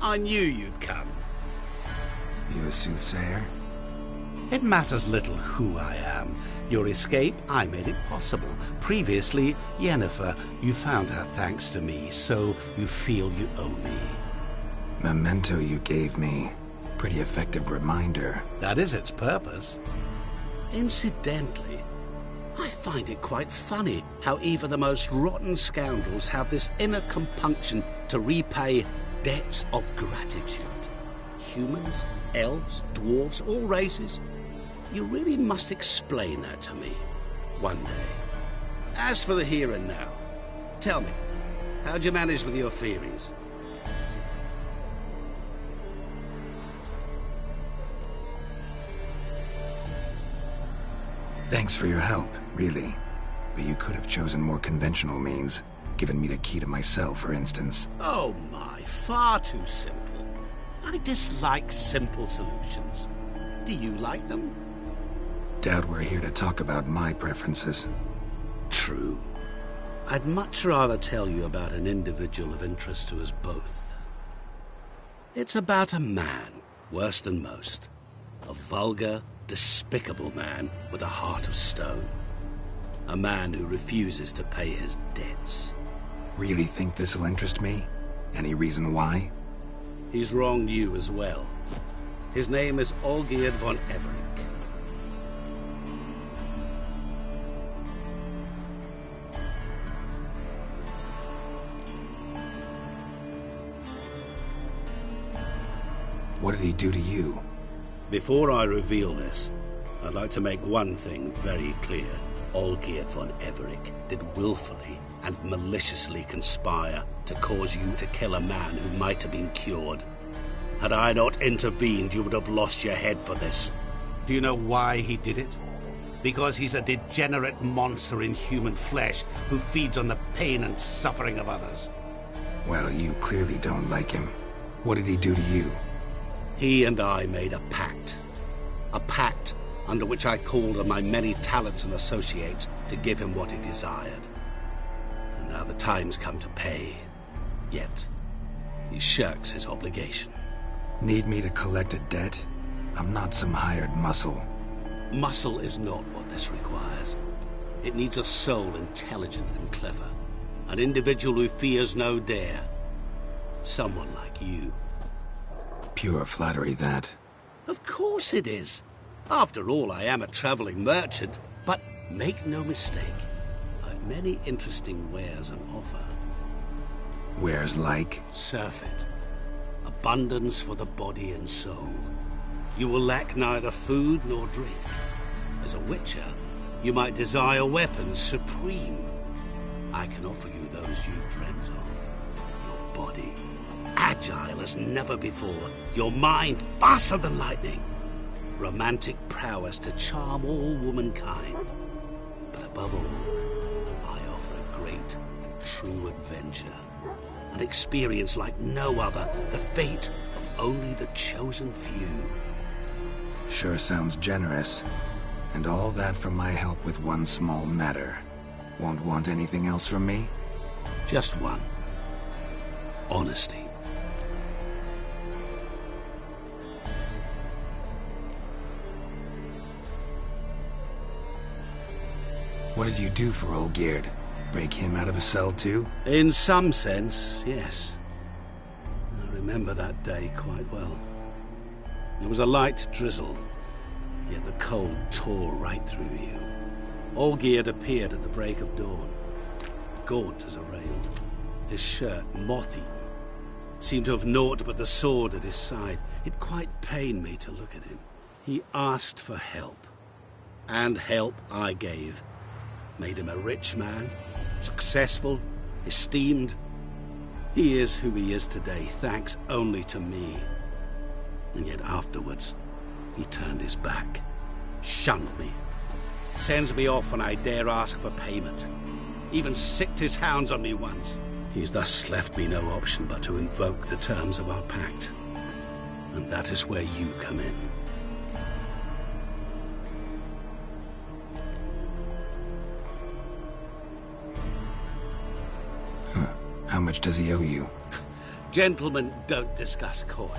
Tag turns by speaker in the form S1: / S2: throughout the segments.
S1: I knew you'd come.
S2: You a soothsayer?
S1: It matters little who I am. Your escape, I made it possible. Previously, Yennefer, you found her thanks to me, so you feel you owe me.
S2: Memento you gave me. Pretty effective reminder.
S1: That is its purpose. Incidentally, I find it quite funny how even the most rotten scoundrels have this inner compunction to repay debts of gratitude. Humans, elves, dwarves, all races. You really must explain that to me one day. As for the here and now, tell me, how'd you manage with your theories?
S2: Thanks for your help, really. But you could have chosen more conventional means. Given me the key to my cell, for instance.
S1: Oh my, far too simple. I dislike simple solutions. Do you like them?
S2: Doubt we're here to talk about my preferences.
S1: True. I'd much rather tell you about an individual of interest to us both. It's about a man, worse than most. A vulgar, despicable man with a heart of stone. A man who refuses to pay his debts.
S2: Really think this'll interest me? Any reason why?
S1: He's wronged you as well. His name is Olgierd von Everec.
S2: What did he do to you?
S1: Before I reveal this, I'd like to make one thing very clear. Olgierd von Everec did willfully and maliciously conspire to cause you to kill a man who might have been cured. Had I not intervened, you would have lost your head for this. Do you know why he did it? Because he's a degenerate monster in human flesh who feeds on the pain and suffering of others.
S2: Well, you clearly don't like him. What did he do to you?
S1: He and I made a pact. A pact under which I called on my many talents and associates to give him what he desired. And now the time's come to pay. Yet, he shirks his obligation.
S2: Need me to collect a debt? I'm not some hired muscle.
S1: Muscle is not what this requires. It needs a soul intelligent and clever. An individual who fears no dare. Someone like you.
S2: Pure flattery, that.
S1: Of course it is. After all, I am a traveling merchant. But make no mistake, I've many interesting wares on offer.
S2: Wares like?
S1: Surfeit. Abundance for the body and soul. You will lack neither food nor drink. As a witcher, you might desire weapons supreme. I can offer you those you dreamt of. Your body, agile as never before. Your mind, faster than lightning. Romantic prowess to charm all womankind. But above all, I offer a great and true adventure. An experience like no other, the fate of only the chosen few.
S2: Sure sounds generous. And all that for my help with one small matter. Won't want anything else from me?
S1: Just one. Honesty.
S2: What did you do for Olgierd? Break him out of a cell too?
S1: In some sense, yes. I remember that day quite well. There was a light drizzle, yet the cold tore right through you. Olgierd appeared at the break of dawn, gaunt as a rail, his shirt moth-eaten. Seemed to have naught but the sword at his side. It quite pained me to look at him. He asked for help, and help I gave. Made him a rich man, successful, esteemed. He is who he is today, thanks only to me. And yet afterwards, he turned his back, shunned me, sends me off when I dare ask for payment. Even sicked his hounds on me once. He's thus left me no option but to invoke the terms of our pact. And that is where you come in.
S2: How much does he owe you?
S1: Gentlemen don't discuss coin.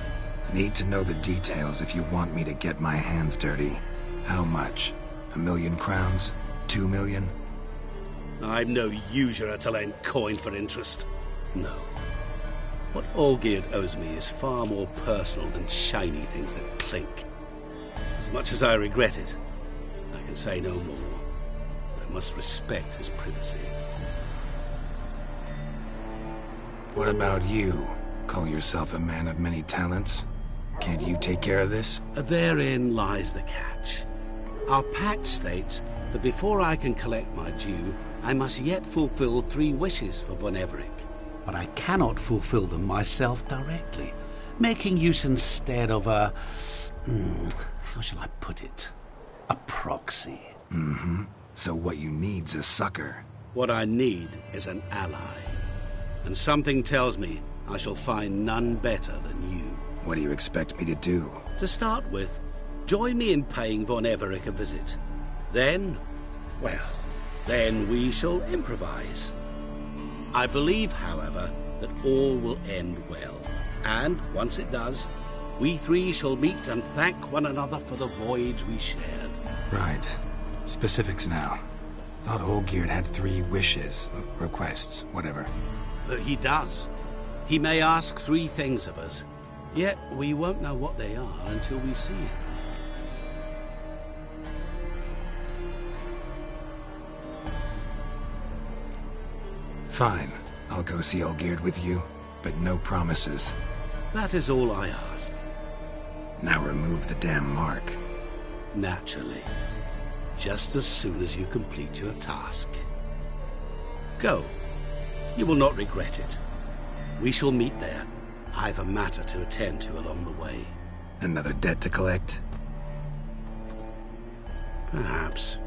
S2: Need to know the details if you want me to get my hands dirty. How much? 1,000,000 crowns? 2,000,000?
S1: I'm no usurer to lend coin for interest. No. What Olgierd owes me is far more personal than shiny things that clink. As much as I regret it, I can say no more. I must respect his privacy.
S2: What about you? Call yourself a man of many talents? Can't you take care of this?
S1: Therein lies the catch. Our pact states that before I can collect my due, I must yet fulfill 3 wishes for Von Everec. But I cannot fulfill them myself directly, making use instead of a... how shall I put it? A proxy.
S2: Mm-hmm. So what you need's a sucker.
S1: What I need is an ally. And something tells me I shall find none better than you.
S2: What do you expect me to do?
S1: To start with, join me in paying Von Everec a visit. Then, well, then we shall improvise. I believe, however, that all will end well. And, once it does, we 3 shall meet and thank one another for the voyage we shared.
S2: Right. Specifics now. Thought Olgierd had 3 wishes, requests, whatever.
S1: He does. He may ask 3 things of us, yet we won't know what they are until we see him.
S2: Fine. I'll go see Olgierd with you, but no promises.
S1: That is all I ask.
S2: Now remove the damn mark.
S1: Naturally. Just as soon as you complete your task. Go. You will not regret it. We shall meet there. I've a matter to attend to along the way.
S2: Another debt to collect?
S1: Perhaps.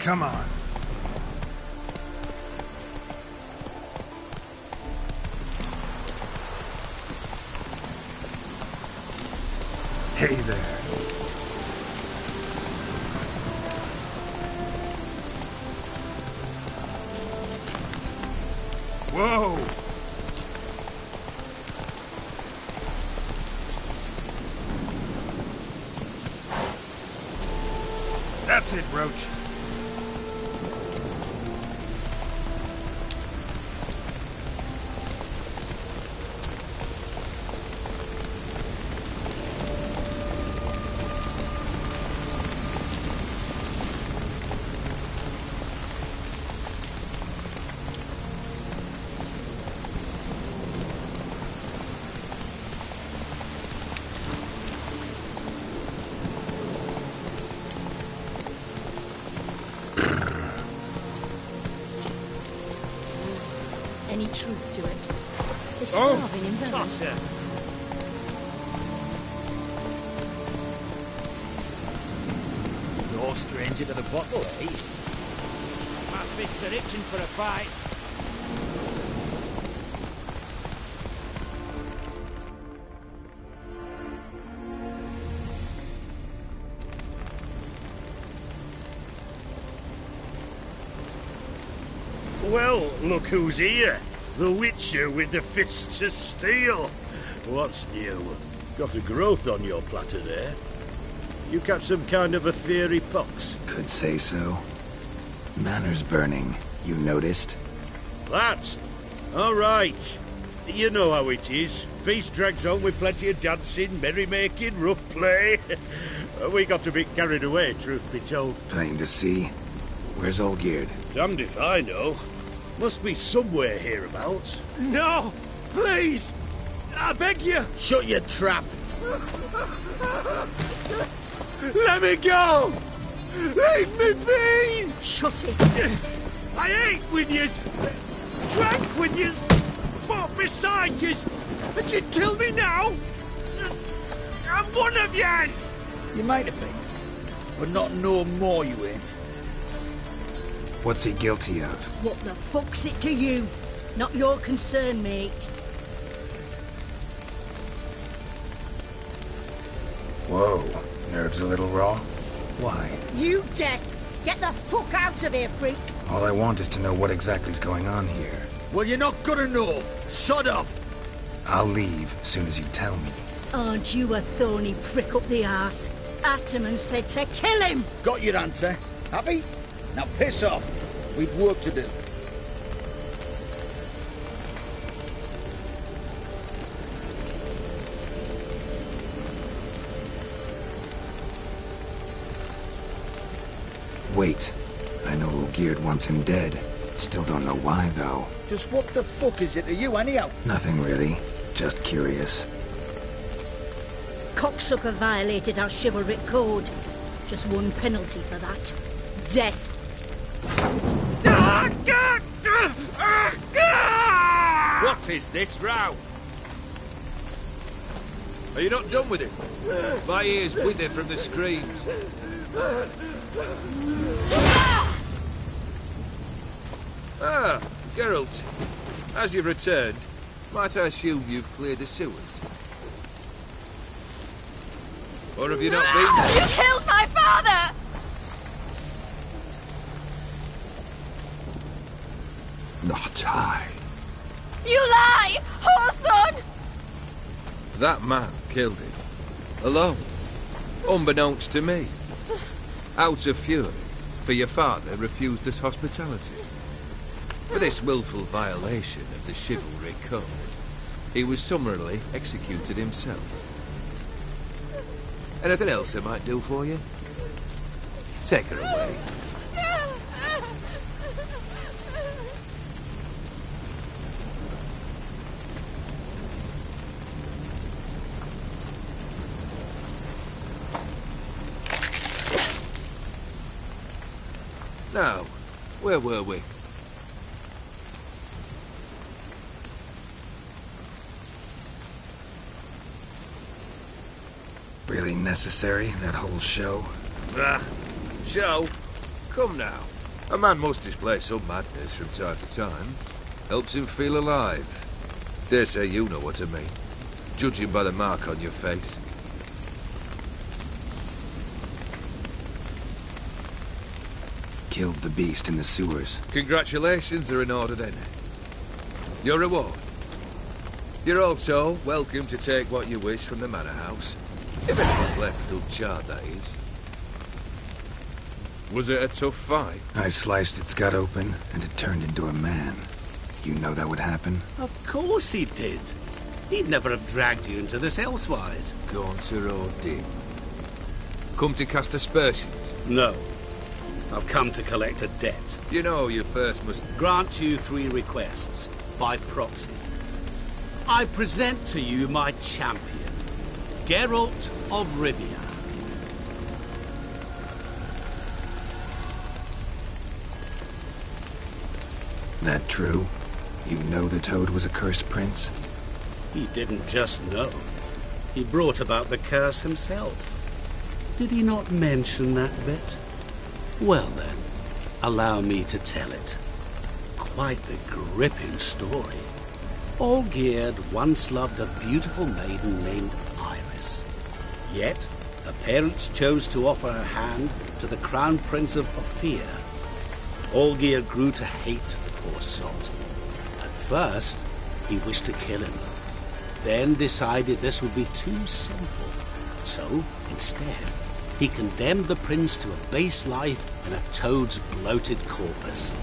S2: Come on. Hey there. Whoa! That's it, Roach.
S3: Any truth to it? They're starving in Venice.
S4: No stranger to the bottle, eh? My fists are itching for a fight.
S5: Well, look who's here. The Witcher with the fists of steel. What's new? Got a growth on your platter there. You catch some kind of a fiery pox?
S2: Could say so. Manor's burning. You noticed?
S5: That? All right. You know how it is. Feast drags on with plenty of dancing, merrymaking, rough play. We got a bit carried away, truth be told.
S2: Plain to see. Where's Olgierd?
S5: Damned if I know. Must be somewhere hereabouts.
S4: No! Please! I beg you!
S5: Shut your trap!
S4: Let me go! Leave me be!
S3: Shut it!
S4: I ate with yous! Drank with yous! Fought beside yous! And you kill me now? I'm one of yous!
S6: You might have been, but not no more you ain't.
S2: What's he guilty of?
S3: What the fuck's it to you? Not your concern, mate.
S2: Whoa. Nerves a little raw? Why?
S3: You deaf! Get the fuck out of here, freak!
S2: All I want is to know what exactly's going on here.
S6: Well, you're not gonna know. Sod off.
S2: I'll leave as soon as you tell me.
S3: Aren't you a thorny prick up the arse? Ataman said to kill him!
S6: Got your answer. Happy? Now piss off. We've work to do.
S2: Wait. I know Olgierd wants him dead. Still don't know why, though.
S6: Just what the fuck is it to you, anyhow?
S2: Nothing really. Just curious.
S3: Cocksucker violated our chivalric code. Just one penalty for that. Death.
S4: What is this row? Are you not done with it? My ears wither from the screams. Ah, Geralt. As you've returned, might I assume you've cleared the sewers? Or have you not been there?
S7: You killed my father!
S2: Not I.
S7: You lie! Whoreson!
S4: That man killed him. Alone. Unbeknownst to me. Out of fury, for your father refused us hospitality. For this willful violation of the chivalry code, he was summarily executed himself. Anything else I might do for you? Take her away. Now, where were we?
S2: Really necessary, that whole show?
S4: Ah, show? Come now. A man must display some madness from time to time. Helps him feel alive. Dare say you know what I mean, judging by the mark on your face.
S2: Killed the beast in the sewers.
S4: Congratulations are in order then. Your reward. You're also welcome to take what you wish from the manor house. If anyone's left uncharred, that is. Was it a tough fight?
S2: I sliced its gut open, and it turned into a man. You know that would happen?
S1: Of course he did. He'd never have dragged you into this elsewise.
S4: Gaunter or Dim? Come to cast aspersions?
S1: No. I've come to collect a debt.
S4: You know you first must...
S1: Grant you 3 requests, by proxy. I present to you my champion, Geralt of Rivia.
S2: That true? You know the Toad was a cursed prince?
S1: He didn't just know. He brought about the curse himself. Did he not mention that bit? Well then, allow me to tell it. Quite the gripping story. Olgierd once loved a beautiful maiden named Iris. Yet, her parents chose to offer her hand to the Crown Prince of Ophir. Olgierd grew to hate the poor sot. At first, he wished to kill him, then decided this would be too simple. So, instead, he condemned the prince to a base life in a toad's bloated corpus.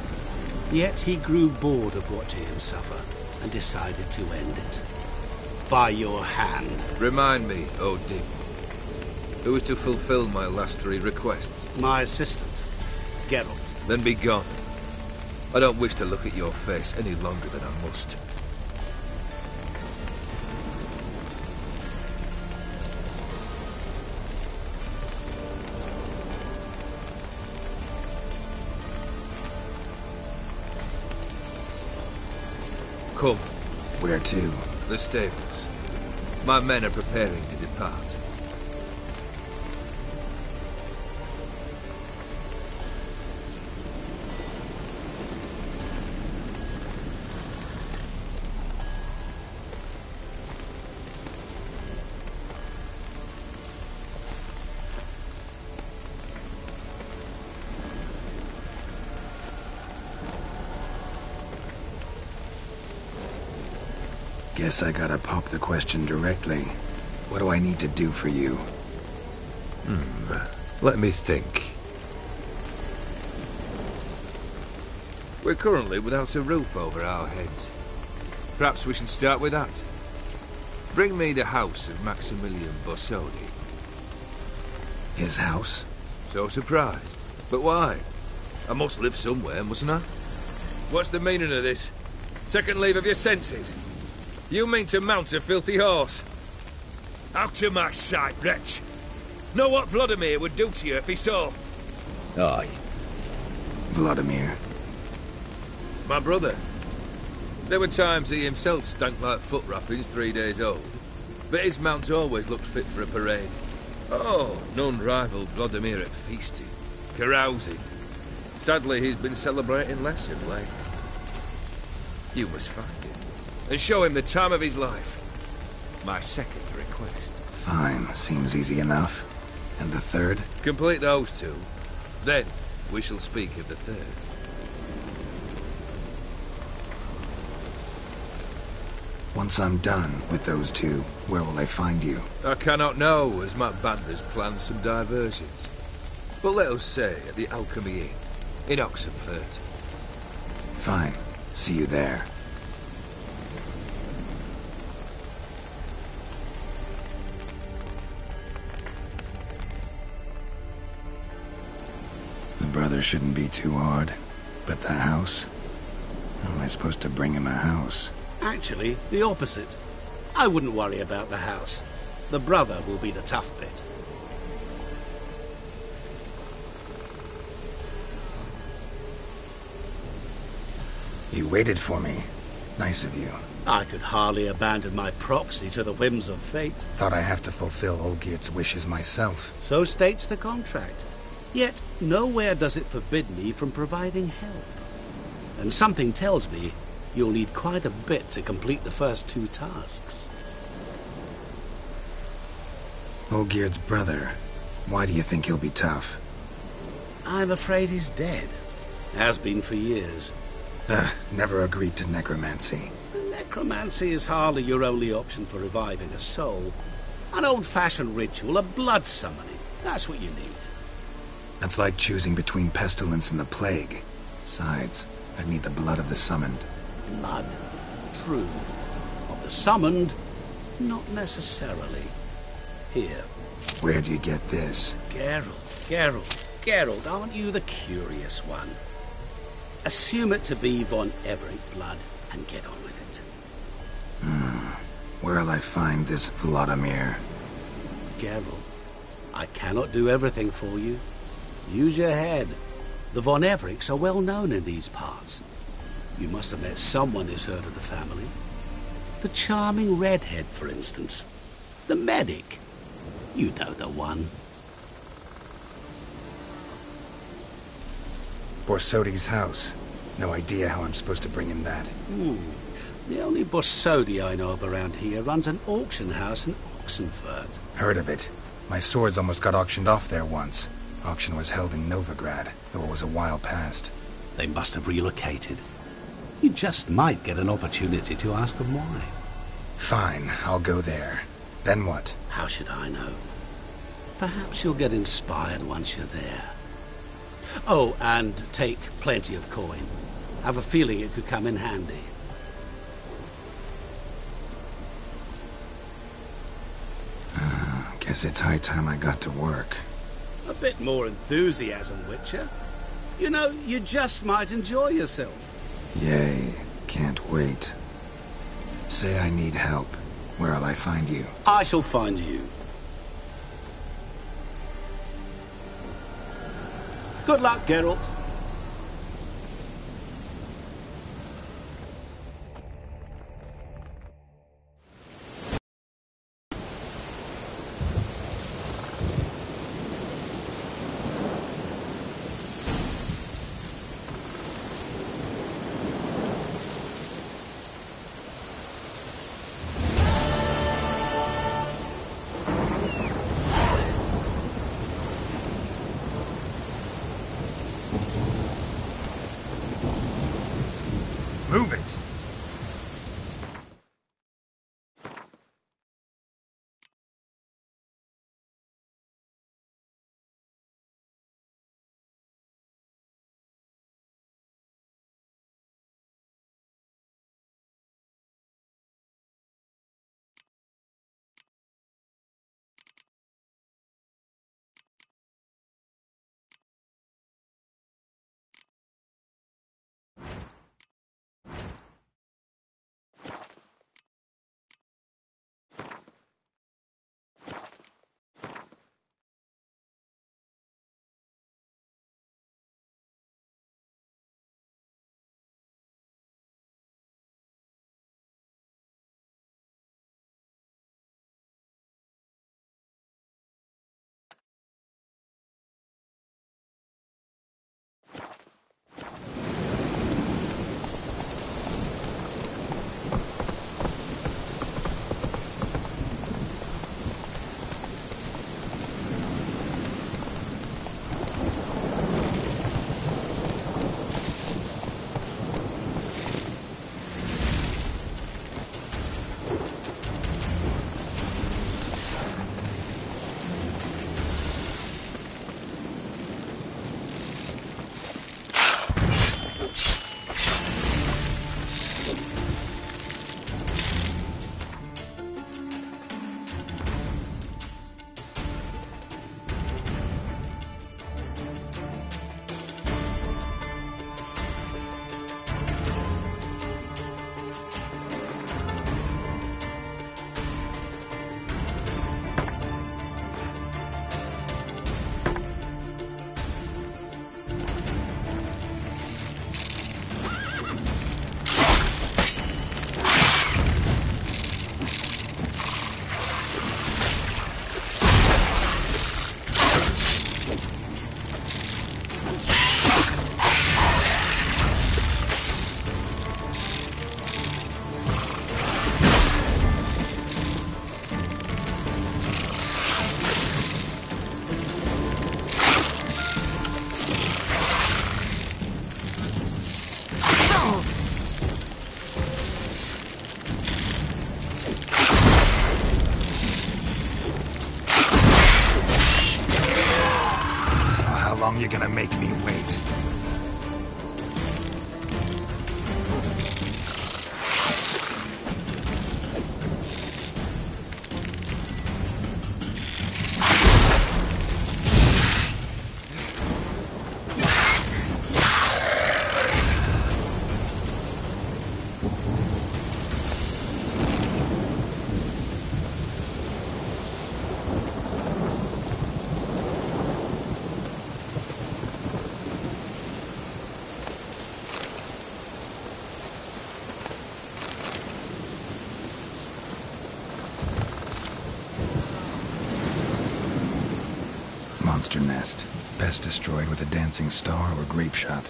S1: Yet he grew bored of watching him suffer and decided to end it. By your hand.
S4: Remind me, Odin. Who is to fulfill my last 3 requests?
S1: My assistant, Geralt.
S4: Then be gone. I don't wish to look at your face any longer than I must. Come.
S2: Where to?
S4: The stables. My men are preparing to depart.
S2: Guess I gotta pop the question directly. What do I need to do for you?
S4: Let me think. We're currently without a roof over our heads. Perhaps we should start with that. Bring me the house of Maximilian Bossoni.
S2: His house?
S4: So surprised. But why? I must live somewhere, mustn't I? What's the meaning of this? Second leave of your senses? You mean to mount a filthy horse? Out of my sight, wretch! Know what Vladimir would do to you if he saw?
S6: Aye.
S2: Vladimir.
S4: My brother. There were times he himself stank like foot wrappings 3 days old, but his mount always looked fit for a parade. Oh, none rivaled Vladimir at feasting, carousing. Sadly, he's been celebrating less of late. You must find him, and show him the time of his life. My second request.
S2: Fine, seems easy enough. And the third?
S4: Complete those 2. Then, we shall speak of the third.
S2: Once I'm done with those 2, where will I find you?
S4: I cannot know, as my band has planned some diversions. But let us say at the Alchemy Inn, in Oxenfurt.
S2: Fine. See you there. The brother shouldn't be too hard. But the house? How am I supposed to bring him a house?
S1: Actually, the opposite. I wouldn't worry about the house. The brother will be the tough bit.
S2: You waited for me. Nice of you.
S1: I could hardly abandon my proxy to the whims of fate.
S2: Thought I have to fulfill Olgierd's wishes myself.
S1: So states the contract. Yet nowhere does it forbid me from providing help. And something tells me you'll need quite a bit to complete the first 2 tasks.
S2: Olgierd's brother. Why do you think he'll be tough?
S1: I'm afraid he's dead. Has been for years.
S2: Never agreed to necromancy.
S1: Necromancy is hardly your only option for reviving a soul. An old-fashioned ritual, a blood summoning. That's what you need.
S2: That's like choosing between pestilence and the plague. Besides, I'd need the blood of the summoned.
S1: Blood. True. Of the summoned, not necessarily. Here.
S2: Where do you get this?
S1: Geralt, aren't you the curious one? Assume it to be von Everett blood and get on with it.
S2: Where'll I find this Vladimir?
S1: Geralt, I cannot do everything for you. Use your head. The von Evericks are well known in these parts. You must have met someone who's heard of the family. The charming redhead, for instance. The medic. You know the one.
S2: Borsodi's house. No idea how I'm supposed to bring him that.
S1: The only Borsodi I know of around here runs an auction house in Oxenfurt.
S2: Heard of it. My swords almost got auctioned off there once. Auction was held in Novigrad, though it was a while past.
S1: They must have relocated. You just might get an opportunity to ask them why.
S2: Fine, I'll go there. Then what?
S1: How should I know? Perhaps you'll get inspired once you're there. Oh, and take plenty of coin. Have a feeling it could come in handy.
S2: Guess it's high time I got to work.
S1: A bit more enthusiasm, Witcher. You know, you just might enjoy yourself.
S2: Yay, can't wait. Say I need help. Where'll I find you?
S1: I shall find you. Good luck, Geralt.
S2: you're gonna make me wait. Monster nest. Best destroyed with a dancing star or grape shot.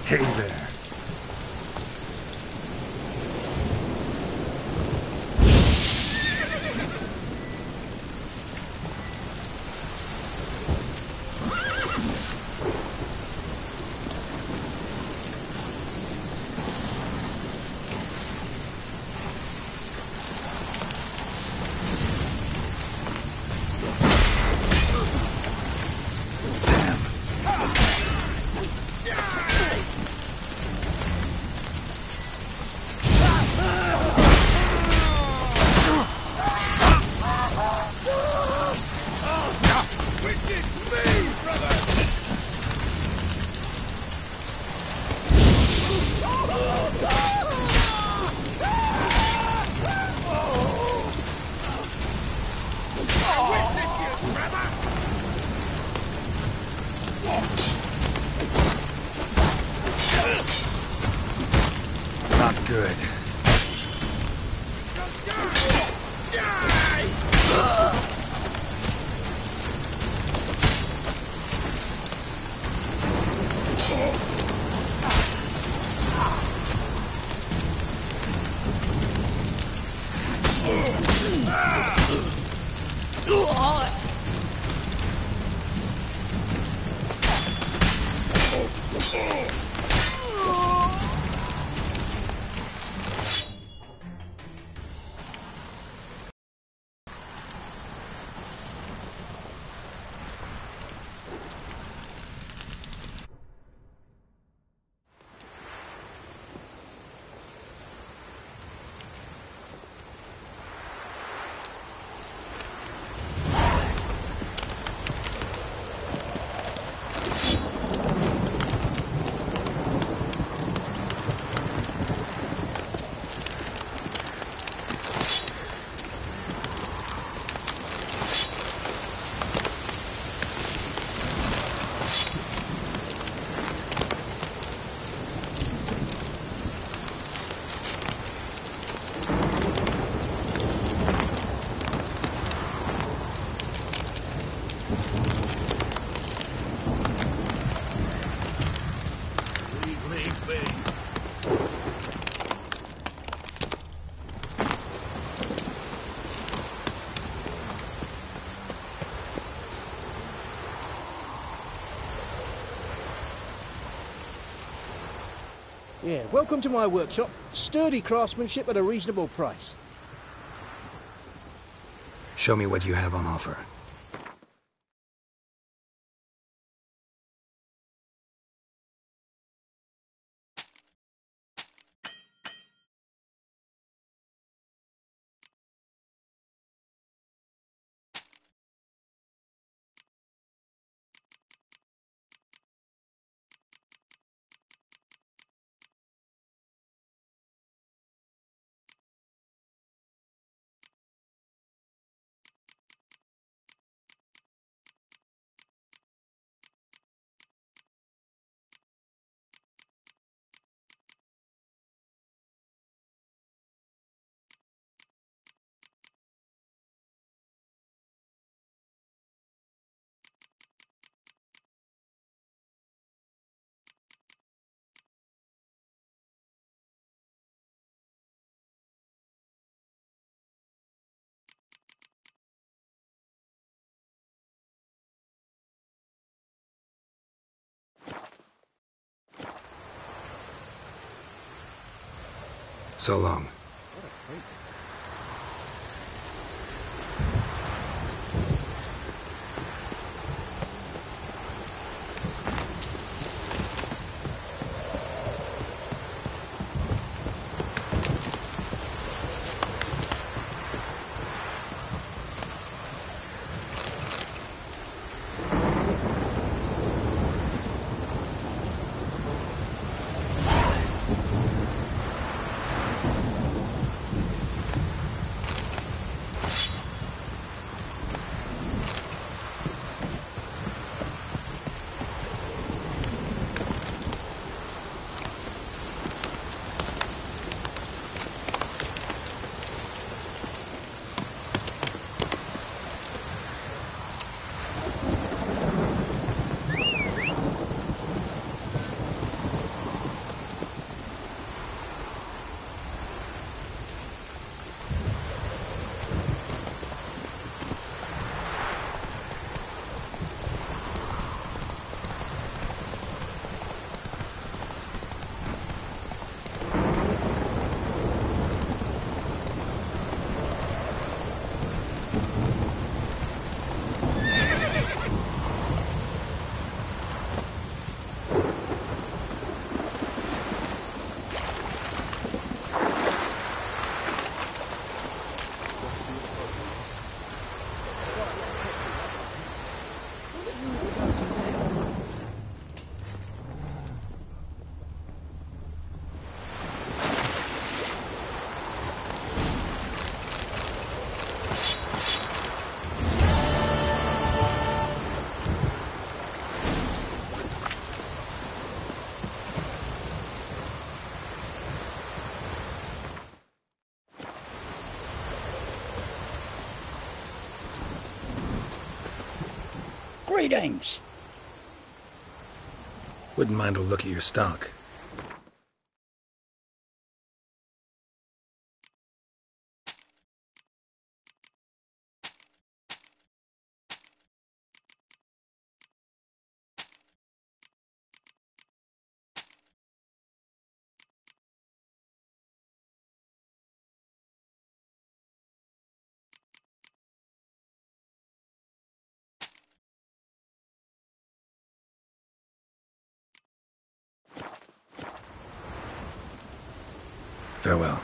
S2: Hey there. Not good.
S8: Yeah, welcome to my workshop. Sturdy craftsmanship at a reasonable price.
S2: Show me what you have on offer. So long.
S6: Greetings.
S2: Wouldn't mind a look at your stock. Farewell.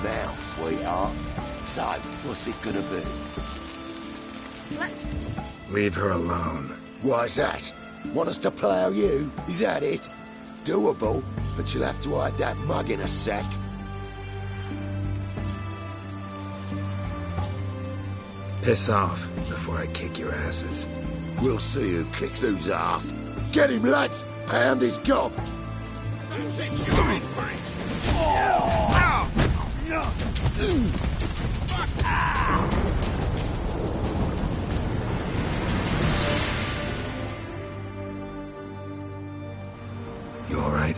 S9: mouth, sweetheart. So, what's it gonna be?
S2: Leave her alone.
S9: Why's that? Want us to plough you? Is that it? Doable, but you'll have to hide that mug in a sec.
S2: Piss off before I kick your asses.
S9: We'll see who kicks whose ass. Get him, lads! Pound his gob!
S5: That's it, you're in for it!
S2: You alright?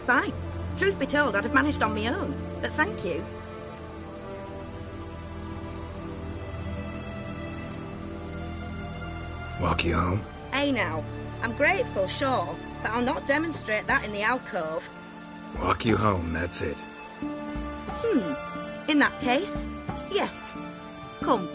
S3: Fine. Truth be told, I'd have managed on my own. But thank you.
S2: Walk you home?
S3: Hey now, I'm grateful, sure, but I'll not demonstrate that in the alcove.
S2: Walk you home, that's it.
S3: In that case, yes. Come.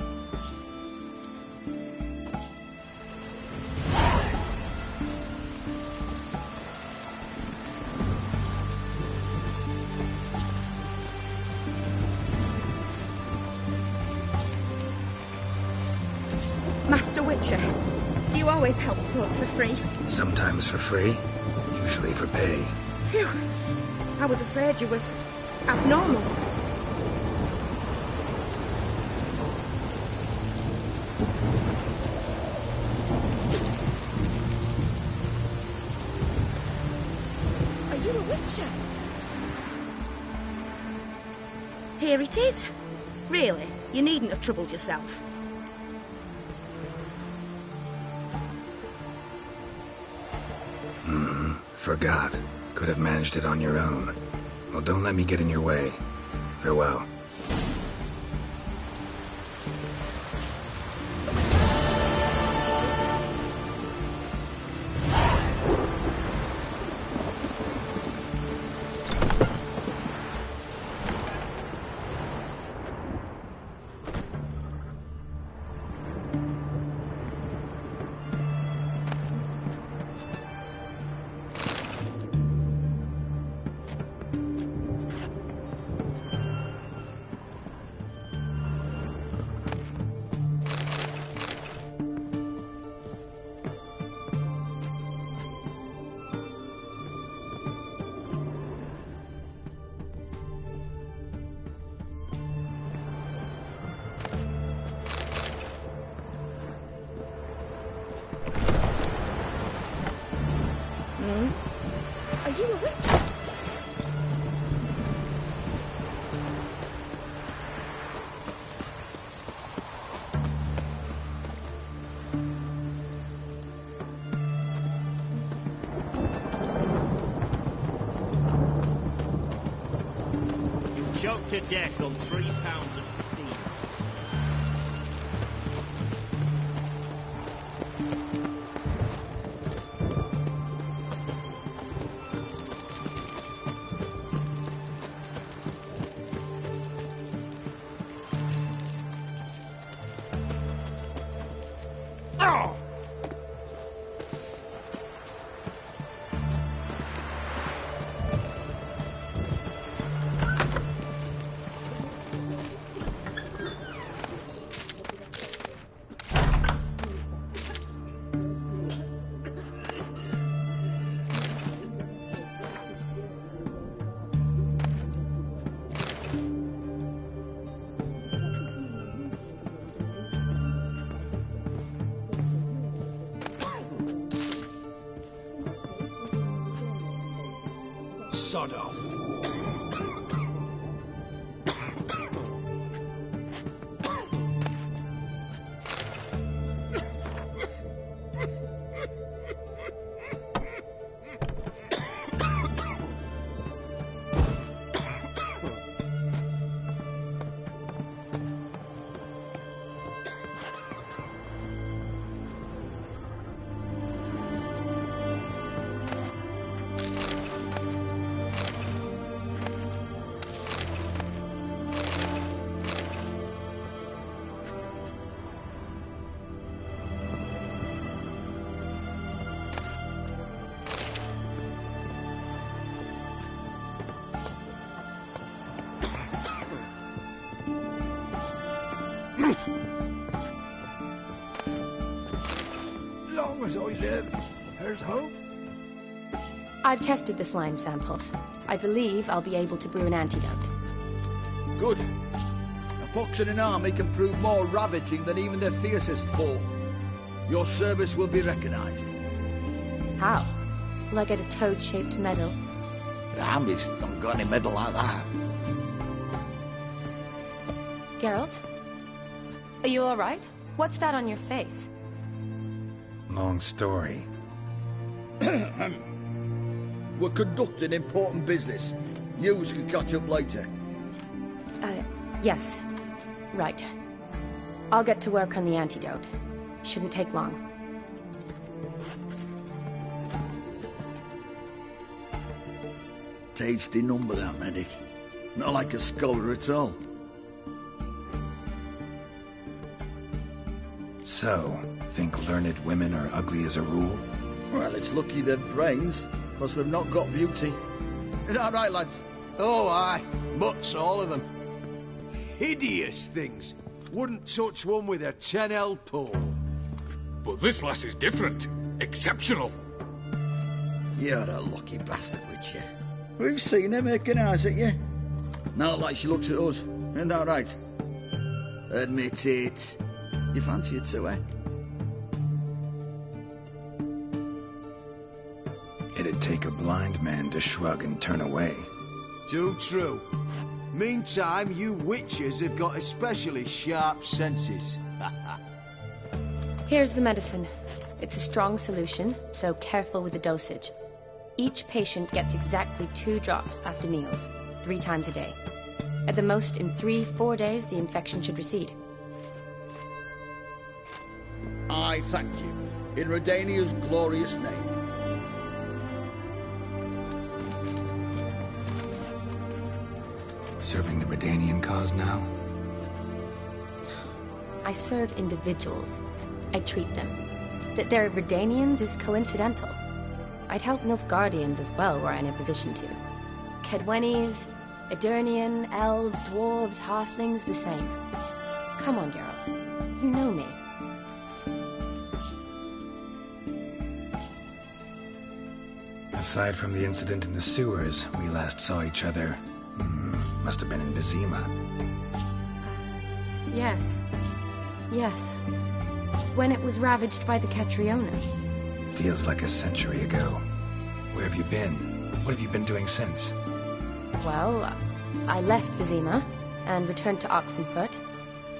S3: Master Witcher, do you always help folk for free?
S2: Sometimes for free, usually for pay.
S3: Phew. I was afraid you were abnormal. Are you a Witcher? Here it is. Really, you needn't have troubled yourself.
S2: Forgot. Could have managed it on your own. Well, don't let me get in your way. Farewell.
S3: Are you a Witcher?
S5: You choked to death on 3 pounds of steel.
S1: Sod off.
S9: Long as I live, there's hope.
S10: I've tested the slime samples. I believe I'll be able to brew an antidote.
S6: Good. A pox in an army can prove more ravaging than even their fiercest foe. Your service will be recognized.
S10: How? Will I get a toad-shaped medal?
S6: The army's not got any medal like that.
S10: Geralt? Are you alright? What's that on your face?
S2: Long story.
S6: We're conducting important business. Yous can catch up later.
S10: Yes. Right. I'll get to work on the antidote. Shouldn't take long.
S6: Tasty number, that medic. Not like a scholar at all.
S2: So, think learned women are ugly as a rule?
S6: Well, it's lucky they've brains, because they've not got beauty. Is that right, lads?
S11: Oh, aye. Mutts, all of them. Hideous things. Wouldn't touch one with a 10L pole.
S12: But this lass is different. Exceptional.
S6: You're a lucky bastard, with you. We've seen her making eyes at you. Not like she looks at us. Isn't that right? Admit it. You fancy it too, eh?
S2: It'd take a blind man to shrug and turn away.
S11: Too true. Meantime, you witches have got especially sharp senses.
S10: Here's the medicine. It's a strong solution, so careful with the dosage. Each patient gets exactly 2 drops after meals, 3 times a day. At the most, in 3-4 days, the infection should recede.
S6: I thank you. In Redania's glorious name.
S2: Serving the Redanian cause now?
S10: I serve individuals. I treat them. That they're Redanians is coincidental. I'd help Nilfgaardians as well were I in a position to. Kedwenis, Edirnian, elves, dwarves, halflings, the same. Come on, Geralt. You know me.
S2: Aside from the incident in the sewers, we last saw each other. Must have been in Vizima.
S10: Yes. Yes. When it was ravaged by the Catriona.
S2: Feels like a century ago. Where have you been? What have you been doing since?
S10: Well, I left Vizima and returned to Oxenfurt.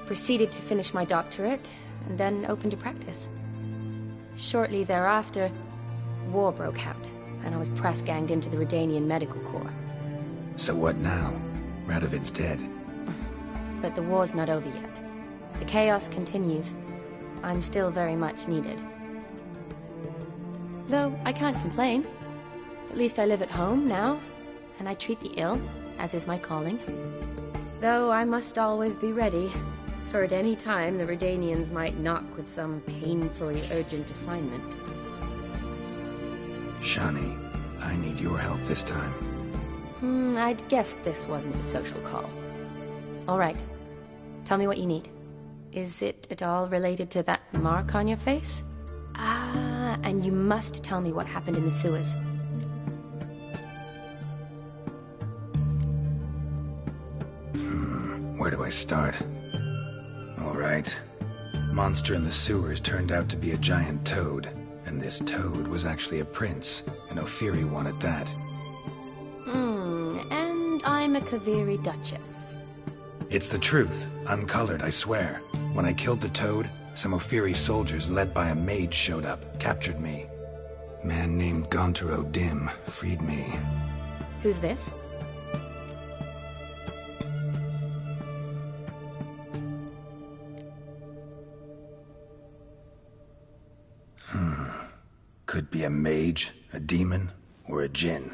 S10: Proceeded to finish my doctorate, and then opened a practice. Shortly thereafter, war broke out, and I was press-ganged into the Redanian Medical Corps.
S2: So what now? Radovid's dead.
S10: But the war's not over yet. The chaos continues. I'm still very much needed. Though I can't complain. At least I live at home now, and I treat the ill, as is my calling. Though I must always be ready, for at any time the Redanians might knock with some painfully urgent assignment.
S2: Shani, I need your help this time.
S10: I'd guess this wasn't a social call. All right. Tell me what you need. Is it at all related to that mark on your face? Ah, and you must tell me what happened in the sewers.
S2: Where do I start? All right. Monster in the sewers turned out to be a giant toad, and this toad was actually a prince, an Ophiri one at that.
S10: And I'm a Kaviri Duchess.
S2: It's the truth, uncolored, I swear. When I killed the toad, some Ophiri soldiers led by a mage showed up, captured me. Man named Gontar O'Dim freed me.
S10: Who's this?
S2: Could be a mage, a demon, or a djinn.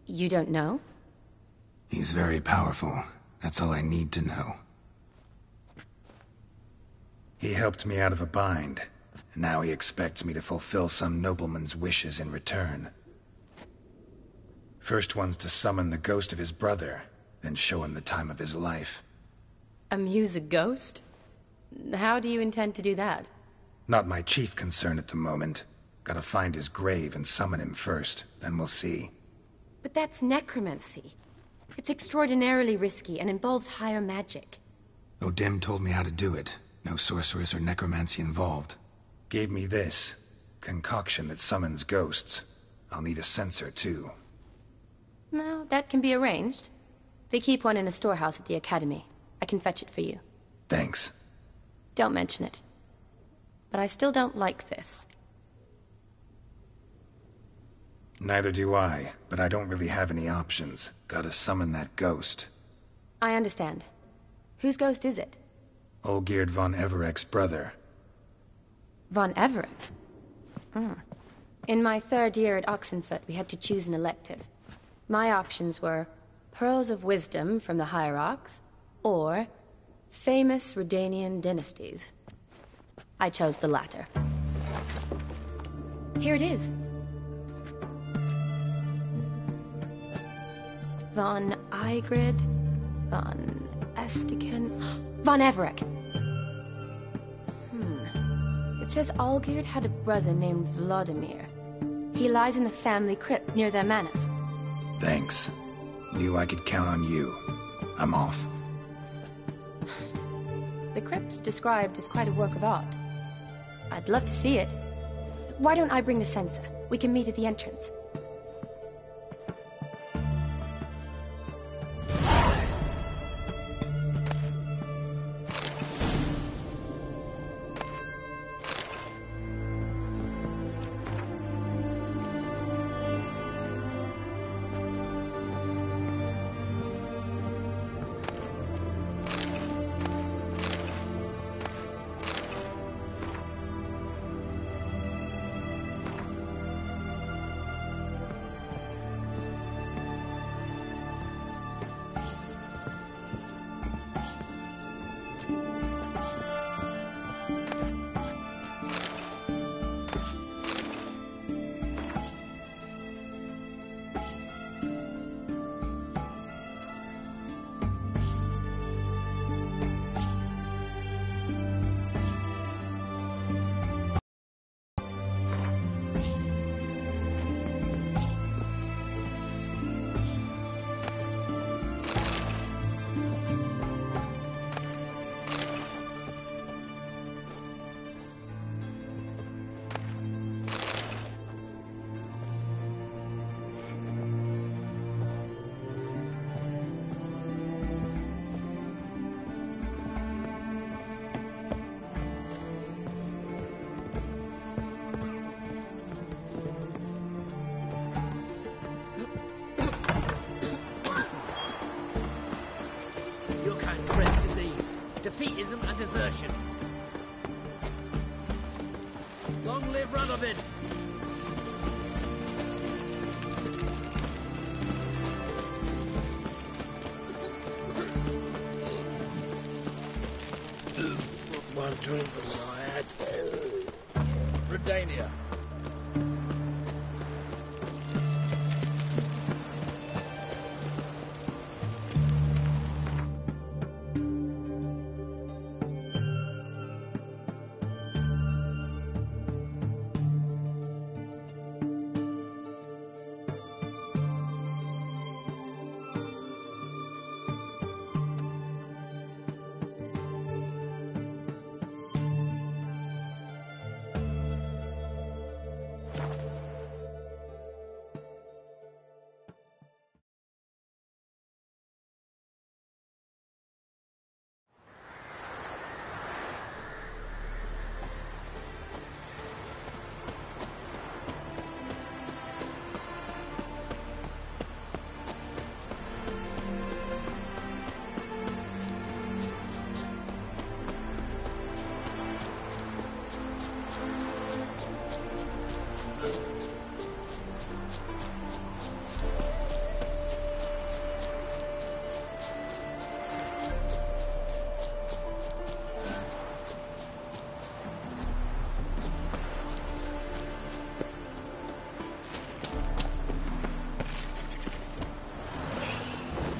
S10: You don't know?
S2: He's very powerful. That's all I need to know. He helped me out of a bind, and now he expects me to fulfill some nobleman's wishes in return. First one's to summon the ghost of his brother, then show him the time of his life.
S10: Amuse a ghost? How do you intend to do that?
S2: Not my chief concern at the moment. Gotta find his grave and summon him first, then we'll see.
S10: But that's necromancy. It's extraordinarily risky and involves higher magic.
S2: O'Dim told me how to do it. No sorceress or necromancy involved. Gave me this. Concoction that summons ghosts. I'll need a censer, too.
S10: Well, that can be arranged. They keep one in a storehouse at the academy. I can fetch it for you.
S2: Thanks.
S10: Don't mention it. But I still don't like this.
S2: Neither do I, but I don't really have any options. Gotta summon that ghost.
S10: I understand. Whose ghost is it?
S2: Olgierd von Everek's brother.
S10: Von Everek? In my 3rd year at Oxenfoot, we had to choose an elective. My options were Pearls of Wisdom from the Hierarchs, or famous Redanian dynasties. I chose the latter. Here it is. Von Igrid, Von Estiken, Von Everek. It says Olgierd had a brother named Vladimir. He lies in the family crypt near their manor.
S2: Thanks. Knew I could count on you. I'm off.
S10: The crypt's described as quite a work of art. I'd love to see it. Why don't I bring the censer? We can meet at the entrance.
S13: Defeatism and desertion. Long live Radovid!
S5: One drink all I had. Redania.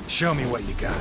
S2: Show me what you got.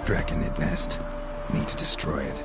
S2: Draconid nest. Need to destroy it.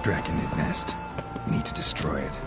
S2: Draconid nest. Need to destroy it.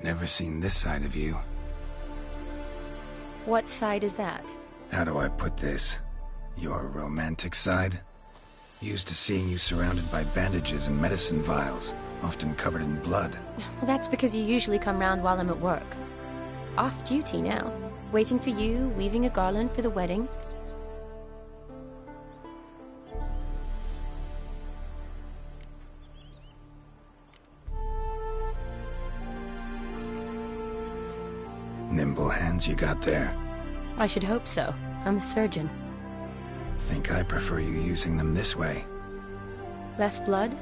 S2: Never seen this side of you.
S10: What side is that?
S2: How do I put this? Your romantic side? Used to seeing you surrounded by bandages and medicine vials, often covered in blood.
S10: Well, that's because you usually come round while I'm at work. Off duty now. Waiting for you, weaving a garland for the wedding.
S2: Nimble hands you got there.
S10: I should hope so. I'm a surgeon.
S2: Think I prefer you using them this way.
S10: Less blood?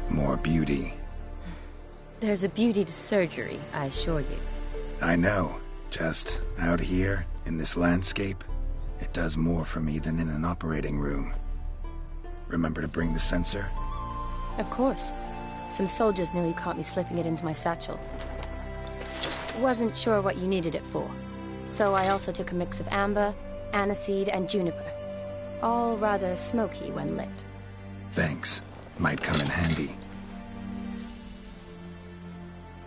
S2: More beauty.
S10: There's a beauty to surgery, I assure you.
S2: I know. Just out here, in this landscape, it does more for me than in an operating room. Remember to bring the sensor?
S10: Of course. Some soldiers nearly caught me slipping it into my satchel. Wasn't sure what you needed it for, so I also took a mix of amber, aniseed, and juniper. All rather smoky when lit.
S2: Thanks. Might come in handy.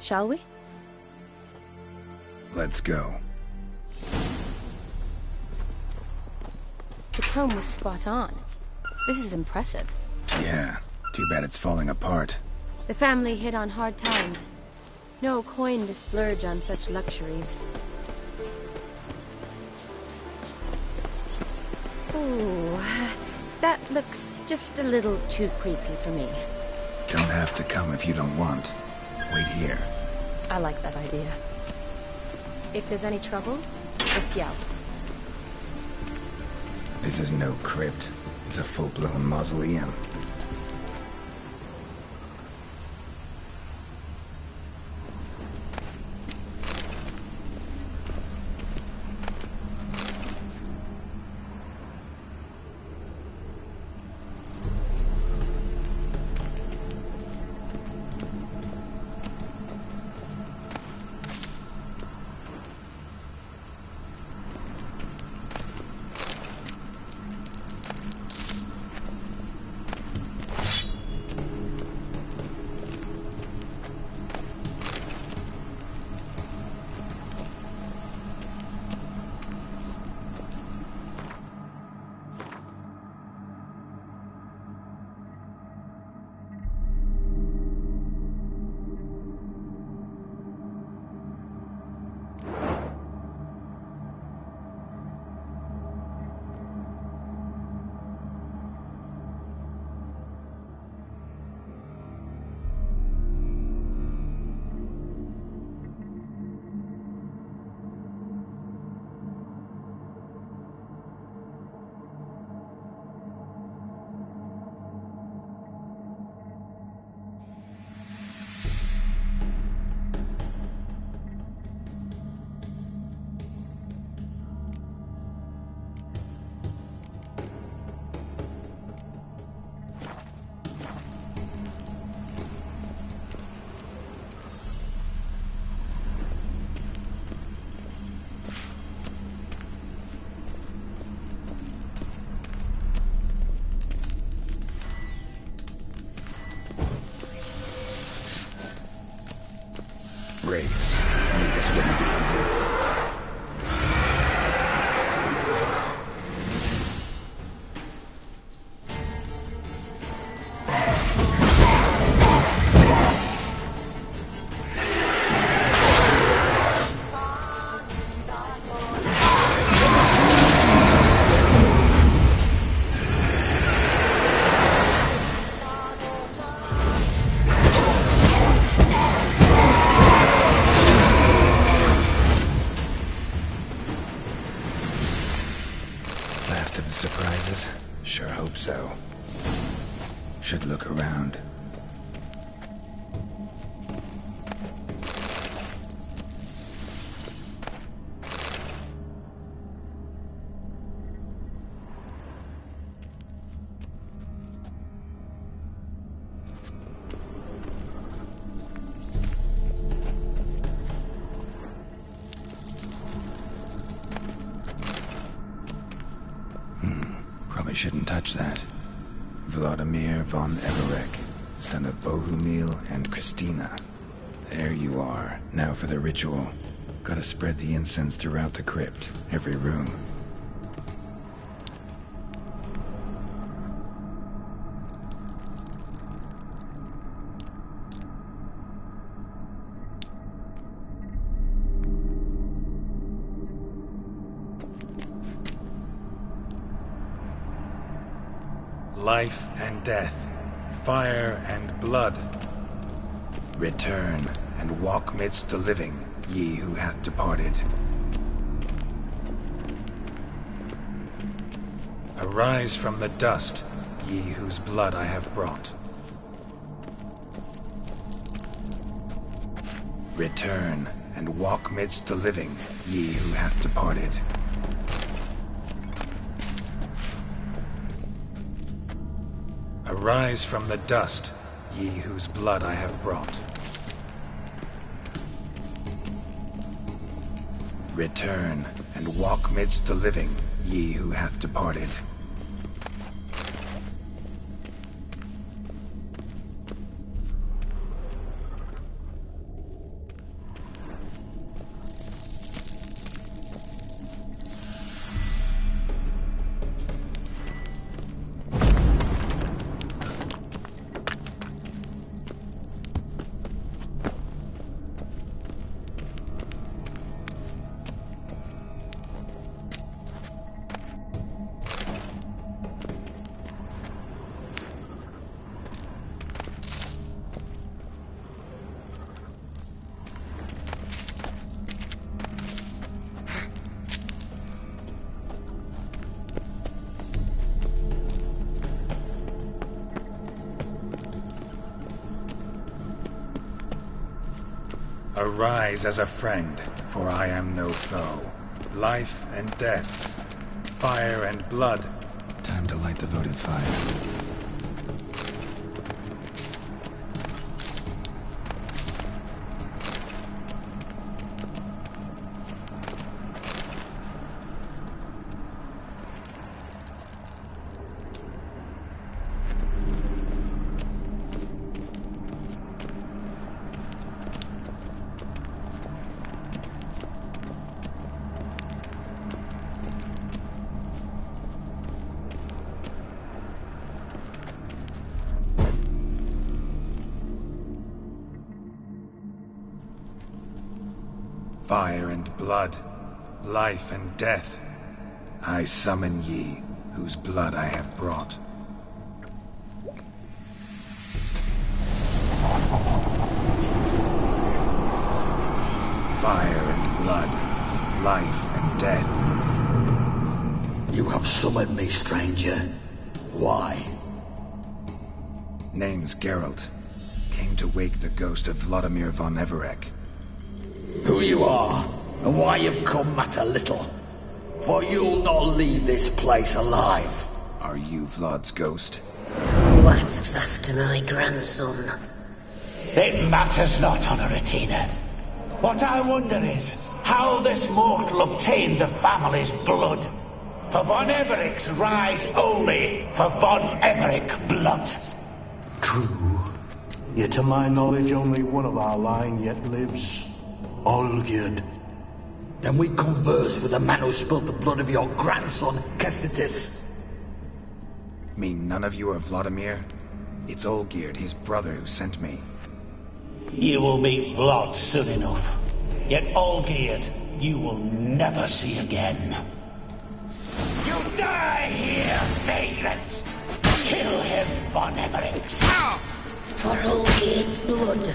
S10: Shall we?
S2: Let's go.
S10: The tome was spot on. This is impressive.
S2: Yeah, too bad it's falling apart.
S10: The family hit on hard times. No coin to splurge on such luxuries. Ooh, that looks just a little too creepy for me.
S2: Don't have to come if you don't want. Wait here.
S10: I like that idea. If there's any trouble, just yell.
S2: This is no crypt. It's a full-blown mausoleum. Race. Knew this wouldn't be easy. Last of the surprises? Sure hope so. Should look around. Probably shouldn't touch that. Vladimir von Everek, son of Bohumil and Christina. There you are. Now for the ritual. Gotta spread the incense throughout the crypt, every room. Life and death, fire and blood. Return and walk midst the living, ye who hath departed. Arise from the dust, ye whose blood I have brought. Return and walk midst the living, ye who hath departed. Arise from the dust, ye whose blood I have brought. Return and walk midst the living, ye who hath departed. Arise as a friend, for I am no foe. Life and death, fire and blood. Time to light the votive fire. Fire and blood, life and death. I summon ye, whose blood I have brought. Fire and blood, life and death.
S6: You have summoned me, stranger. Why?
S2: Name's Geralt. Came to wake the ghost of Vladimir von Everec.
S6: Who you are, and why you've come matter little. For you'll not leave this place alive.
S2: Are you Vlad's ghost?
S14: Who asks after my grandson?
S15: It matters not, Honoratina. What I wonder is how this mortal obtained the family's blood. For von Everec's rise only for von Everec blood.
S16: True. Yet to my knowledge, only one of our line yet lives. Olgierd.
S6: Then we converse with the man who spilled the blood of your grandson, Kestitis.
S2: Mean none of you are Vladimir? It's Olgierd, his brother, who sent me.
S15: You will meet Vlad soon enough. Yet Olgierd, you will never see again. You die here, vagrants! Kill him, von Everec.
S14: For Olgierd's blood.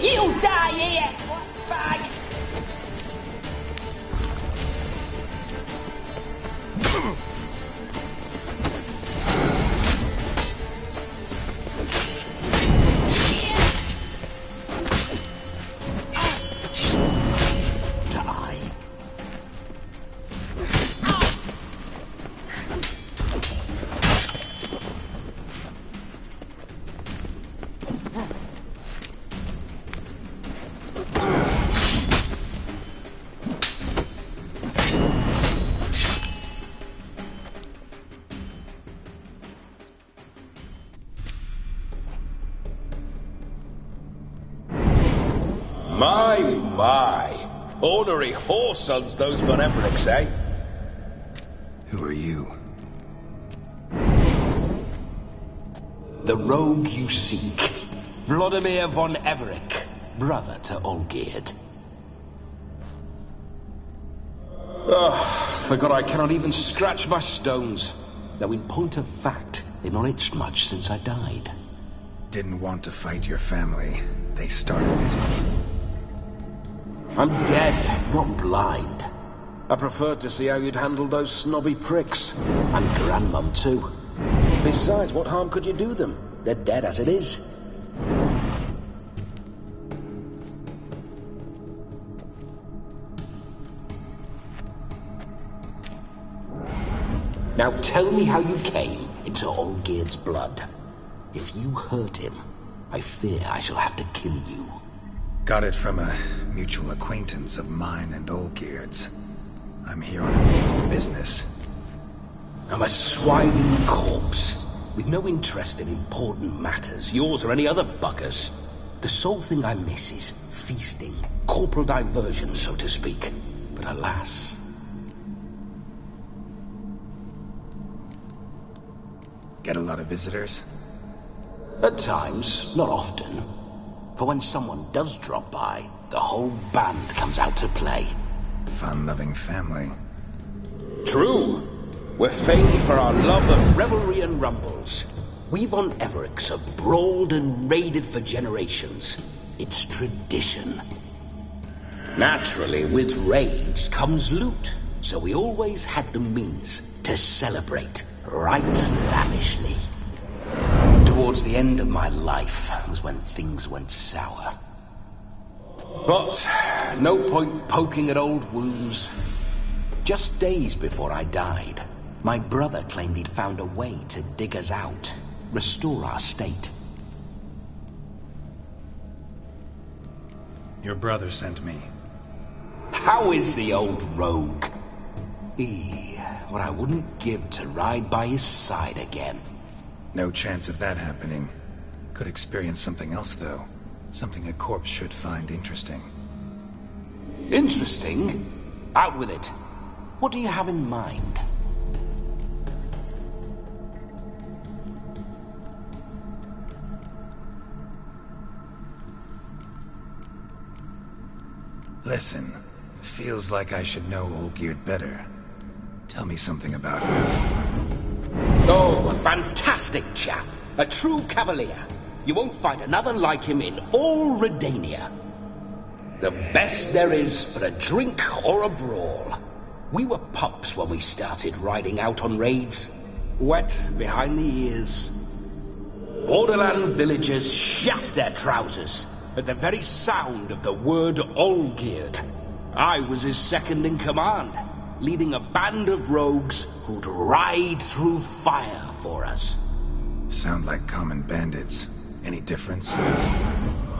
S7: You die here, bag!
S15: My. Ornery whoresons those von Evericks, eh?
S2: Who are you?
S15: The rogue you seek. Vladimir von Everik, brother to Olgierd. Forgot I cannot even scratch my stones. Though in point of fact, they've not itched much since I died.
S2: Didn't want to fight your family. They started it.
S15: I'm dead, not blind. I preferred to see how you'd handle those snobby pricks. And Grandmum, too. Besides, what harm could you do them? They're dead as it is. Now tell me how you came into Olgierd's blood. If you hurt him, I fear I shall have to kill you.
S2: Got it from a mutual acquaintance of mine and Olgierd's. I'm here on business.
S15: I'm a swiving corpse, with no interest in important matters, yours or any other buggers. The sole thing I miss is feasting, corporal diversion, so to speak. But alas...
S2: Get a lot of visitors?
S15: At times, not often. For when someone does drop by, the whole band comes out to play.
S2: Fun-loving family.
S15: True. We're famed for our love of revelry and rumbles. We von Evericks have brawled and raided for generations. It's tradition. Naturally, with raids comes loot, so we always had the means to celebrate right lavishly. Towards the end of my life was when things went sour. But no point poking at old wounds. Just days before I died, my brother claimed he'd found a way to dig us out, restore our state.
S2: Your brother sent me.
S15: How is the old rogue? What I wouldn't give to ride by his side again.
S2: No chance of that happening. Could experience something else, though. Something a corpse should find interesting.
S15: Interesting? Out with it. What do you have in mind?
S2: Listen, feels like I should know Olgierd better. Tell me something about him.
S15: Oh, a fantastic chap. A true cavalier. You won't find another like him in all Redania. The best there is for a drink or a brawl. We were pups when we started riding out on raids. Wet behind the ears. Borderland villagers shat their trousers at the very sound of the word Olgierd. I was his second in command, leading a band of rogues who'd ride through fire for us.
S2: Sound like common bandits. Any difference?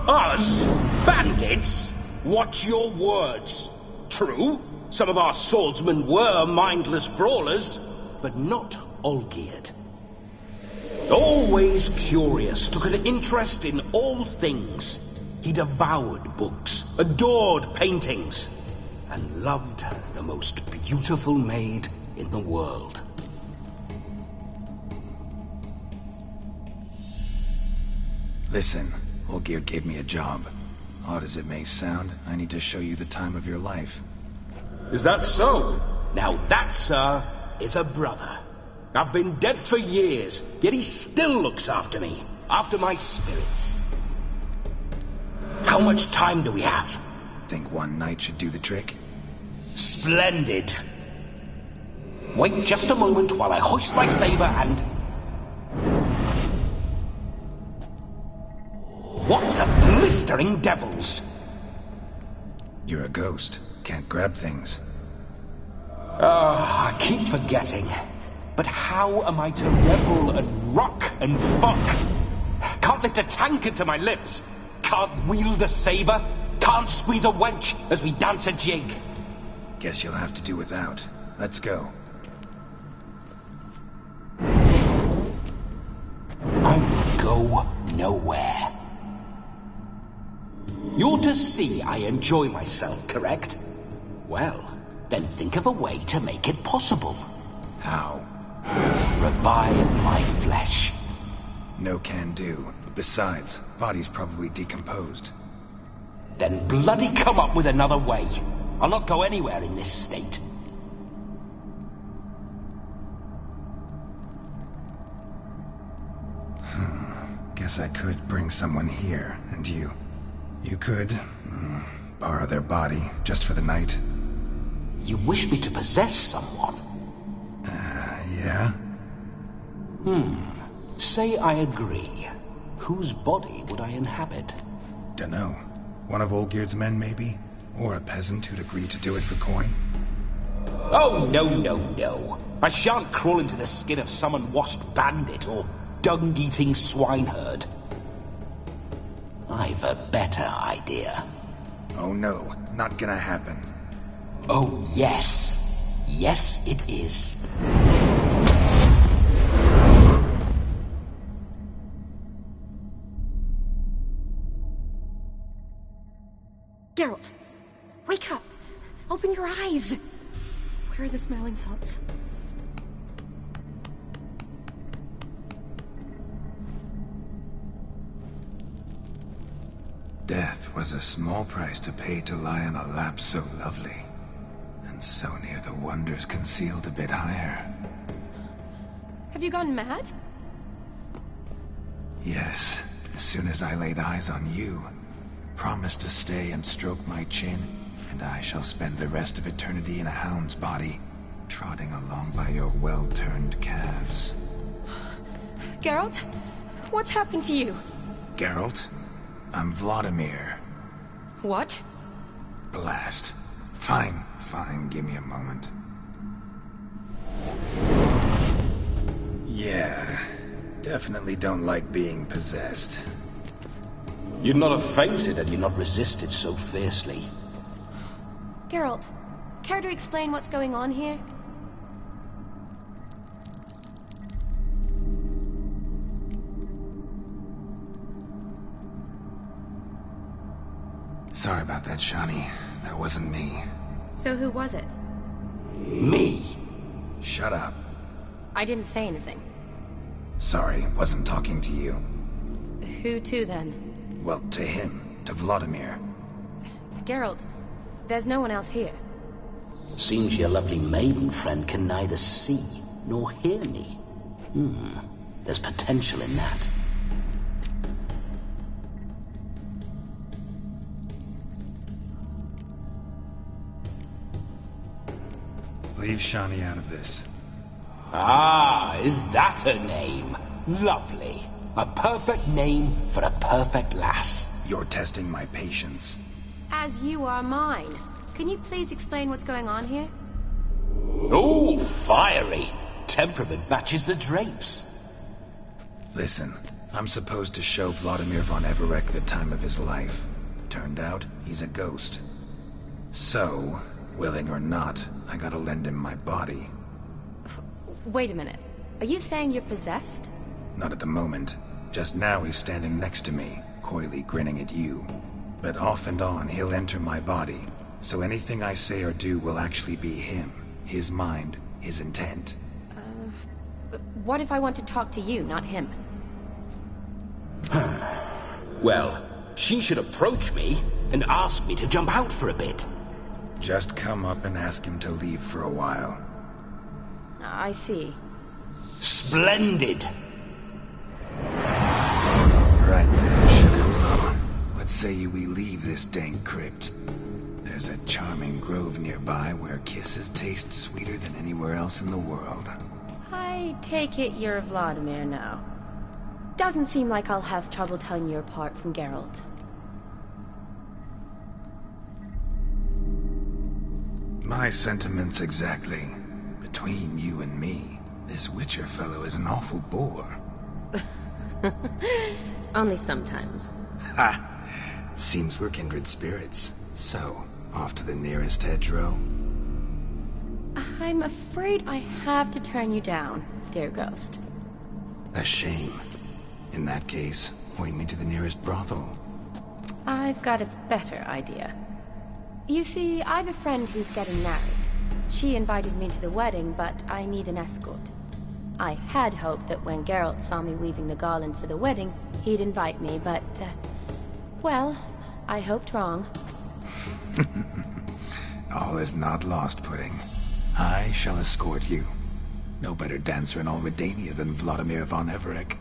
S15: Us? Bandits? Watch your words. True, some of our swordsmen were mindless brawlers, but not Olgierd. Always curious, took an interest in all things. He devoured books, adored paintings, and loved the most beautiful maid in the world.
S2: Listen, Olgierd gave me a job. Odd as it may sound, I need to show you the time of your life.
S15: Is that so? Now that, sir, is a brother. I've been dead for years, yet he still looks after me, after my spirits. How much time do we have?
S2: Think one night should do the trick?
S15: Splendid. Wait just a moment while I hoist my saber and... What the blistering devils?
S2: You're a ghost. Can't grab things.
S15: I keep forgetting. But how am I to revel and rock and fuck? Can't lift a tankard to my lips. Can't wield a saber. Can't squeeze a wench as we dance a jig.
S2: Guess you'll have to do without. Let's go.
S15: I will go nowhere. You're to see I enjoy myself, correct? Well, then think of a way to make it possible.
S2: How?
S15: Revive my flesh.
S2: No can do. Besides, body's probably decomposed.
S15: Then bloody come up with another way. I'll not go anywhere in this state.
S2: Guess I could bring someone here, and you could borrow their body just for the night.
S15: You wish me to possess someone?
S2: Yeah?
S15: Say I agree. Whose body would I inhabit?
S2: Dunno. One of Olgierd's men, maybe? Or a peasant who'd agree to do it for coin?
S15: Oh, no. I shan't crawl into the skin of some unwashed bandit or dung-eating swineherd. I've a better idea.
S2: Oh no, not gonna happen.
S15: Oh, yes. Yes, it is.
S10: Geralt, wake up! Open your eyes! Where are the smelling salts?
S2: Death was a small price to pay to lie on a lap so lovely, and so near the wonders concealed a bit higher.
S10: Have you gone mad?
S2: Yes, as soon as I laid eyes on you, promise to stay and stroke my chin, and I shall spend the rest of eternity in a hound's body, trotting along by your well-turned calves.
S10: Geralt? What's happened to you?
S2: Geralt? I'm Vladimir.
S10: What?
S2: Blast. Fine, give me a moment. Yeah, definitely don't like being possessed.
S15: You'd not have fainted had you not resisted so fiercely.
S10: Geralt, care to explain what's going on here?
S2: Sorry about that, Shani. That wasn't me.
S10: So who was it?
S15: Me?
S2: Shut up.
S10: I didn't say anything.
S2: Sorry, wasn't talking to you.
S10: Who to then?
S2: Well, to him. To Vladimir.
S10: Geralt, there's no one else here.
S15: Seems your lovely maiden friend can neither see nor hear me. There's potential in that.
S2: Leave Shani out of this.
S15: Ah, is that her name? Lovely. A perfect name for a perfect lass.
S2: You're testing my patience.
S10: As you are mine. Can you please explain what's going on here?
S15: Oh, fiery. Temperament matches the drapes.
S2: Listen, I'm supposed to show Vladimir von Everec the time of his life. Turned out, he's a ghost. So, willing or not, I gotta lend him my body.
S10: Wait a minute. Are you saying you're possessed?
S2: Not at the moment. Just now he's standing next to me, coyly grinning at you. But off and on, he'll enter my body. So anything I say or do will actually be him. His mind, his intent.
S10: What if I want to talk to you, not him?
S15: Well, she should approach me and ask me to jump out for a bit.
S2: Just come up and ask him to leave for a while.
S10: I see.
S15: Splendid!
S2: Right then, sugar plum. What say you we leave this dank crypt? There's a charming grove nearby where kisses taste sweeter than anywhere else in the world.
S10: I take it you're Vladimir now. Doesn't seem like I'll have trouble telling you apart from Geralt.
S2: My sentiments exactly. Between you and me, this Witcher fellow is an awful bore.
S10: Only sometimes.
S2: Ha! Seems we're kindred spirits. So, off to the nearest hedgerow?
S10: I'm afraid I have to turn you down, dear ghost.
S2: A shame. In that case, point me to the nearest brothel.
S10: I've got a better idea. You see, I've a friend who's getting married. She invited me to the wedding, but I need an escort. I had hoped that when Geralt saw me weaving the garland for the wedding, he'd invite me, but, well, I hoped wrong.
S2: All is not lost, Pudding. I shall escort you. No better dancer in all Redania than Vladimir von Everec.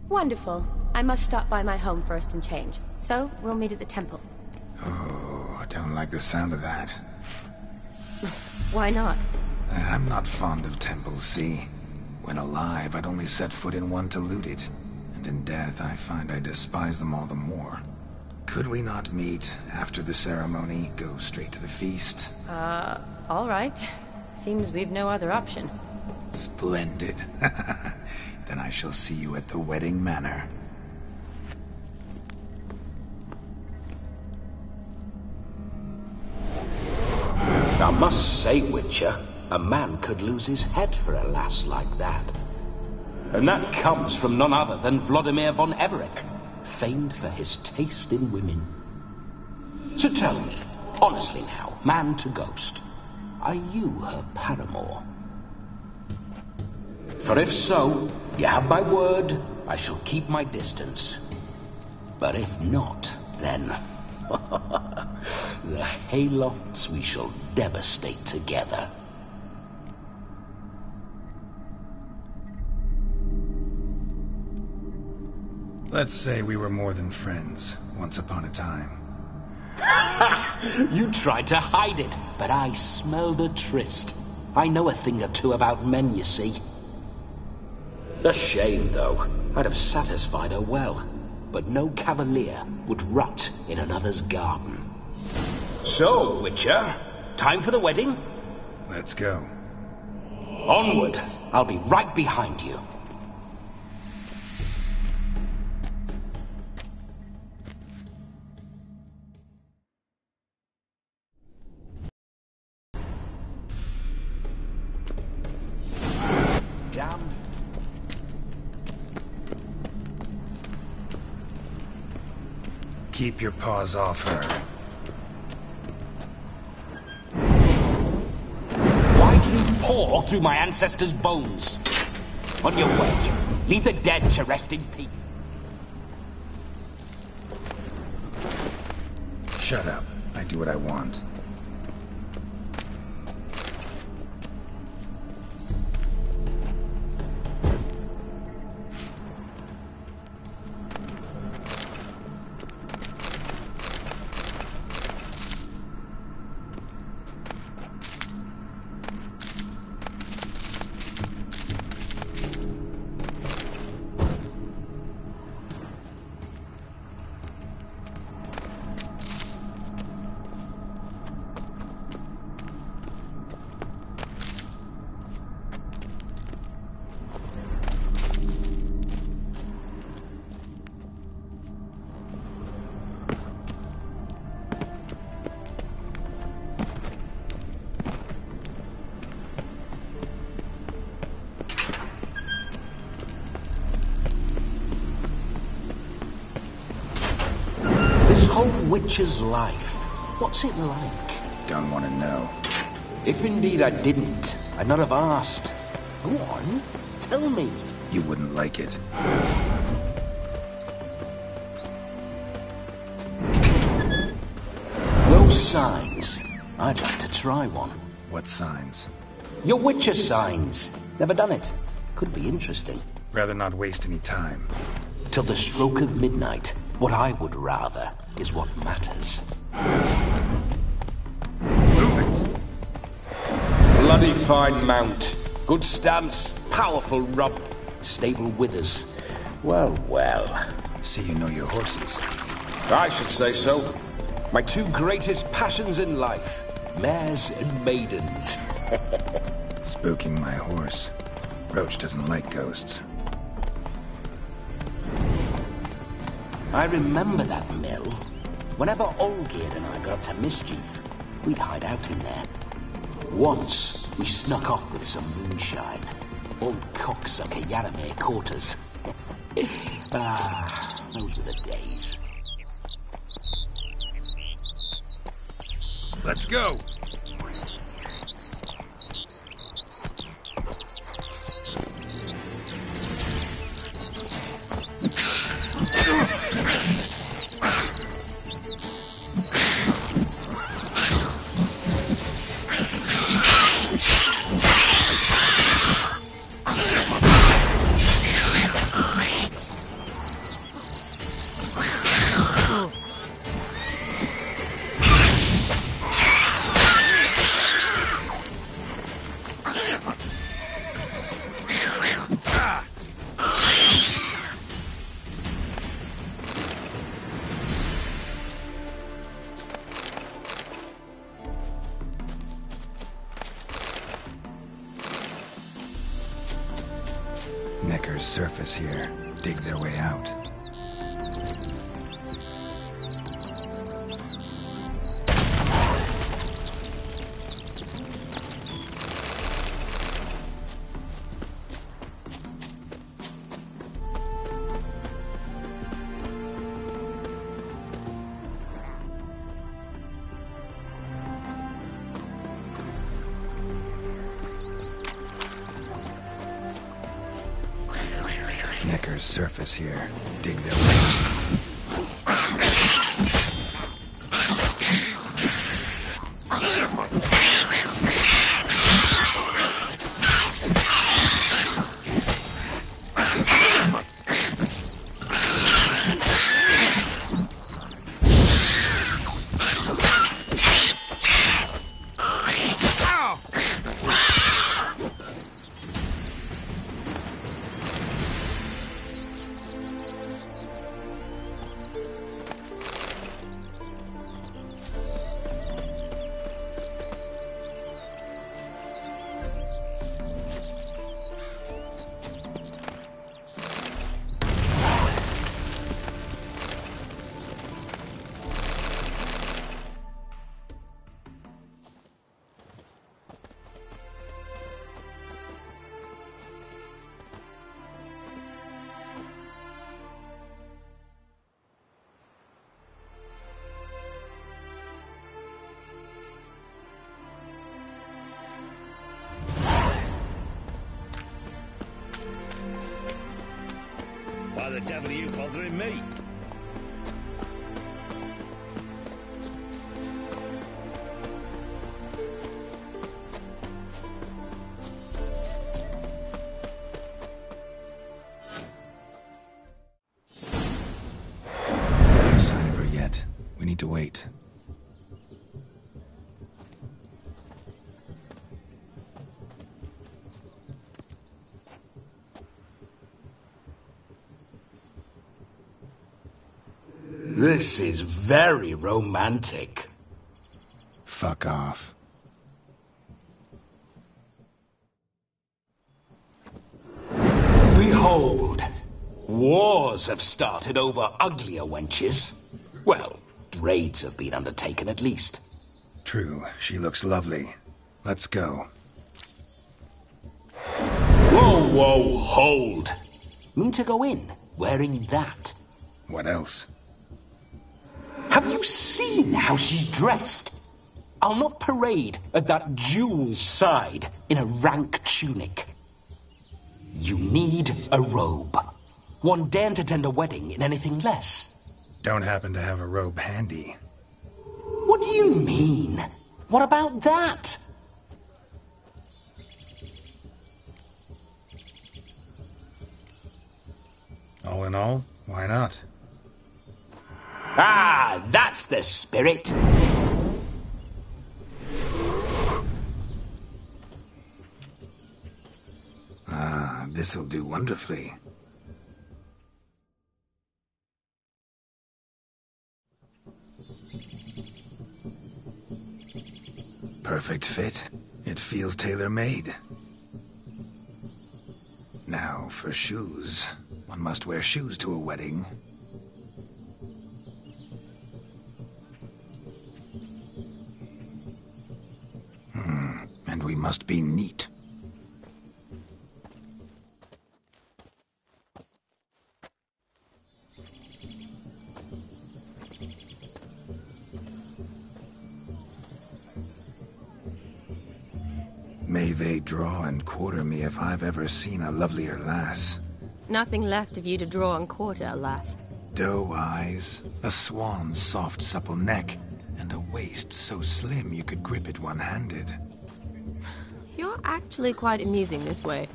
S10: Wonderful. I must stop by my home first and change, so we'll meet at the temple.
S2: Oh, I don't like the sound of that.
S10: Why not?
S2: I'm not fond of temples, see? When alive, I'd only set foot in one to loot it. And in death, I find I despise them all the more. Could we not meet after the ceremony, go straight to the feast?
S10: All right. Seems we've no other option.
S2: Splendid. Then I shall see you at the wedding manor.
S17: I must say, Witcher, a man could lose his head for a lass like that. And that comes from none other than Vladimir von Everec, famed for his taste in women. So tell me, honestly now, man to ghost, are you her paramour? For if so, you have my word, I shall keep my distance. But if not, then... the haylofts we shall devastate together.
S2: Let's say we were more than friends, once upon a time.
S17: You tried to hide it, but I smelled a tryst. I know a thing or two about men, you see. A shame, though. I'd have satisfied her well. But no cavalier would rot in another's garden. So, Witcher, time for the wedding?
S2: Let's go.
S17: Onward. I'll be right behind you. Damn.
S2: Keep your paws off her.
S17: Why do you paw through my ancestors' bones? On your way. Leave the dead to rest in peace.
S2: Shut up. I do what I want.
S17: Witcher's life. What's it like?
S2: Don't want to know.
S17: If indeed I didn't, I'd not have asked. Go on, tell me.
S2: You wouldn't like it.
S17: Those signs. I'd like to try one.
S2: What signs?
S17: Your Witcher signs. Never done it. Could be interesting.
S2: Rather not waste any time.
S17: Till the stroke of midnight. What I would rather is what matters.
S2: Move it!
S17: Bloody fine mount. Good stance, powerful rub, stable withers. Well, well.
S2: See you know your horses.
S17: I should say so. My two greatest passions in life. Mares and maidens.
S2: Spooking my horse. Roach doesn't like ghosts.
S17: I remember that mill. Whenever Olgierd and I got up to mischief, we'd hide out in there. Once, we snuck off with some moonshine. Old cocksucker Yaramir quarters. Those were the days.
S5: Let's go.
S2: Necker's surface here. Dig their way out. Necker's surface here. Dig their way out.
S5: Why the devil are you bothering me?
S2: No sign of her yet. We need to wait.
S17: This is very romantic.
S2: Fuck off.
S17: Behold, wars have started over uglier wenches. Well, raids have been undertaken at least.
S2: True, she looks lovely. Let's go.
S17: Whoa, whoa, hold. Mean to go in, wearing that?
S2: What else?
S17: Have you seen how she's dressed? I'll not parade at that jewel's side in a rank tunic. You need a robe. One daren't attend a wedding in anything less.
S2: Don't happen to have a robe handy.
S17: What do you mean? What about that?
S2: All in all, why not?
S17: Ah, that's the spirit.
S2: Ah, this'll do wonderfully. Perfect fit. It feels tailor-made. Now, for shoes. One must wear shoes to a wedding. And we must be neat. May they draw and quarter me if I've ever seen a lovelier lass.
S10: Nothing left of you to draw and quarter, alas.
S2: Doe eyes, a swan's soft supple neck, and a waist so slim you could grip it one-handed.
S10: You're actually quite amusing this way.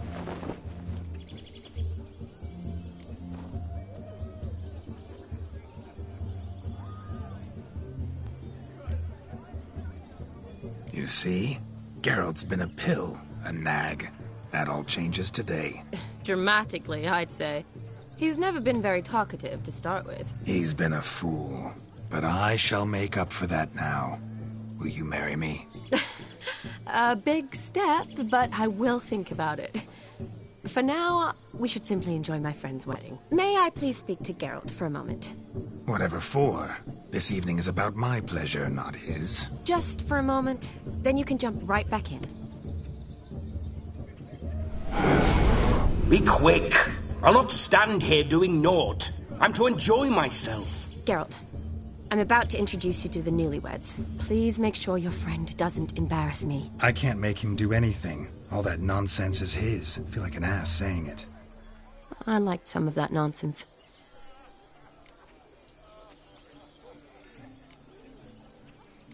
S2: You see? Geralt's been a pill, a nag. That all changes today.
S10: Dramatically, I'd say. He's never been very talkative to start with.
S2: He's been a fool, but I shall make up for that now. Will you marry me?
S10: A big step, but I will think about it. For now, we should simply enjoy my friend's wedding. May I please speak to Geralt for a moment?
S2: Whatever for. This evening is about my pleasure, not his.
S10: Just for a moment, then you can jump right back in.
S17: Be quick! I'll not stand here doing naught. I'm to enjoy myself.
S10: Geralt, I'm about to introduce you to the newlyweds. Please make sure your friend doesn't embarrass me.
S2: I can't make him do anything. All that nonsense is his. I feel like an ass saying it.
S10: I liked some of that nonsense.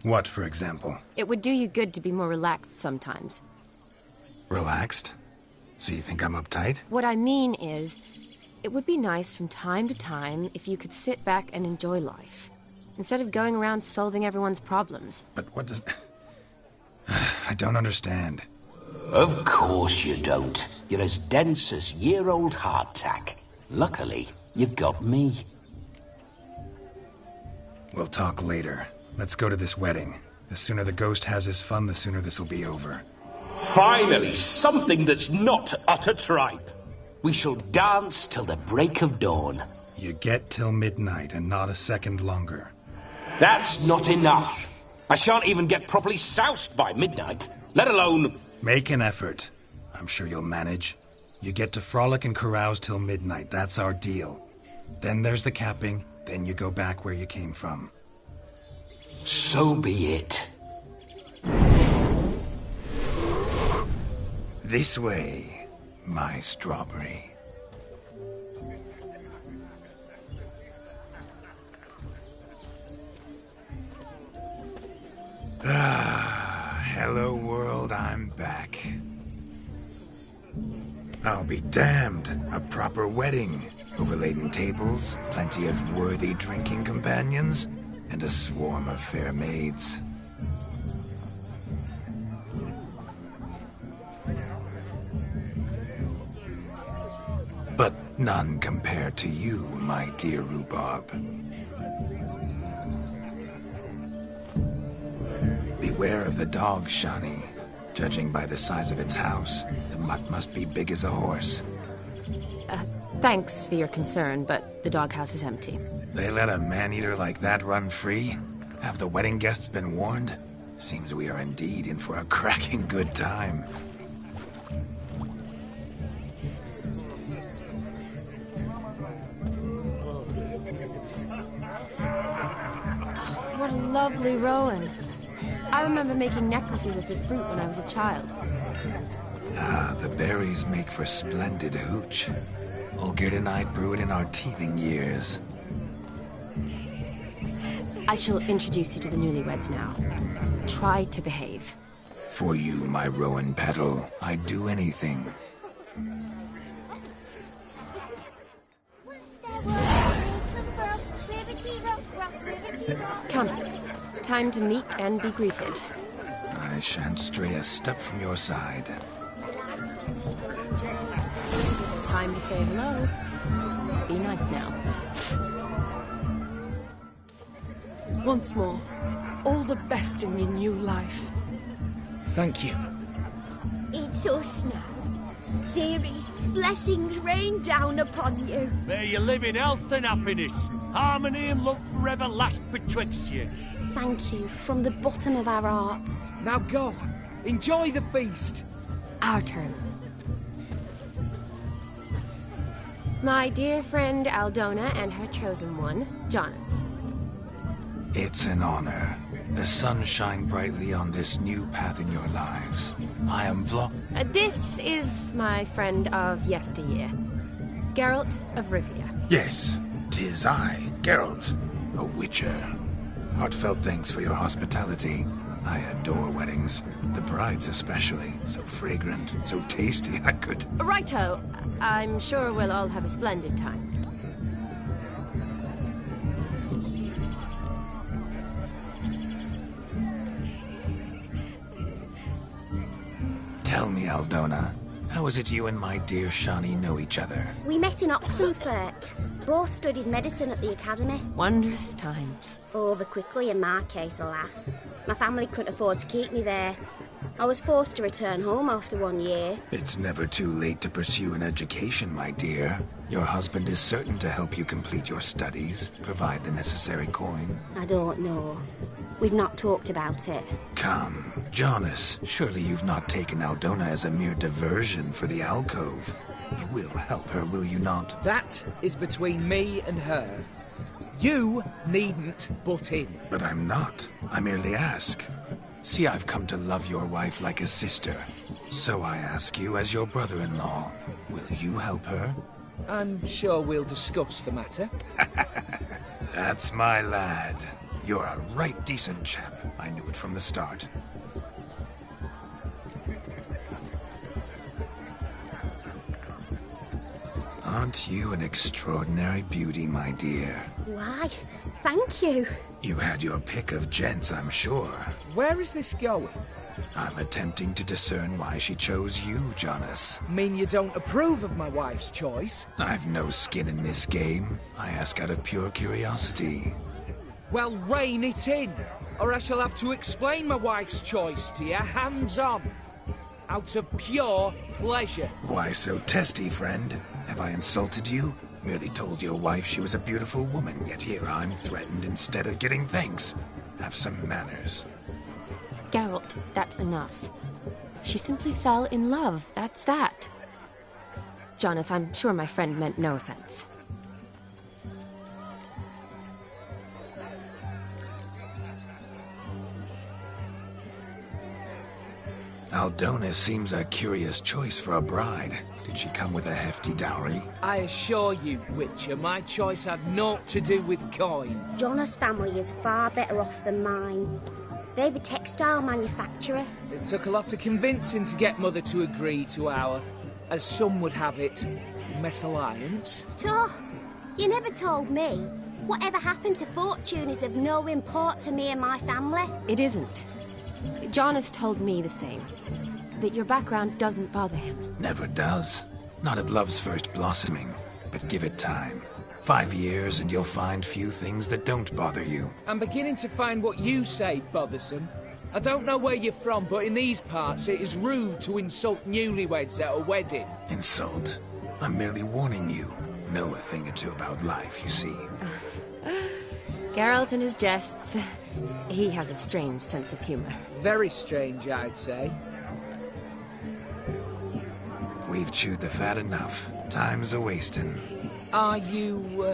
S2: What, for example?
S10: It would do you good to be more relaxed sometimes.
S2: Relaxed? So you think I'm uptight?
S10: What I mean is, it would be nice from time to time if you could sit back and enjoy life, instead of going around solving everyone's problems.
S2: But what does... I don't understand.
S17: Of course you don't. You're as dense as year-old hardtack. Luckily, you've got me.
S2: We'll talk later. Let's go to this wedding. The sooner the ghost has his fun, the sooner this'll be over.
S17: Finally, something that's not utter tripe. We shall dance till the break of dawn.
S2: You get till midnight and not a second longer.
S17: That's not enough. I shan't even get properly soused by midnight, let alone...
S2: Make an effort. I'm sure you'll manage. You get to frolic and carouse till midnight. That's our deal. Then there's the capping. Then you go back where you came from.
S17: So be it.
S2: This way, my strawberry. Hello world, I'm back. I'll be damned. A proper wedding. Overladen tables, plenty of worthy drinking companions, and a swarm of fair maids. But none compared to you, my dear rhubarb. Beware of the dog, Shani. Judging by the size of its house, the mutt must be big as a horse.
S10: Thanks for your concern, but the doghouse is empty.
S2: They let a man-eater like that run free? Have the wedding guests been warned? Seems we are indeed in for a cracking good time.
S10: What a lovely rowan. I remember making necklaces of the fruit when I was a child.
S2: Ah, the berries make for splendid hooch. Olgerd and I brew it in our teething years.
S10: I shall introduce you to the newlyweds now. Try to behave.
S2: For you, my rowan petal, I'd do anything.
S10: Come. Time to meet and be greeted.
S2: I shan't stray a step from your side.
S10: Time to say hello. Be nice now.
S18: Once more, all the best in your new life.
S8: Thank you.
S19: It's us now. Dearies, blessings rain down upon you.
S13: May you live in health and happiness. Harmony and love forever last betwixt you.
S19: Thank you from the bottom of our hearts.
S13: Now go. Enjoy the feast.
S10: Our turn. My dear friend Aldona and her chosen one, Jonas.
S2: It's an honor. The sun shine brightly on this new path in your lives. I am
S10: This is my friend of yesteryear, Geralt of Rivia.
S2: Yes, 'tis I, Geralt, a witcher. Heartfelt thanks for your hospitality. I adore weddings. The brides especially. So fragrant, so tasty, I could...
S10: Righto. I'm sure we'll all have a splendid time.
S2: Tell me, Aldona, how is it you and my dear Shani know each other?
S19: We met in Oxenfurt. Both studied medicine at the academy.
S10: Wondrous times.
S19: Over quickly in my case, alas. My family couldn't afford to keep me there. I was forced to return home after 1 year.
S2: It's never too late to pursue an education, my dear. Your husband is certain to help you complete your studies, provide the necessary coin.
S19: I don't know. We've not talked about it.
S2: Come, Jonas, surely you've not taken Aldona as a mere diversion for the alcove. You will help her, will you not?
S20: That is between me and her. You needn't butt in.
S2: But I'm not. I merely ask. See, I've come to love your wife like a sister. So I ask you as your brother-in-law, will you help her?
S20: I'm sure we'll discuss the matter.
S2: That's my lad. You're a right decent chap. I knew it from the start. Aren't you an extraordinary beauty, my dear?
S19: Why, thank you.
S2: You had your pick of gents, I'm sure.
S20: Where is this going?
S2: I'm attempting to discern why she chose you, Jonas.
S20: Mean you don't approve of my wife's choice?
S2: I've no skin in this game. I ask out of pure curiosity.
S20: Well, rein it in, or I shall have to explain my wife's choice to you, hands-on. Out of pure pleasure.
S2: Why so testy, friend? Have I insulted you? Merely told your wife she was a beautiful woman, yet here I'm threatened instead of getting thanks. Have some manners.
S10: Geralt, that's enough. She simply fell in love, that's that. Jonas, I'm sure my friend meant no offense.
S2: Aldona seems a curious choice for a bride. Did she come with a hefty dowry?
S20: I assure you, Witcher, my choice had naught to do with coin.
S19: Jonas' family is far better off than mine. They're a textile manufacturer.
S20: It took a lot of convincing to get Mother to agree to our, as some would have it, mesalliance.
S19: Oh, you never told me. Whatever happened to fortune is of no import to me and my family.
S10: It isn't. Jonas told me the same. That your background doesn't bother him.
S2: Never does. Not at love's first blossoming. But give it time. 5 years and you'll find few things that don't bother you.
S20: I'm beginning to find what you say bothersome. I don't know where you're from, but in these parts it is rude to insult newlyweds at a wedding.
S2: Insult? I'm merely warning you. Know a thing or two about life, you see.
S10: Geralt and his jests. He has a strange sense of humor.
S20: Very strange, I'd say.
S2: We've chewed the fat enough. Time's a-wasting.
S20: Are you,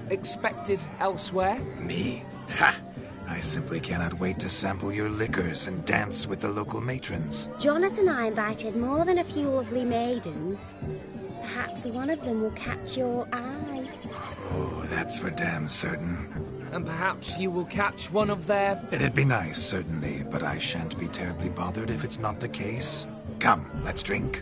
S20: expected elsewhere?
S2: Me? Ha! I simply cannot wait to sample your liquors and dance with the local matrons.
S19: Jonas and I invited more than a few lovely maidens. Perhaps one of them will catch your eye.
S2: Oh, that's for damn certain.
S20: And perhaps you will catch one of their...
S2: It'd be nice, certainly, but I shan't be terribly bothered if it's not the case. Come, let's drink.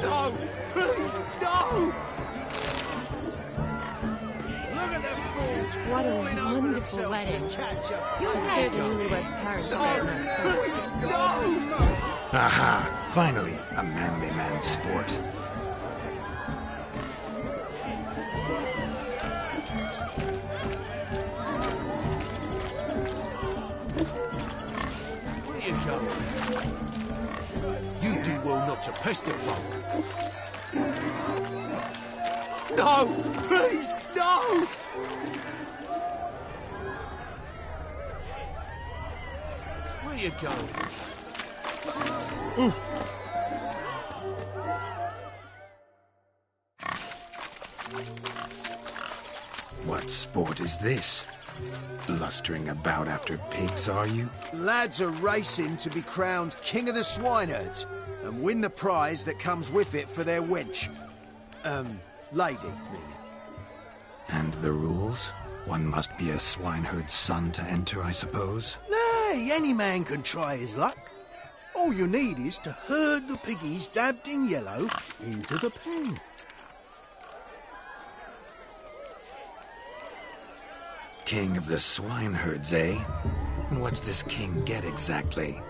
S11: No! Please, no! Look at them fools
S10: What a
S11: falling over
S10: wonderful
S11: themselves
S10: wedding.
S11: to catch her.
S10: Let's go to newlyweds' parents.
S11: No!
S2: Aha! Finally, a manly man's sport.
S11: Where you going? You do well not to pester folk. No! Please, no! Where you going?
S2: What sport is this? Blustering about after pigs, are you?
S11: Lads are racing to be crowned King of the Swineherds and win the prize that comes with it for their wench. Lady, meaning.
S2: And the rules? One must be a swineherd's son to enter, I suppose?
S16: Nay, any man can try his luck. All you need is to herd the piggies dabbed in yellow into the pen.
S2: King of the swineherds, eh? And what's this king get exactly?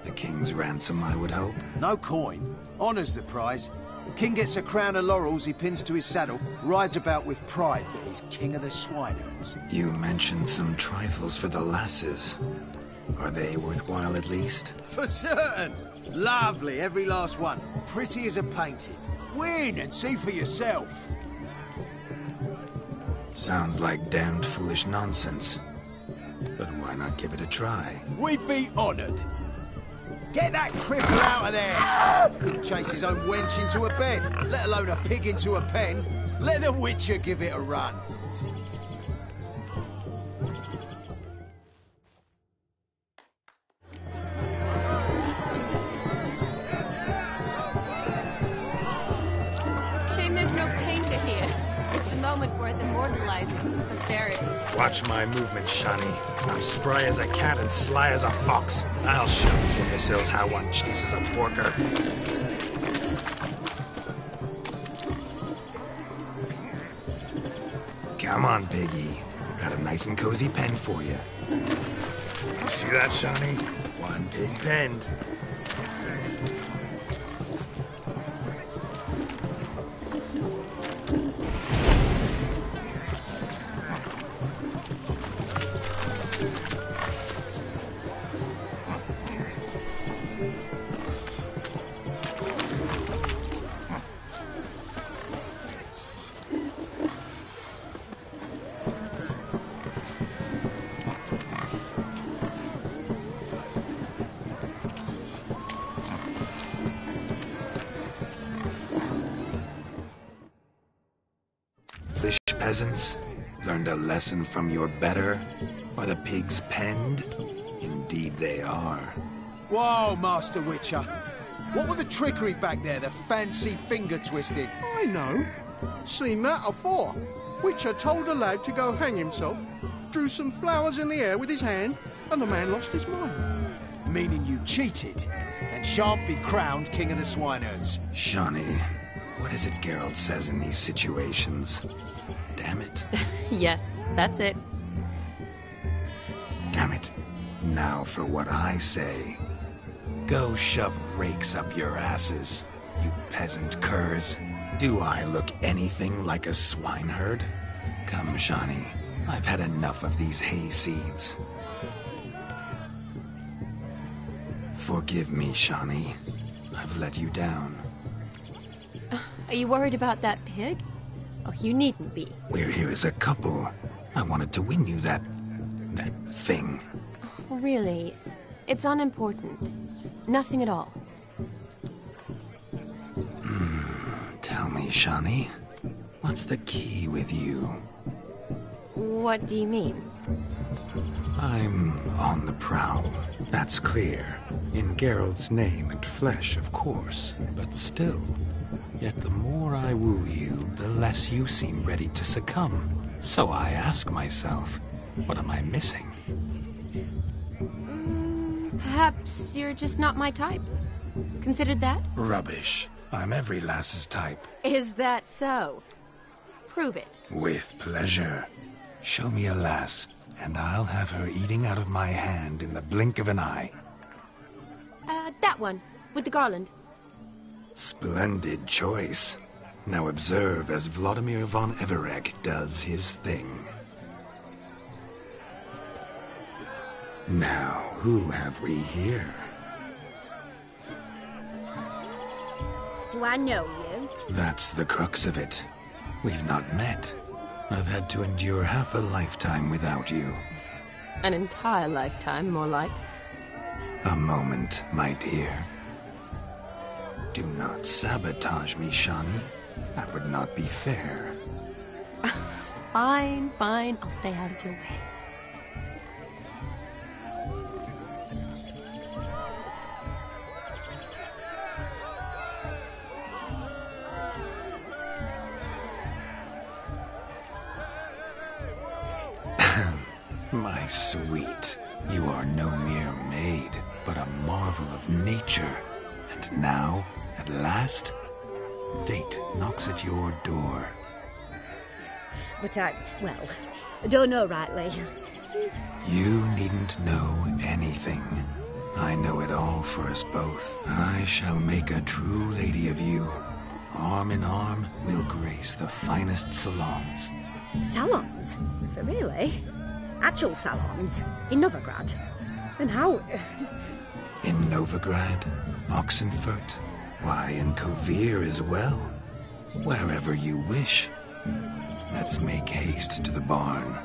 S2: The king's ransom, I would hope.
S11: No coin. Honours the prize. King gets a crown of laurels he pins to his saddle, rides about with pride that he's king of the swineherds.
S2: You mentioned some trifles for the lasses. Are they worthwhile at least?
S11: For certain! Lovely, every last one. Pretty as a painting. Win and see for yourself.
S2: Sounds like damned foolish nonsense. But why not give it a try?
S11: We'd be honoured. Get that cripple out of there! Couldn't chase his own wench into a bed, let alone a pig into a pen. Let the Witcher give it a run.
S10: Shame there's no painter here. It's a moment worth immortalizing for posterity.
S2: Watch my movements, Shani. I'm spry as a cat and sly as a fox. I'll show these imbeciles how one chases a porker. Come on, piggy. Got a nice and cozy pen for you. See that, Shani? One pig penned. Peasants learned a lesson from your better? Are the pigs penned? Indeed they are.
S11: Whoa, Master Witcher. What with the trickery back there, the fancy finger twisting?
S16: I know. Seen that afore. Witcher told a lad to go hang himself, drew some flowers in the air with his hand, and the man lost his mind.
S11: Meaning you cheated, and shan't be crowned King of the Swineherds.
S2: Shawnee, what is it Geralt says in these situations? Damn it.
S10: Yes, that's it.
S2: Damn it. Now for what I say. Go shove rakes up your asses, you peasant curs. Do I look anything like a swineherd? Come, Shani. I've had enough of these hay seeds. Forgive me, Shani. I've let you down.
S10: Are you worried about that pig? Oh, you needn't be.
S2: We're here as a couple. I wanted to win you that thing.
S10: Oh, really? It's unimportant. Nothing at all.
S2: Tell me, Shani, what's the key with you?
S10: What do you mean?
S2: I'm on the prowl. That's clear. In Geralt's name and flesh, of course. But still. Yet the more I woo you, the less you seem ready to succumb. So I ask myself, what am I missing?
S10: Perhaps you're just not my type. Considered that?
S2: Rubbish. I'm every lass's type.
S10: Is that so? Prove it.
S2: With pleasure. Show me a lass, and I'll have her eating out of my hand in the blink of an eye.
S10: That one, with the garland.
S2: Splendid choice. Now observe as Vladimir von Everec does his thing. Now, who have we here?
S19: Do I know you?
S2: That's the crux of it. We've not met. I've had to endure half a lifetime without you.
S10: An entire lifetime, more like.
S2: A moment, my dear. Do not sabotage me, Shani. That would not be fair.
S10: Fine, fine. I'll stay out of your way.
S2: My sweet, you are no mere maid, but a marvel of nature. And now, at last, fate knocks at your door.
S3: But I don't know rightly.
S2: You needn't know anything. I know it all for us both. I shall make a true lady of you. Arm in arm, we'll grace the finest salons.
S3: Salons? Really? Actual salons? In Novigrad? And how...
S2: In Novigrad, Oxenfurt, why, in Kovir as well. Wherever you wish. Let's make haste to the barn.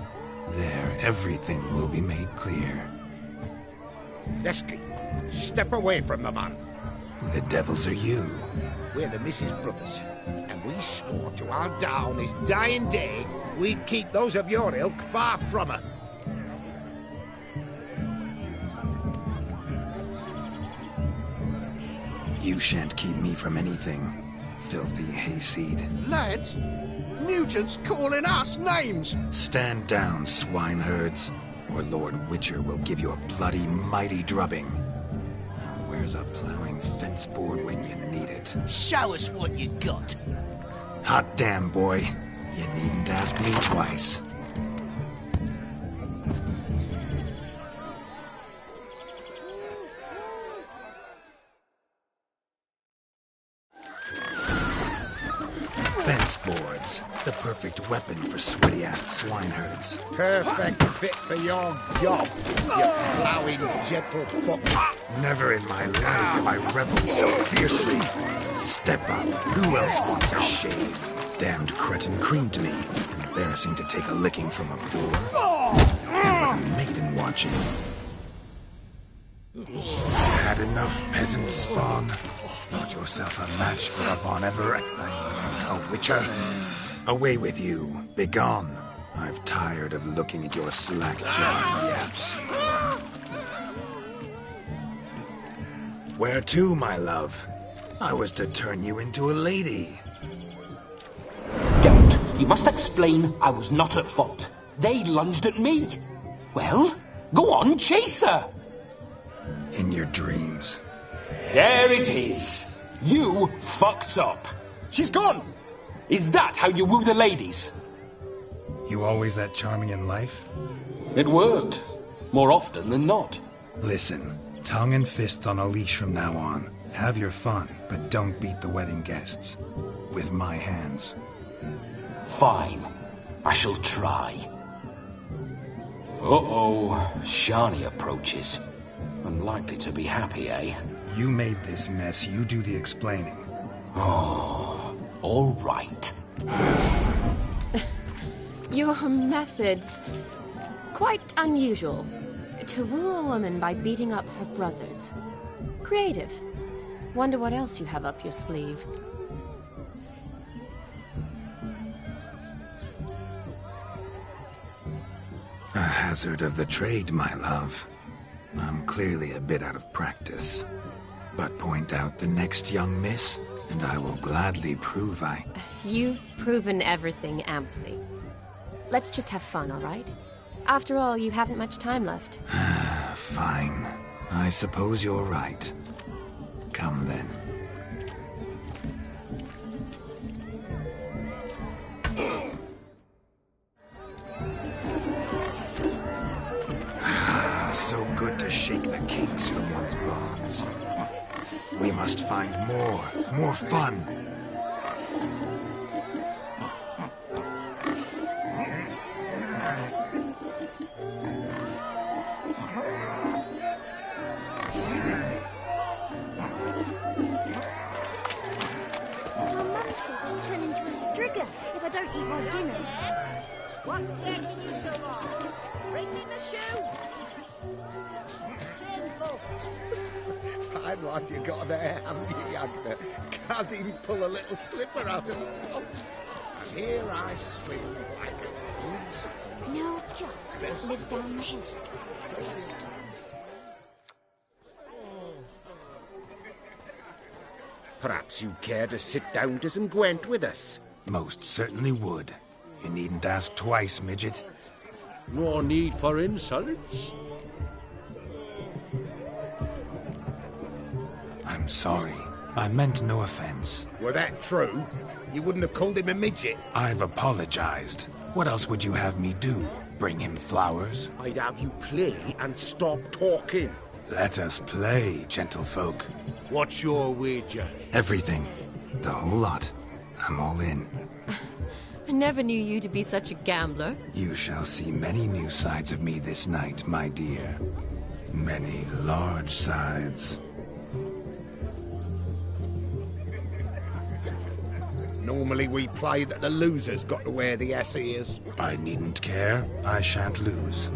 S2: There, everything will be made clear.
S9: Lesky, step away from the man.
S2: Who the devils are you?
S9: We're the Mrs. Brothers, and we swore to our down on his dying day we'd keep those of your ilk far from her.
S2: You shan't keep me from anything, filthy hayseed.
S16: Lads, mutants calling us names!
S2: Stand down, swineherds, or Lord Witcher will give you a bloody mighty drubbing. Now, where's a plowing fence board when you need it?
S11: Show us what you got.
S2: Hot damn, boy. You needn't ask me twice. Fence boards. The perfect weapon for sweaty-assed swineherds.
S9: Perfect fit for your job, you plowing gentle fuck.
S2: Never in my life have I reveled so fiercely. Step up. Who else wants a shave? Damned cretin creamed me. Embarrassing to take a licking from a boor. And with a maiden watching. Had enough, peasant spawn. Thought yourself a match for a Von Everett. A Witcher. Away with you. Begone. I've tired of looking at your slack-jawed yaps. Where to, my love? I was to turn you into a lady.
S17: Don't. You must explain I was not at fault. They lunged at me. Well, go on, chase her.
S2: In your dreams.
S17: There it is. You fucked up. She's gone. Is that how you woo the ladies?
S2: You always that charming in life?
S17: It worked. More often than not.
S2: Listen, tongue and fists on a leash from now on. Have your fun, but don't beat the wedding guests. With my hands.
S17: Fine. I shall try. Uh-oh. Shani approaches. Unlikely to be happy, eh?
S2: You made this mess. You do the explaining.
S17: Oh, all right.
S10: Your methods... quite unusual. To woo a woman by beating up her brothers. Creative. Wonder what else you have up your sleeve.
S2: A hazard of the trade, my love. I'm clearly a bit out of practice. But point out the next young miss, and I will gladly prove I...
S10: You've proven everything amply. Let's just have fun, all right? After all, you haven't much time left.
S2: Fine. I suppose you're right. Come then. So good to shake the kinks from one's bones. We must find more fun.
S3: My mum says I'll turn into a strigger if I don't eat my dinner. What's taking you so long? Bring me the shoe. Shameful.
S9: Fine lad you got there, haven't you, Yagna? Can't even pull a little slipper out of it. And here I swing like a greased...
S19: No, Joss lives down the hill. This storm is
S9: Perhaps you'd care to sit down to some Gwent with us?
S2: Most certainly would. You needn't ask twice, midget.
S5: No need for insolence.
S2: I'm sorry. I meant no offense.
S9: Were that true, you wouldn't have called him a midget.
S2: I've apologized. What else would you have me do? Bring him flowers?
S9: I'd have you play and stop talking.
S2: Let us play, gentlefolk.
S5: What's your wager?
S2: Everything. The whole lot. I'm all in.
S10: I never knew you to be such a gambler.
S2: You shall see many new sides of me this night, my dear. Many large sides.
S9: Normally we play that the loser's got to wear the ears.
S2: I needn't care. I shan't lose.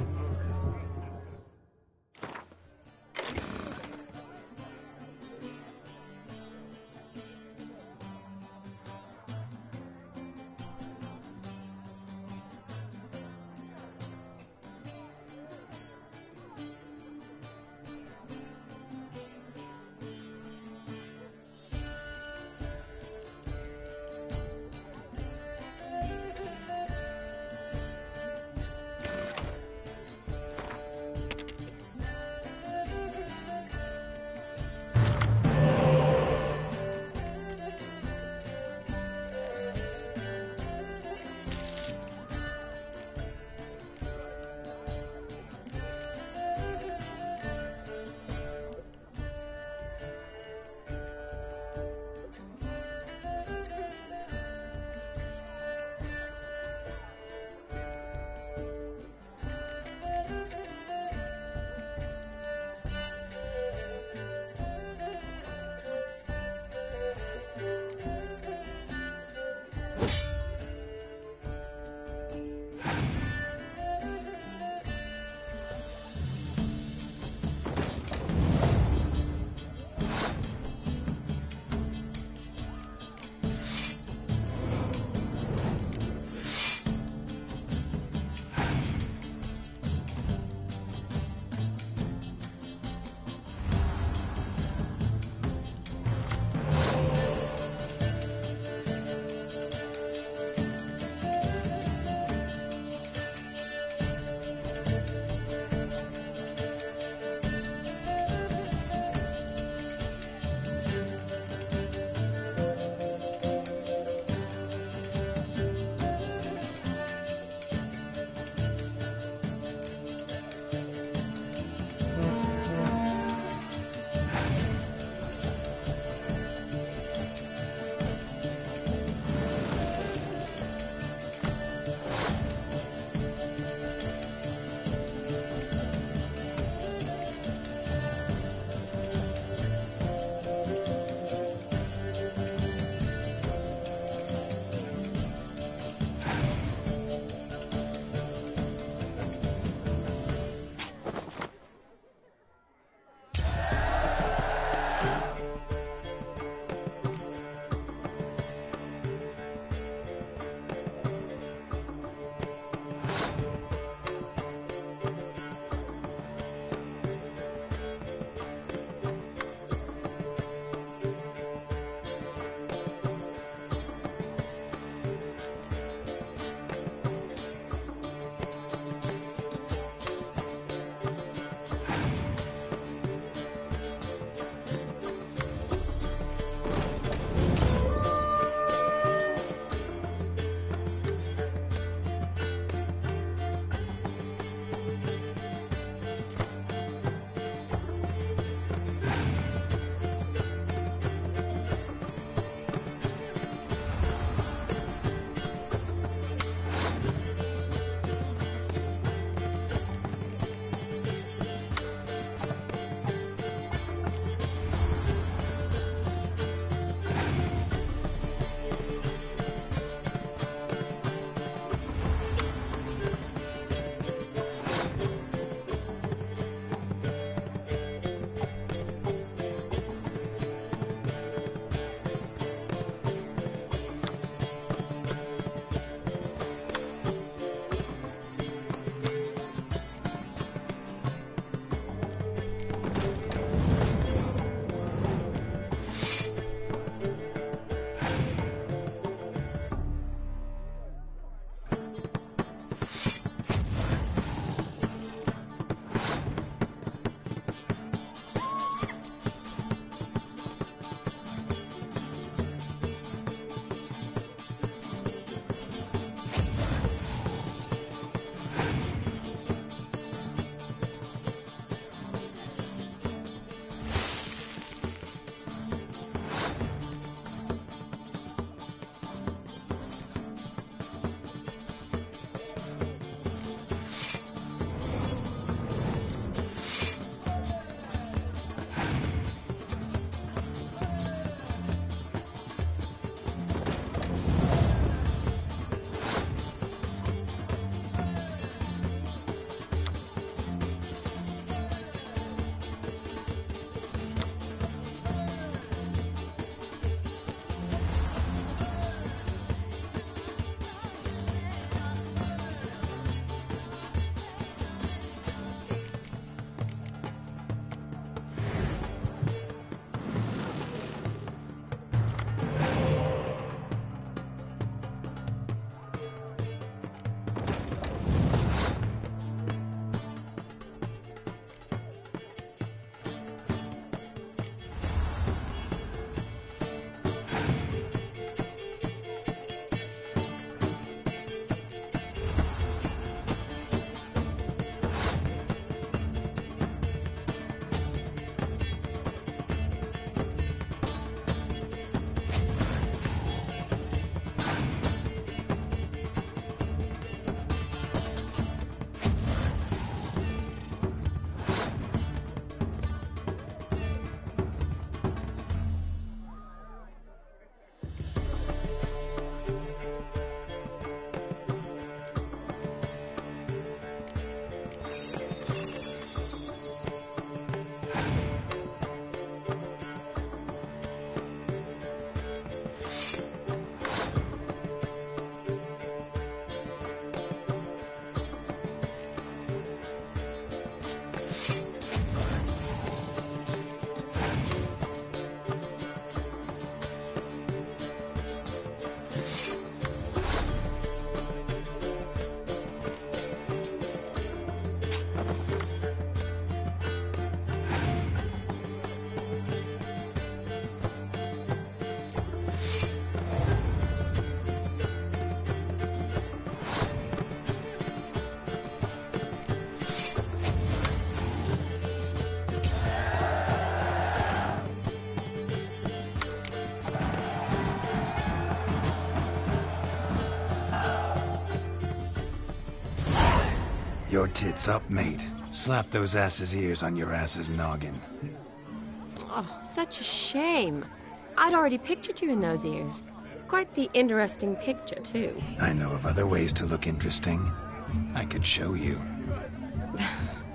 S2: Your tits up, mate. Slap those asses' ears on your ass's noggin.
S10: Oh, such a shame. I'd already pictured you in those ears. Quite the interesting picture, too.
S2: I know of other ways to look interesting. I could show you.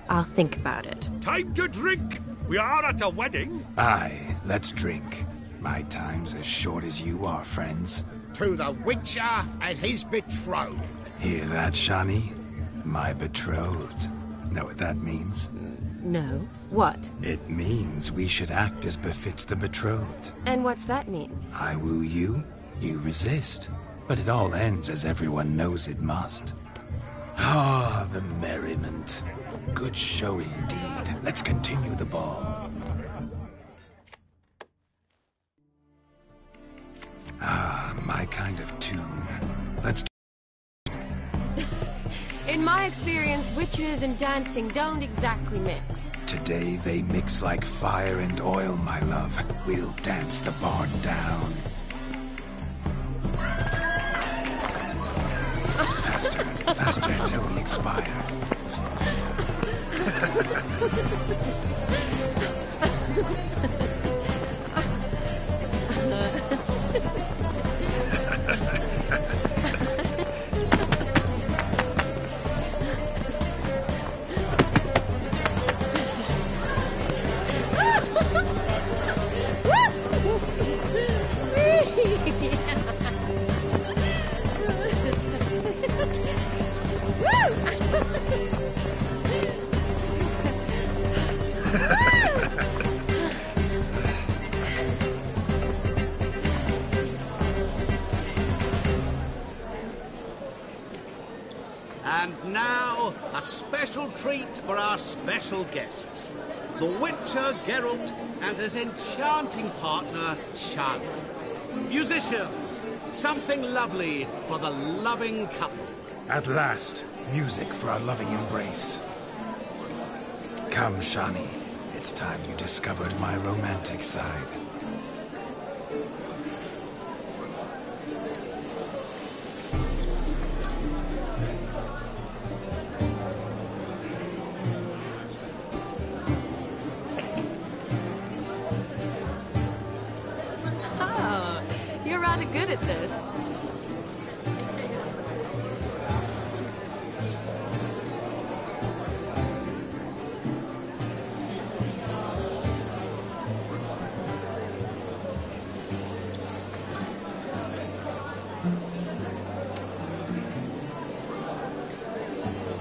S10: I'll think about it.
S13: Time to drink! We are at a wedding.
S2: Aye, let's drink. My time's as short as you are, friends.
S9: To the Witcher and his betrothed.
S2: Hear that, Shani? My betrothed. Know what that means?
S10: No. What?
S2: It means we should act as befits the betrothed.
S10: And what's that mean?
S2: I woo you, you resist. But it all ends as everyone knows it must. Ah, the merriment. Good show indeed. Let's continue the ball. Ah, my kind of tune. Let's
S10: In my experience, witches and dancing don't exactly mix.
S2: Today they mix like fire and oil, my love. We'll dance the barn down. Faster, faster till we expire.
S1: And now, a special treat for our special guests. The Witcher, Geralt, and his enchanting partner, Shani. Musicians, something lovely for the loving couple.
S2: At last, music for our loving embrace. Come, Shani. It's time you discovered my romantic side.
S10: Oh, you're rather good at this.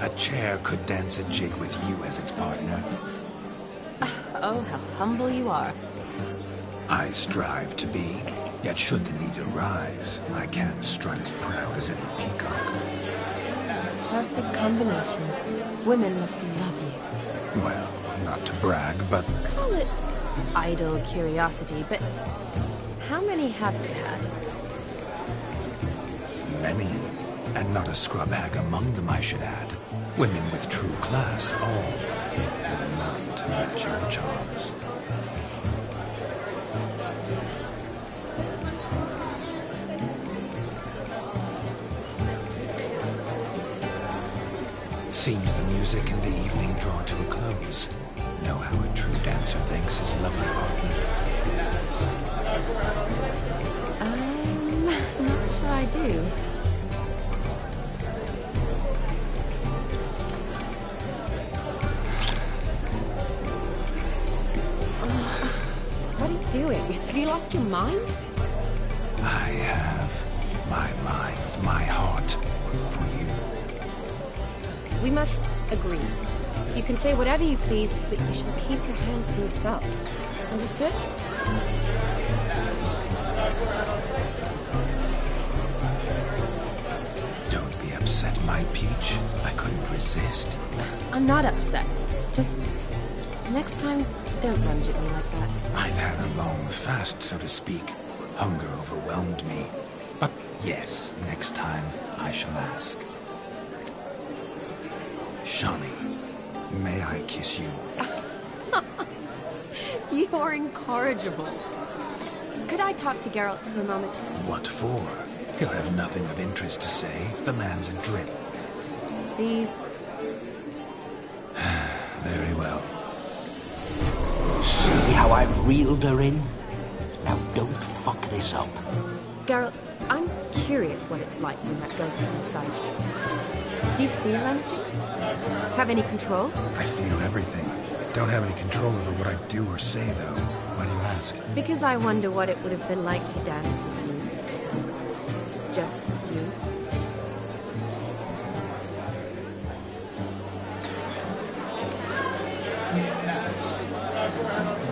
S2: A chair could dance a jig with you as its partner.
S10: Oh, how humble you are.
S2: I strive to be, yet should the need arise, I can't strut as proud as any peacock.
S10: Perfect combination. Women must love you.
S2: Well, not to brag, but
S10: Call it idle curiosity, but how many have you had?
S2: many, and not a scrub hag among them, I should add. Women with true class, all, though none to match your charms. Seems the music and the evening drawn to a close. Know how a true dancer thanks his lovely partner.
S10: I'm not sure I do. What are you doing? Have you lost your mind?
S2: I have my mind, my heart for you.
S10: We must agree. You can say whatever you please, but you shall keep your hands to yourself. Understood?
S2: Don't be upset, my peach. I couldn't resist.
S10: I'm not upset. Just next time, don't lunge at me like that.
S2: I'd had a long fast, so to speak. Hunger overwhelmed me. But yes, next time I shall ask. Shani, may I kiss you?
S10: You're incorrigible. Could I talk to Geralt for a moment?
S2: What for? He'll have nothing of interest to say. The man's adrift.
S10: Please,
S17: reeled her in. Now don't fuck this up.
S10: Geralt, I'm curious what it's like when that ghost is inside you. Do you feel anything? Have any control?
S2: I feel everything. Don't have any control over what I do or say, though. Why do you ask?
S10: Because I wonder what it would have been like to dance with you. Just you.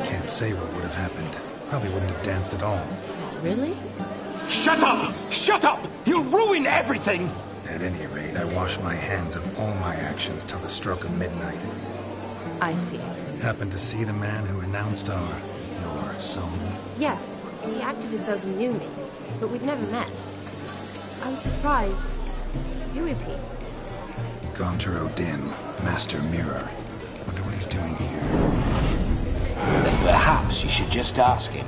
S2: Can't say what would have happened. Probably wouldn't have danced at all.
S10: Really?
S17: Shut up! Shut up! You'll ruin everything!
S2: At any rate, I wash my hands of all my actions till the stroke of midnight.
S10: I see.
S2: Happened to see the man who announced your song?
S10: Yes, he acted as though he knew me, but we've never met. I was surprised. Who is he?
S2: Gaunter O'Dim, Master Mirror. Wonder what he's doing here.
S17: Then perhaps you should just ask him.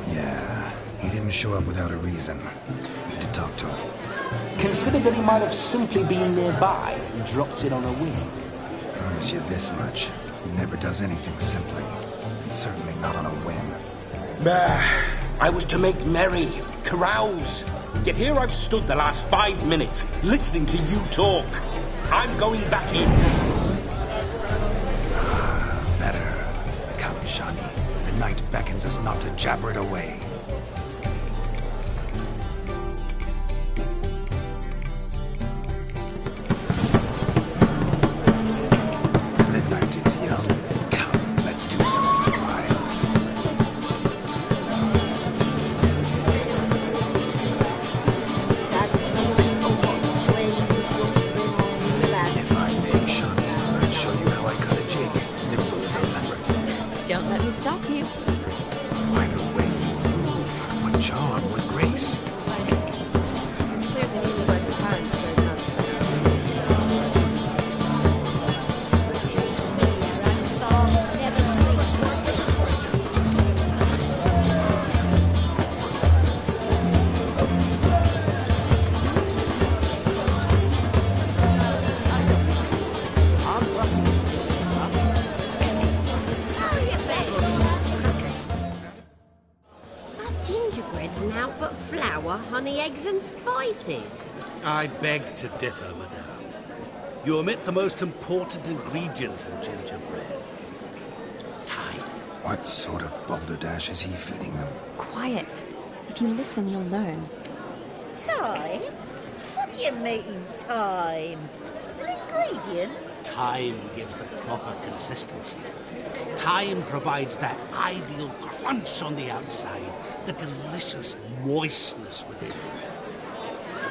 S2: Yeah, he didn't show up without a reason. Need to talk to him.
S17: Consider that he might have simply been nearby and dropped it on a whim.
S2: Promise you this much. He never does anything simply. And certainly not on a whim.
S17: I was to make merry, carouse. Yet here I've stood the last 5 minutes, listening to you talk. I'm going back in.
S2: Better. Come, Shani. The night beckons us not to jabber it away.
S10: Don't let me stop you.
S2: By the way you move, what charm, what grace.
S10: It's clear the newlyweds' parents were not
S14: gingerbread's now but flour, honey, eggs and spices.
S1: I beg to differ, madame. You omit the most important ingredient in gingerbread. Time.
S2: What sort of balderdash is he feeding them?
S10: Quiet. If you listen, you'll learn.
S3: Time? What do you mean, time? An ingredient?
S1: Time gives the proper consistency. Time provides that ideal crunch on the outside, the delicious moistness within.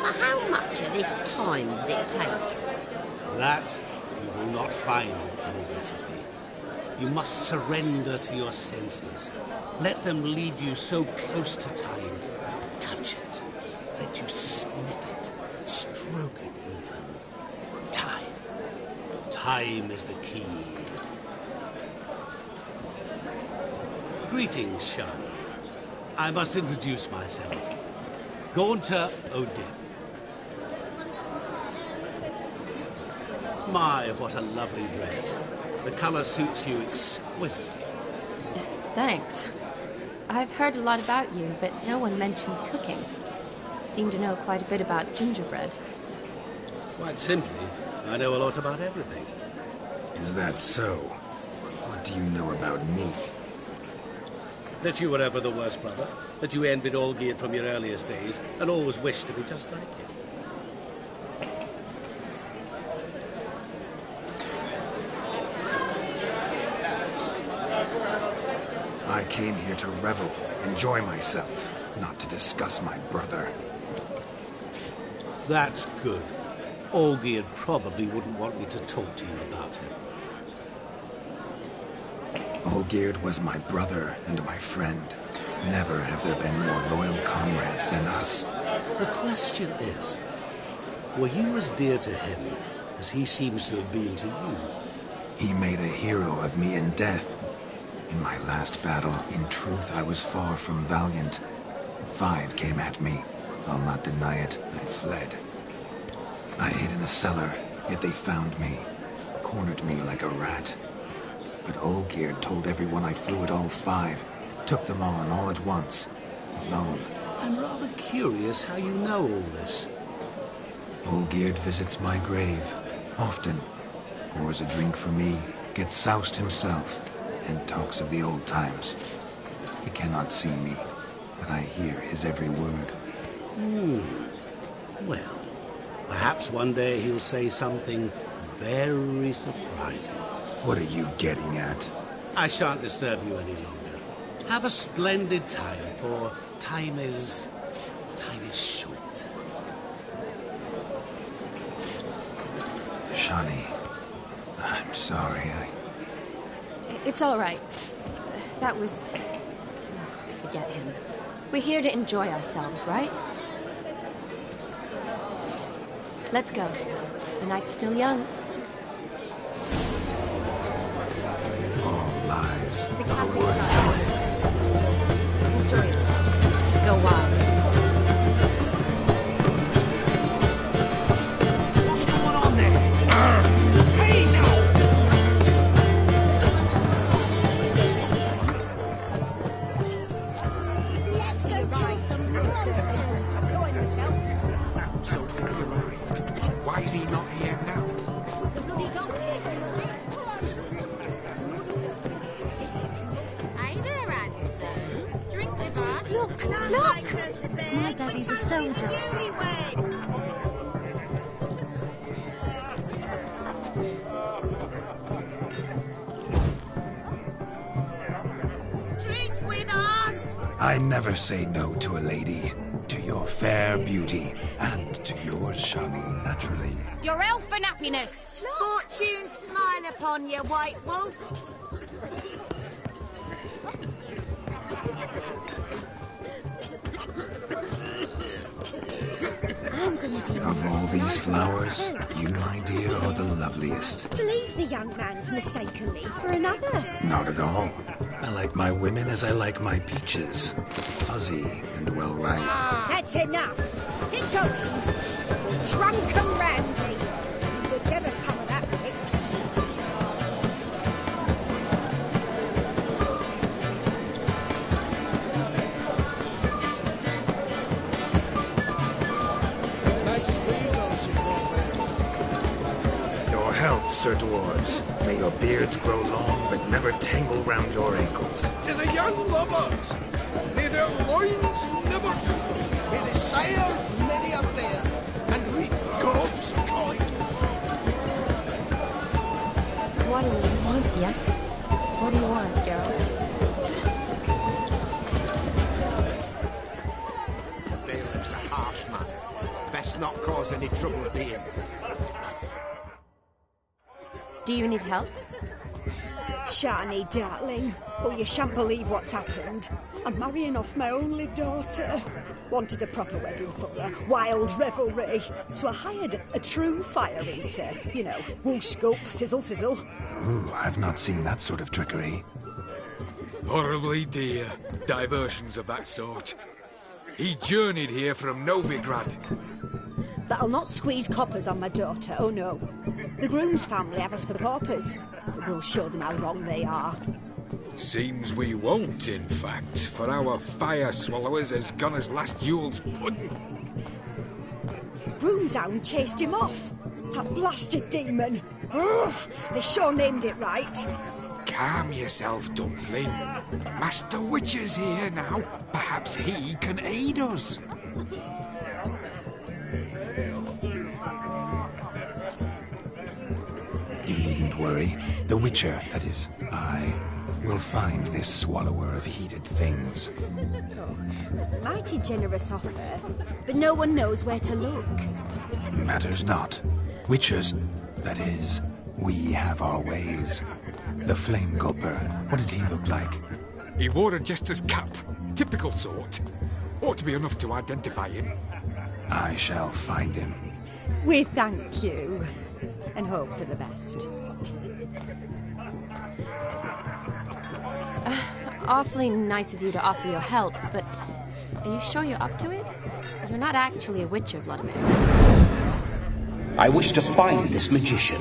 S14: So how much of this time does it take?
S1: That you will not find in any recipe. You must surrender to your senses. Let them lead you so close to time. You touch it. Let you sniff it. Stroke it even. Time. Time is the key. Greetings, Shani. I must introduce myself. Gaunter O'Dim. My, what a lovely dress. The colour suits you exquisitely.
S10: Thanks. I've heard a lot about you, but no one mentioned cooking. Seem to know quite a bit about gingerbread.
S1: Quite simply, I know a lot about everything.
S2: Is that so? What do you know about me?
S1: That you were ever the worst brother, that you envied Olgierd from your earliest days, and always wished to be just like him.
S2: I came here to revel, enjoy myself, not to discuss my brother.
S1: That's good. Olgierd probably wouldn't want me to talk to you about him.
S2: Olgierd was my brother and my friend. Never have there been more loyal comrades than us.
S1: The question is, were you as dear to him as he seems to have been to you?
S2: He made a hero of me in death. In my last battle, in truth, I was far from valiant. 5 came at me. I'll not deny it, I fled. I hid in a cellar, yet they found me, cornered me like a rat. but Olgierd told everyone I flew at all 5. Took them on all at once, alone.
S1: I'm rather curious how you know all this.
S2: Olgierd visits my grave, often. Pours a drink for me, gets soused himself, and talks of the old times. He cannot see me, but I hear his every word.
S1: Well, perhaps one day he'll say something very surprising.
S2: What are you getting at?
S1: I shan't disturb you any longer. Have a splendid time, for time is short.
S2: Shani, I'm sorry,
S10: It's all right. That was... forget him. We're here to enjoy ourselves, right? Let's go. The night's still young.
S2: All lies.
S10: The
S2: Not a
S10: cafe
S2: word of
S10: starts. Enjoy yourself. Go wild.
S11: What's going on there? Hey, now!
S14: Let's go ride some monsters. I saw him myself.
S12: So he arrived. Why is he not here now?
S14: The bloody dog chased him away. Hey there, handsome. Drink with us. Look! My daddy's a soldier. Drink with us!
S2: I never say no to a lady. To your fair beauty, and to yours, Shani, naturally.
S14: Your elfin happiness. Fortune smile upon you, White Wolf. I'm gonna be...
S2: Of all these flowers, you, my dear, are the loveliest.
S14: Believe the young man's mistaken me for another.
S2: Not at all. I like my women as I like my peaches. Fuzzy and well ripe.
S14: That's enough. Get going. Drunk and randy. What's ever come of that mix?
S16: Nice squeeze on some
S2: Your health, Sir Dwarves. May your beards grow long, but never tangle round your ankles.
S16: To the young lovers, may their loins never cool. May they sire many a bear and reap gobs of coin.
S10: What do you want? Yes? What do you want, Geralt?
S9: Bailiff's a harsh man. Best not cause any trouble at the inn.
S10: Do you need help?
S14: Shani, darling. Oh, you shan't believe what's happened. I'm marrying off my only daughter. Wanted a proper wedding for her. Wild revelry. So I hired a true fire eater. You know, wool scoop, sizzle, sizzle.
S2: Ooh, I've not seen that sort of trickery.
S12: Horribly dear diversions of that sort. He journeyed here from Novigrad.
S14: But I'll not squeeze coppers on my daughter, oh no. The groom's family have us for paupers. But we'll show them how wrong they are.
S12: Seems we won't, in fact, for our fire swallowers has gone as last Yule's pudding.
S14: Groom's hound chased him off. That blasted demon. Ugh, they sure named it right.
S12: Calm yourself, Dumpling. Master Witcher's here now. Perhaps he can aid us.
S2: You needn't worry. The Witcher, that is, I, will find this swallower of heated things.
S14: Oh, mighty generous offer, but no one knows where to look.
S2: Matters not. Witchers, that is, we have our ways. The Flame Gulper, what did he look like?
S12: He wore a jester's cap. Typical sort. Ought to be enough to identify him.
S2: I shall find him.
S14: We thank you, and hope for the best.
S10: Awfully nice of you to offer your help, but are you sure you're up to it? You're not actually a witcher, Vladimir.
S17: I wish to find this magician.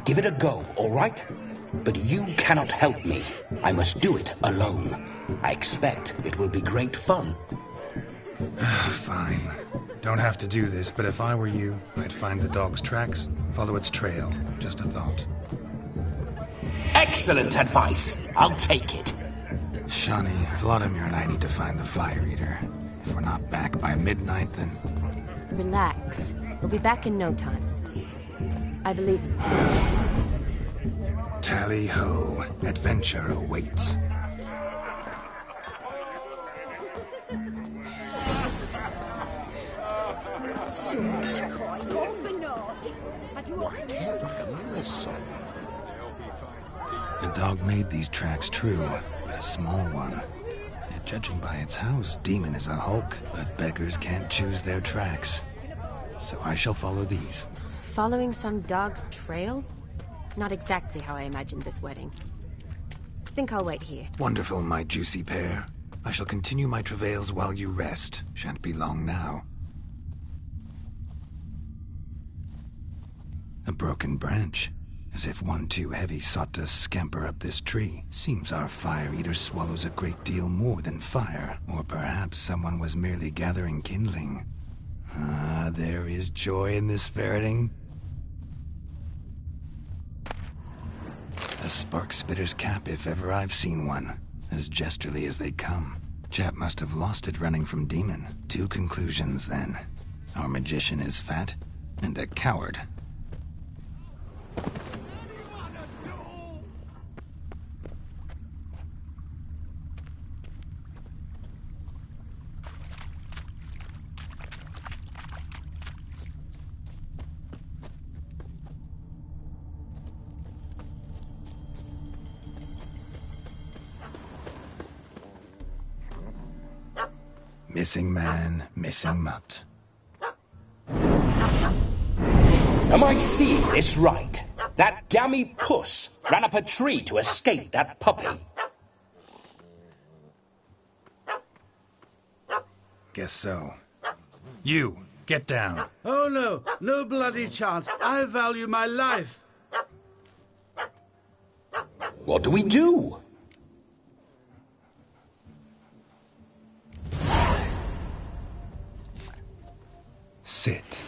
S17: Give it a go, all right? But you cannot help me. I must do it alone. I expect it will be great fun.
S2: Fine. Don't have to do this, but if I were you, I'd find the dog's tracks, follow its trail. Just a thought.
S17: Excellent advice. I'll take it.
S2: Shawnee, Vladimir and I need to find the Fire Eater. If we're not back by midnight, then...
S10: Relax. We'll be back in no time. I believe in you.
S2: Tally-ho. Adventure awaits.
S14: So much coin, all for naught. I do
S9: White hair like a miller's son.
S2: The dog made these tracks true, but a small one. Yet judging by its house, Demon is a hulk, but beggars can't choose their tracks. So I shall follow these.
S10: Following some dog's trail? Not exactly how I imagined this wedding. Think I'll wait here.
S2: Wonderful, my juicy pair. I shall continue my travails while you rest. Shan't be long now. A broken branch. As if one too heavy sought to scamper up this tree. Seems our Fire Eater swallows a great deal more than fire. Or perhaps someone was merely gathering kindling. Ah, there is joy in this ferreting. A spark spitter's cap if ever I've seen one. As jesterly as they come. Chap must have lost it running from Demon. Two conclusions then. Our magician is fat, and a coward. Missing man, missing mutt.
S17: Am I seeing this right? That gammy puss ran up a tree to escape that puppy.
S2: Guess so. You, get down.
S5: Oh no, no bloody chance. I value my life.
S17: What do we do?
S2: Sit.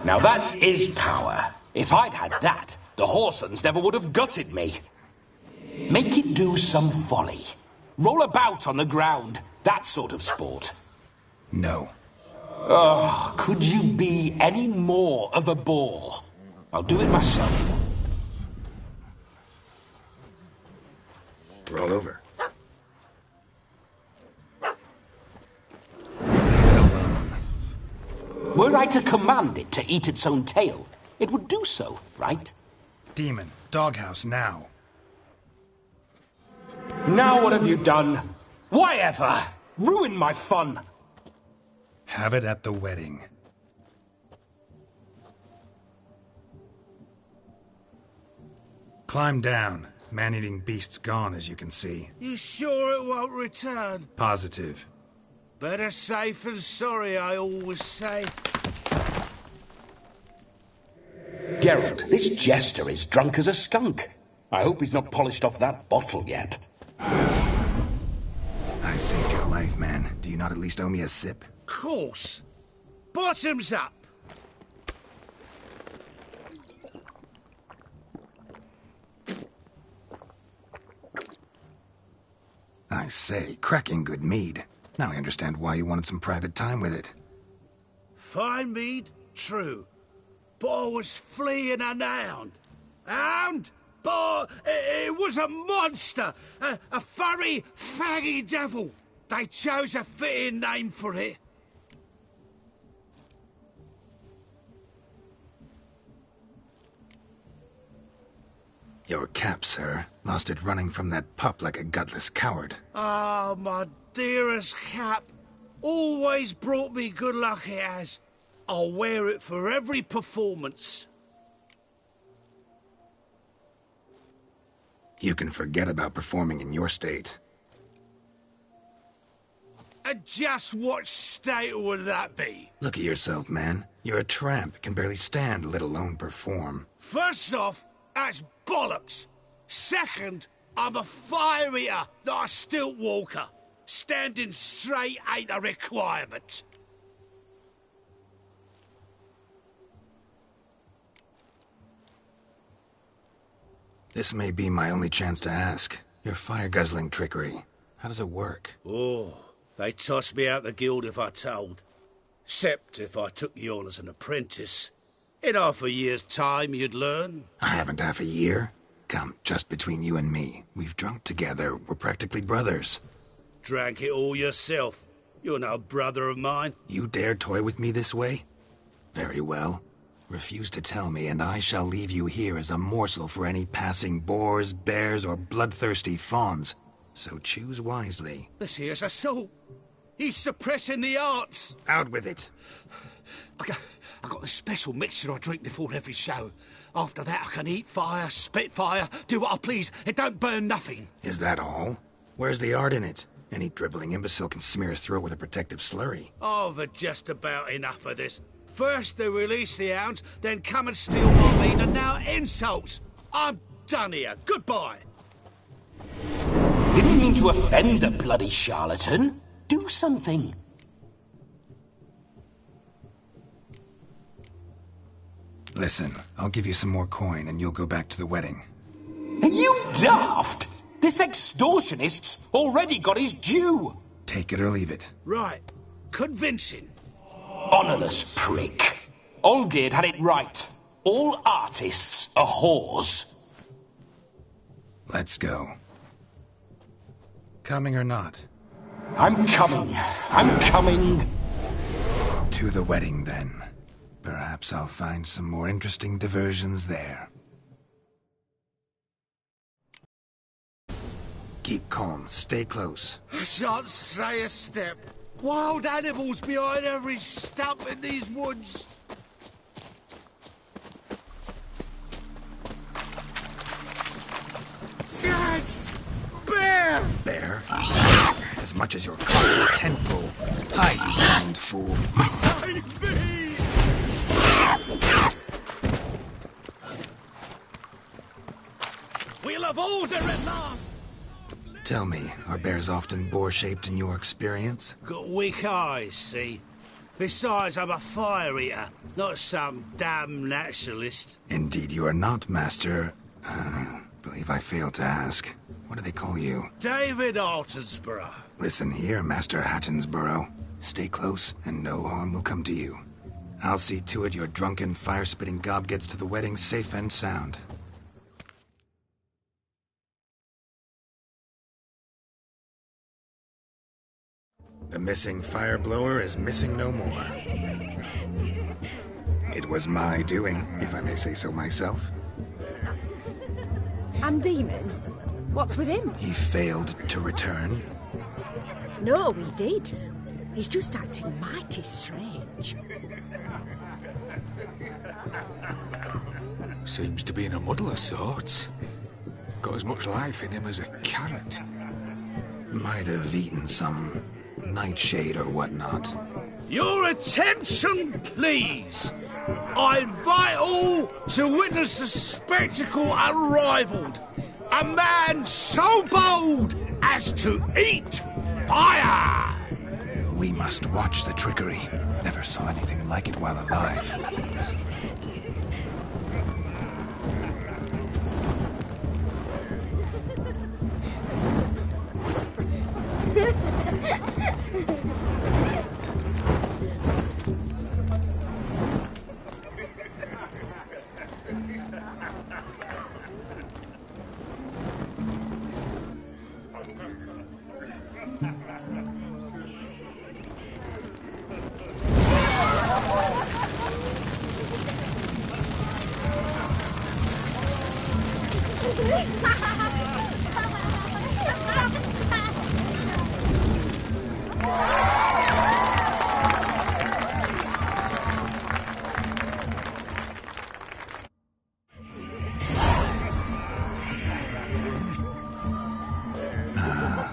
S17: Now that is power. If I'd had that, the Horsons never would have gutted me. Make it do some volley. Roll about on the ground. That sort of sport.
S2: No.
S17: Oh, could you be any more of a bore? I'll do it myself.
S2: Roll over.
S17: Were I to command it to eat its own tail, it would do so, right?
S2: Demon, doghouse now.
S17: Now what have you done? Why ever? Ruin my fun.
S2: Have it at the wedding. Climb down. Man-eating beast's gone, as you can see.
S5: You sure it won't return?
S2: Positive.
S5: Better safe than sorry, I always say.
S17: Geralt, this jester is drunk as a skunk. I hope he's not polished off that bottle yet.
S2: I saved your life, man. Do you not at least owe me a sip?
S5: Course. Bottoms up.
S2: I say, cracking good mead. Now I understand why you wanted some private time with it.
S5: Fine mead, true. But I was fleeing an hound. Hound? But it was a monster. A furry, faggy devil. They chose a fitting name for it.
S2: Your cap, sir. Lost it running from that pup like a gutless coward.
S5: Ah, my dearest cap. Always brought me good luck it has. I'll wear it for every performance.
S2: You can forget about performing in your state.
S5: And just what state would that be?
S2: Look at yourself, man. You're a tramp, can barely stand, let alone perform.
S5: First off, that's bollocks. Second, I'm a fire eater, not a stilt walker. Standing straight ain't a requirement.
S2: This may be my only chance to ask. Your fire-guzzling trickery, how does it work?
S5: Oh, they tossed me out the guild if I told. Except if I took you on as an apprentice. In half a year's time, you'd learn.
S2: I haven't half a year. Come, just between you and me. We've drunk together. We're practically brothers.
S5: Drank it all yourself. You're no brother of mine.
S2: You dare toy with me this way? Very well. Refuse to tell me, and I shall leave you here as a morsel for any passing boars, bears, or bloodthirsty fawns. So choose wisely.
S5: This here's assault. He's suppressing the arts.
S2: Out with it.
S5: I got a special mixture I drink before every show. After that, I can eat fire, spit fire, do what I please. It don't burn nothing.
S2: Is that all? Where's the art in it? Any dribbling imbecile can smear his throat with a protective slurry.
S5: I've had just about enough of this. First they release the hounds, then come and steal my meat, and now insults. I'm done here. Goodbye.
S17: Didn't mean to offend the bloody charlatan. Do something.
S2: Listen, I'll give you some more coin and you'll go back to the wedding.
S17: Are you daft? This extortionist's already got his due.
S2: Take it or leave it.
S5: Right. Convincing.
S17: Honourless prick. Olgierd had it right. All artists are whores.
S2: Let's go. Coming or not?
S17: I'm coming. I'm coming.
S2: To the wedding, then. Perhaps I'll find some more interesting diversions there. Keep calm. Stay close.
S5: I shan't stray a step. Wild animals behind every stump in these woods. Gads! Bear!
S2: Bear? As much as your cocky tentpole. Hide, you blind fool.
S5: Save me! We'll have order at last!
S2: Tell me, are bears often boar-shaped in your experience?
S5: Got weak eyes, see? Besides, I'm a fire eater, not some damn naturalist.
S2: Indeed you are not, Master. Believe I failed to ask. What do they call you?
S5: David Altonsborough.
S2: Listen here, Master Hattonsborough. Stay close, and no harm will come to you. I'll see to it your drunken, fire-spitting gob gets to the wedding safe and sound. The missing fire blower is missing no more. It was my doing, if I may say so myself.
S14: And Demon? What's with him?
S2: He failed to return.
S14: No, he did. He's just acting mighty strange.
S12: Seems to be in a muddle of sorts. Got as much life in him as a carrot.
S2: Might have eaten some nightshade or whatnot.
S5: Your attention, please. I invite all to witness a spectacle unrivaled. A man so bold as to eat fire!
S2: We must watch the trickery. Never saw anything like it while alive.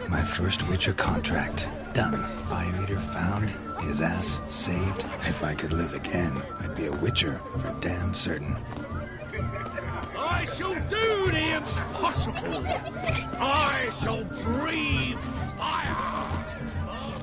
S2: My first Witcher contract. Done. Fire Eater found, his ass saved. If I could live again, I'd be a witcher for damn certain.
S13: I shall do the impossible. I shall breathe fire.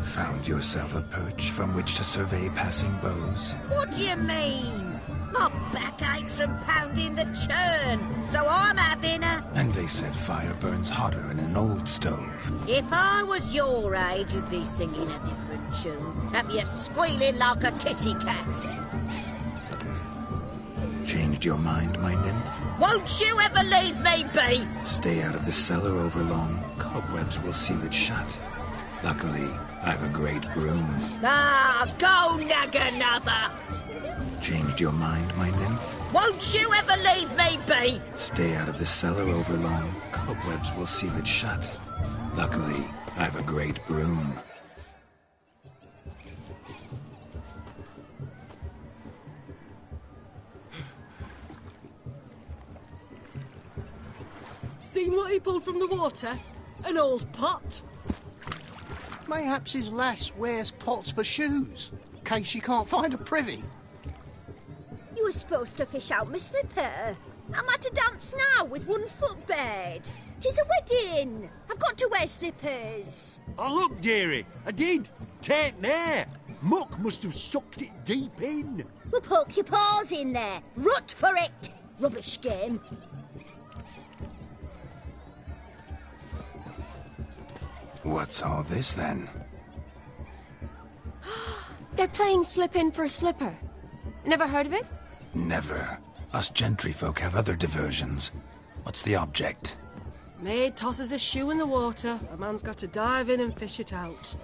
S2: Found yourself a perch from which to survey passing bows.
S21: What do you mean? My back aches from pounding the churn, so I'm having a...
S2: And they said fire burns hotter in an old stove.
S21: If I was your age, you'd be singing a different tune. Have you squealing like a kitty cat?
S2: Changed your mind, my nymph?
S21: Won't you ever leave me be?
S2: Stay out of the cellar overlong. Cobwebs will seal it shut. Luckily, I've a great broom.
S21: Ah, go nag another.
S2: Changed your mind, my nymph?
S21: Won't you ever leave me be?
S2: Stay out of the cellar overlong. Cobwebs will seal it shut. Luckily, I've a great broom.
S18: Seen what he pulled from the water? An old pot.
S16: Mayhaps his lass wears pots for shoes, in case she can't find a privy.
S14: You were supposed to fish out my slipper. I'm at a dance now with one foot bed. 'Tis a wedding. I've got to wear slippers.
S13: Oh, look, dearie, I did. Tain't there. Muck must have sucked it deep in.
S14: Well, poke your paws in there. Rut for it. Rubbish game.
S2: What's all this, then?
S10: They're playing slip in for a slipper. Never heard of it?
S2: Never. Us gentry folk have other diversions. What's the object?
S18: Maid tosses a shoe in the water. A man's got to dive in and fish it out.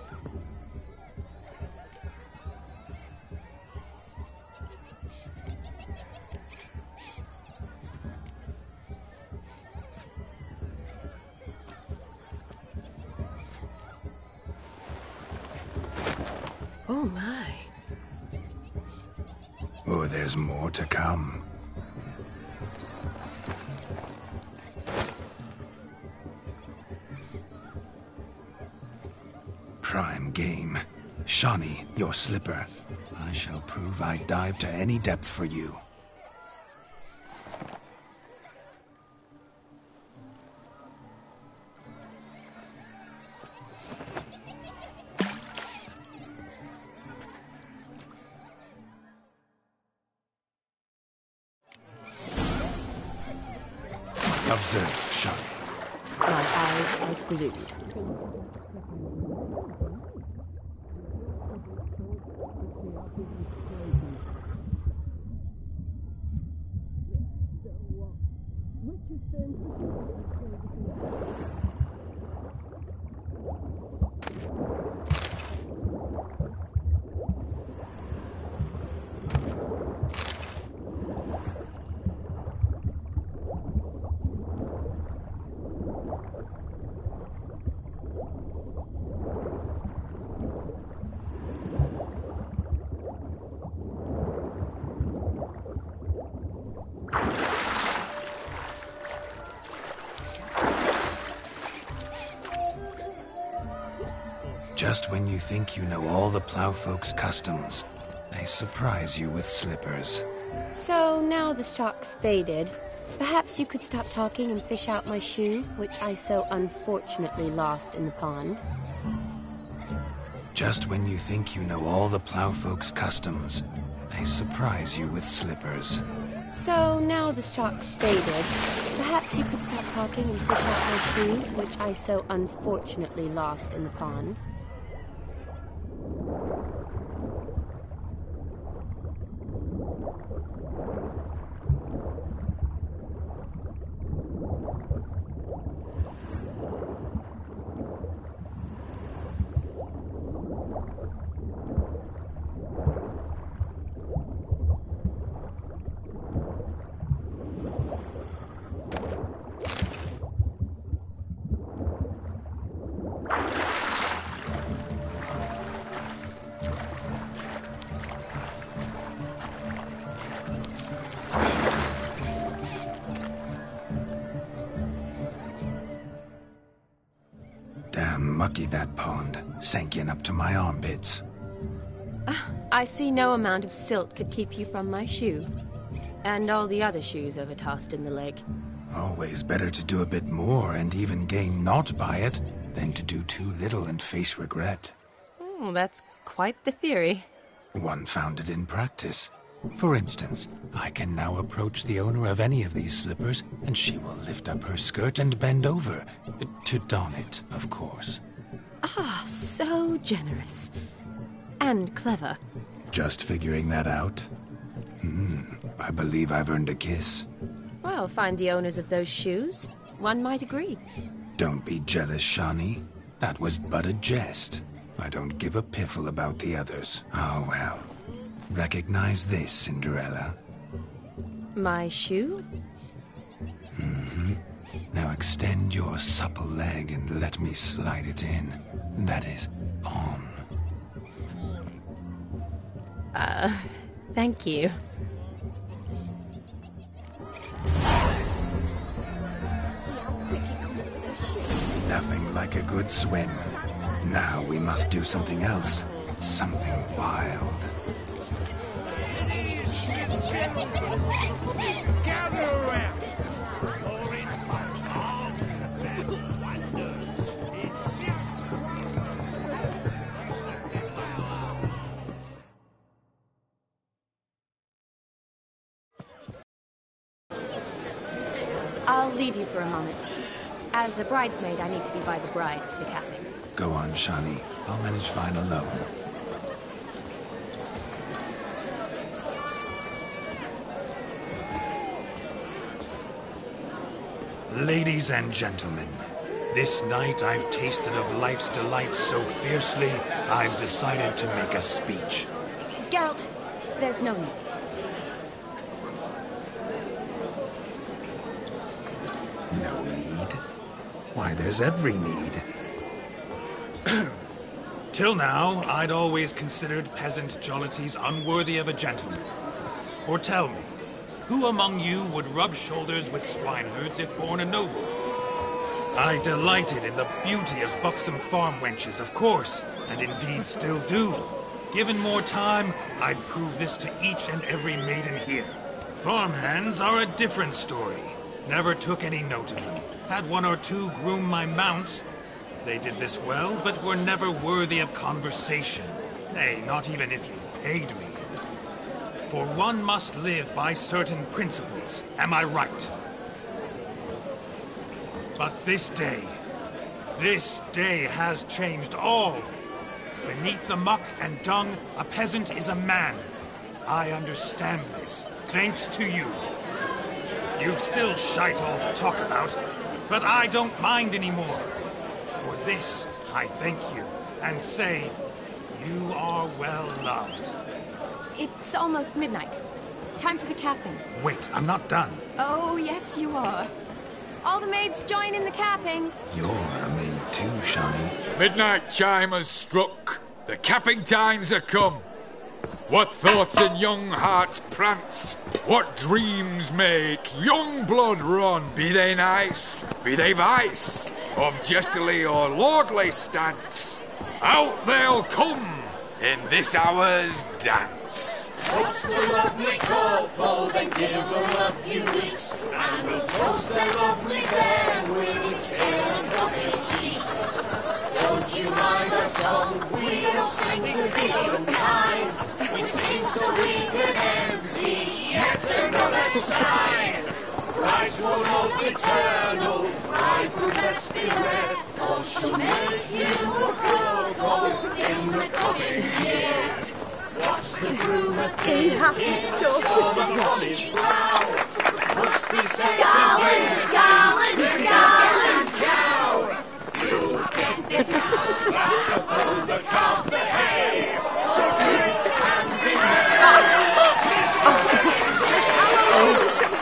S18: Oh my.
S2: Oh, there's more to come. Prime game. Shawnee, your slipper. I shall prove I dive to any depth for you. Observe, Shawnee.
S18: My eyes are glued.
S2: Just when you think you know all the plowfolk's customs, they surprise you with slippers.
S10: So now the shock's faded. Perhaps you could stop talking and fish out my shoe, which I so unfortunately lost in the pond.
S2: Just when you think you know all the plowfolk's customs, they surprise you with slippers.
S10: So now the shock's faded. Perhaps you could stop talking and fish out my shoe, which I so unfortunately lost in the pond.
S2: Damn mucky, that pond. sank in up to my armpits.
S10: I see no amount of silt could keep you from my shoe. And all the other shoes overtossed in the lake.
S2: Always better to do a bit more and even gain naught by it than to do too little and face regret.
S10: Oh, that's quite the theory.
S2: One founded in practice. For instance, I can now approach the owner of any of these slippers, and she will lift up her skirt and bend over. To don it, of course.
S10: Ah, so generous. And clever.
S2: Just figuring that out? I believe I've earned a kiss.
S10: Well, find the owners of those shoes. One might agree.
S2: Don't be jealous, Shawnee. That was but a jest. I don't give a piffle about the others. Oh, well. Recognize this, Cinderella.
S10: My shoe?
S2: Now extend your supple leg and let me slide it in. That is, on.
S10: Thank you.
S2: Nothing like a good swim. Now we must do something else. Something wild.
S5: Gather around!
S10: I'll leave you for a moment. As a bridesmaid, I need to be by the bride for the capping.
S2: Go on, Shawnee. I'll manage fine alone. Ladies and gentlemen, this night I've tasted of life's delights so fiercely, I've decided to make a speech.
S10: Geralt, there's no need.
S2: No need? Why, there's every need. Till now, I'd always considered peasant jollities unworthy of a gentleman. For tell me, who among you would rub shoulders with swineherds if born a noble? I delighted in the beauty of buxom farm wenches, of course, and indeed still do. Given more time, I'd prove this to each and every maiden here. Farmhands are a different story. Never took any note of them. Had one or two groom my mounts. They did this well, but were never worthy of conversation. Nay, not even if you paid me. For one must live by certain principles, am I right? But this day has changed all. Beneath the muck and dung, a peasant is a man. I understand this, thanks to you. You've still shite all to talk about, but I don't mind anymore. For this, I thank you, and say, you are well loved.
S10: It's almost midnight. Time for the capping.
S2: Wait, I'm not done.
S10: Oh, yes, you are. All the maids join in the capping.
S2: You're a maid too, Shawnee.
S12: Midnight chime has struck. The capping times are come. What thoughts in young hearts prance? What dreams make young blood run? Be they nice, be they vice, of jestily or lordly stance, out they'll come in this hour's dance.
S4: Toast the lovely kobold and give her a few weeks, and we'll toast the lovely bear with its pale and puffy cheeks. Don't you mind our song? We don't sing to be unkind. We sing so we can empty yet another side. Christ will hold eternal, bridegroom best beware, or she'll make you a kobold in the coming year. What's the groom a thinking? Just on his brow. Must be said gallant, gallant, gallant cow. You get the cow back above the calf the hay. So drink and be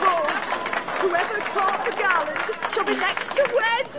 S14: Holds. Whoever caught the gallant shall be next to wed.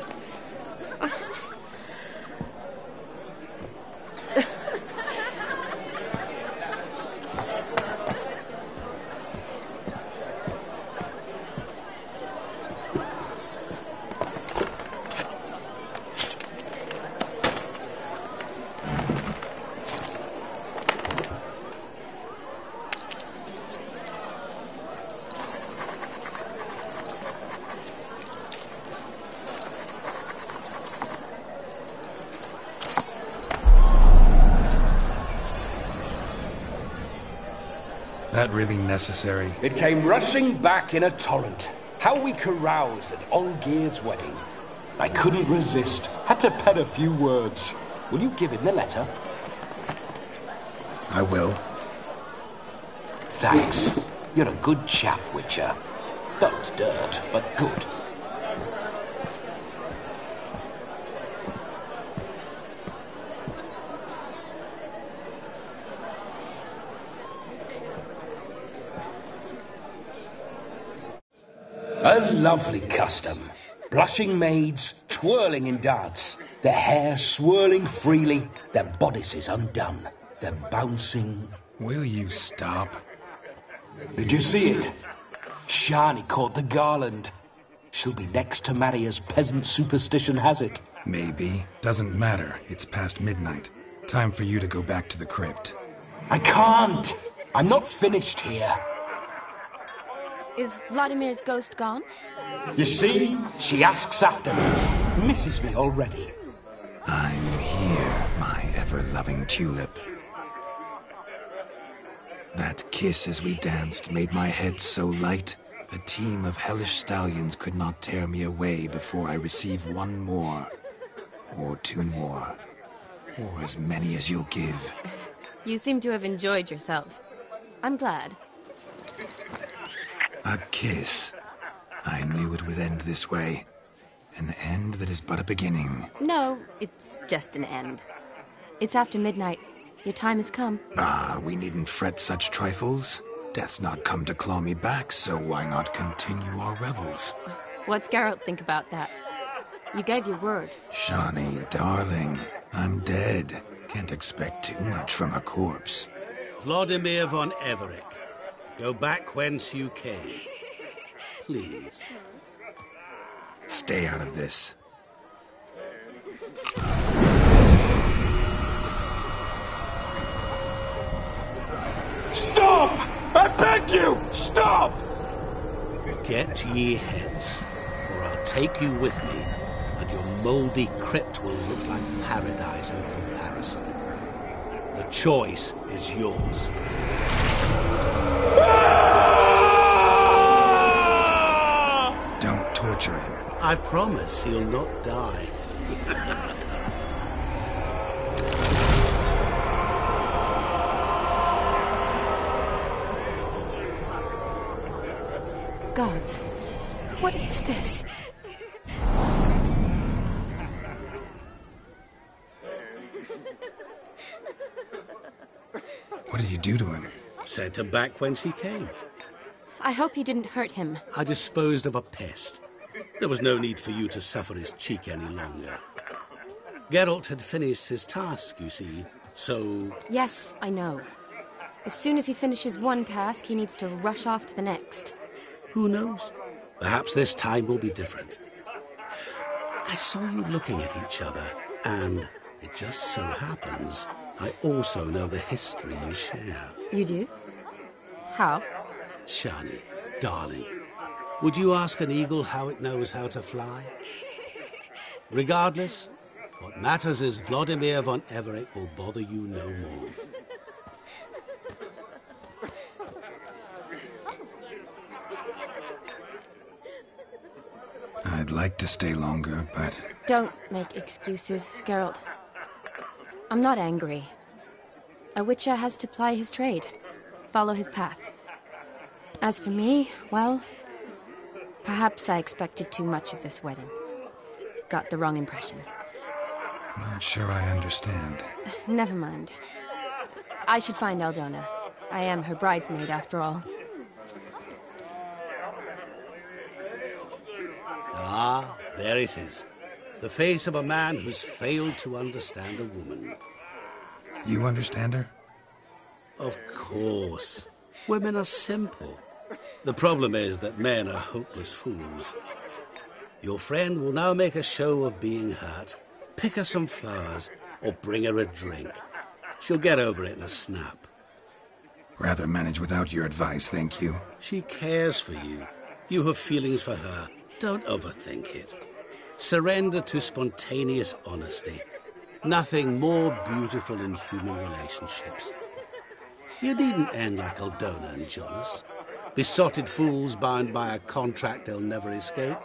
S2: That really necessary?
S17: It came rushing back in a torrent. How we caroused at Olgierd's wedding. I couldn't resist. Had to pen a few words. Will you give him the letter?
S2: I will.
S17: Thanks. You're a good chap, Witcher. Dull's dirt, but good. A lovely custom. Blushing maids, twirling in dance, their hair swirling freely, their bodices undone, their bouncing...
S2: Will you stop?
S17: Did you see it? Shani caught the garland. She'll be next to marry as peasant superstition has it.
S2: Maybe. Doesn't matter. It's past midnight. Time for you to go back to the crypt.
S17: I can't! I'm not finished here.
S10: Is Vladimir's ghost gone?
S17: You see? She asks after me. Misses me already.
S2: I'm here, my ever-loving tulip. That kiss as we danced made my head so light, a team of hellish stallions could not tear me away before I receive one more. Or two more. Or as many as you'll give.
S10: You seem to have enjoyed yourself. I'm glad.
S2: A kiss. I knew it would end this way. An end that is but a beginning.
S10: No, it's just an end. It's after midnight. Your time has come.
S2: Ah, we needn't fret such trifles. Death's not come to claw me back, so why not continue our revels?
S10: What's Geralt think about that? You gave your word.
S2: Shani, darling, I'm dead. Can't expect too much from a corpse.
S1: Vladimir von Everick, go back whence you came. Please.
S2: Stay out of this.
S17: Stop! I beg you! Stop!
S1: Get ye hence, or I'll take you with me, and your mouldy crypt will look like paradise in comparison. The choice is yours.
S2: Don't torture him.
S1: I promise he'll not die.
S10: Gods, what is this?
S2: What did you do to him?
S1: Sent him back whence he came.
S10: I hope you didn't hurt him.
S1: I disposed of a pest. There was no need for you to suffer his cheek any longer. Geralt had finished his task, you see, so...
S10: Yes, I know. As soon as he finishes one task, he needs to rush off to the next.
S1: Who knows? Perhaps this time will be different. I saw you looking at each other, and it just so happens I also know the history you share.
S10: You do? How?
S1: Shani, darling, would you ask an eagle how it knows how to fly? Regardless, what matters is Vladimir von Everick will bother you no more.
S2: I'd like to stay longer, but...
S10: Don't make excuses, Geralt. I'm not angry. A witcher has to ply his trade, follow his path. As for me, well, perhaps I expected too much of this wedding. Got the wrong impression.
S2: Not sure I understand.
S10: Never mind. I should find Aldona. I am her bridesmaid, after all.
S1: Ah, there it is. The face of a man who's failed to understand a woman.
S2: You understand her?
S1: Of course. Women are simple. The problem is that men are hopeless fools. Your friend will now make a show of being hurt, pick her some flowers, or bring her a drink. She'll get over it in a snap.
S2: Rather manage without your advice, thank you.
S1: She cares for you. You have feelings for her. Don't overthink it. Surrender to spontaneous honesty. Nothing more beautiful in human relationships. You needn't end like Aldona and Jonas. Besotted fools bound by a contract they'll never escape.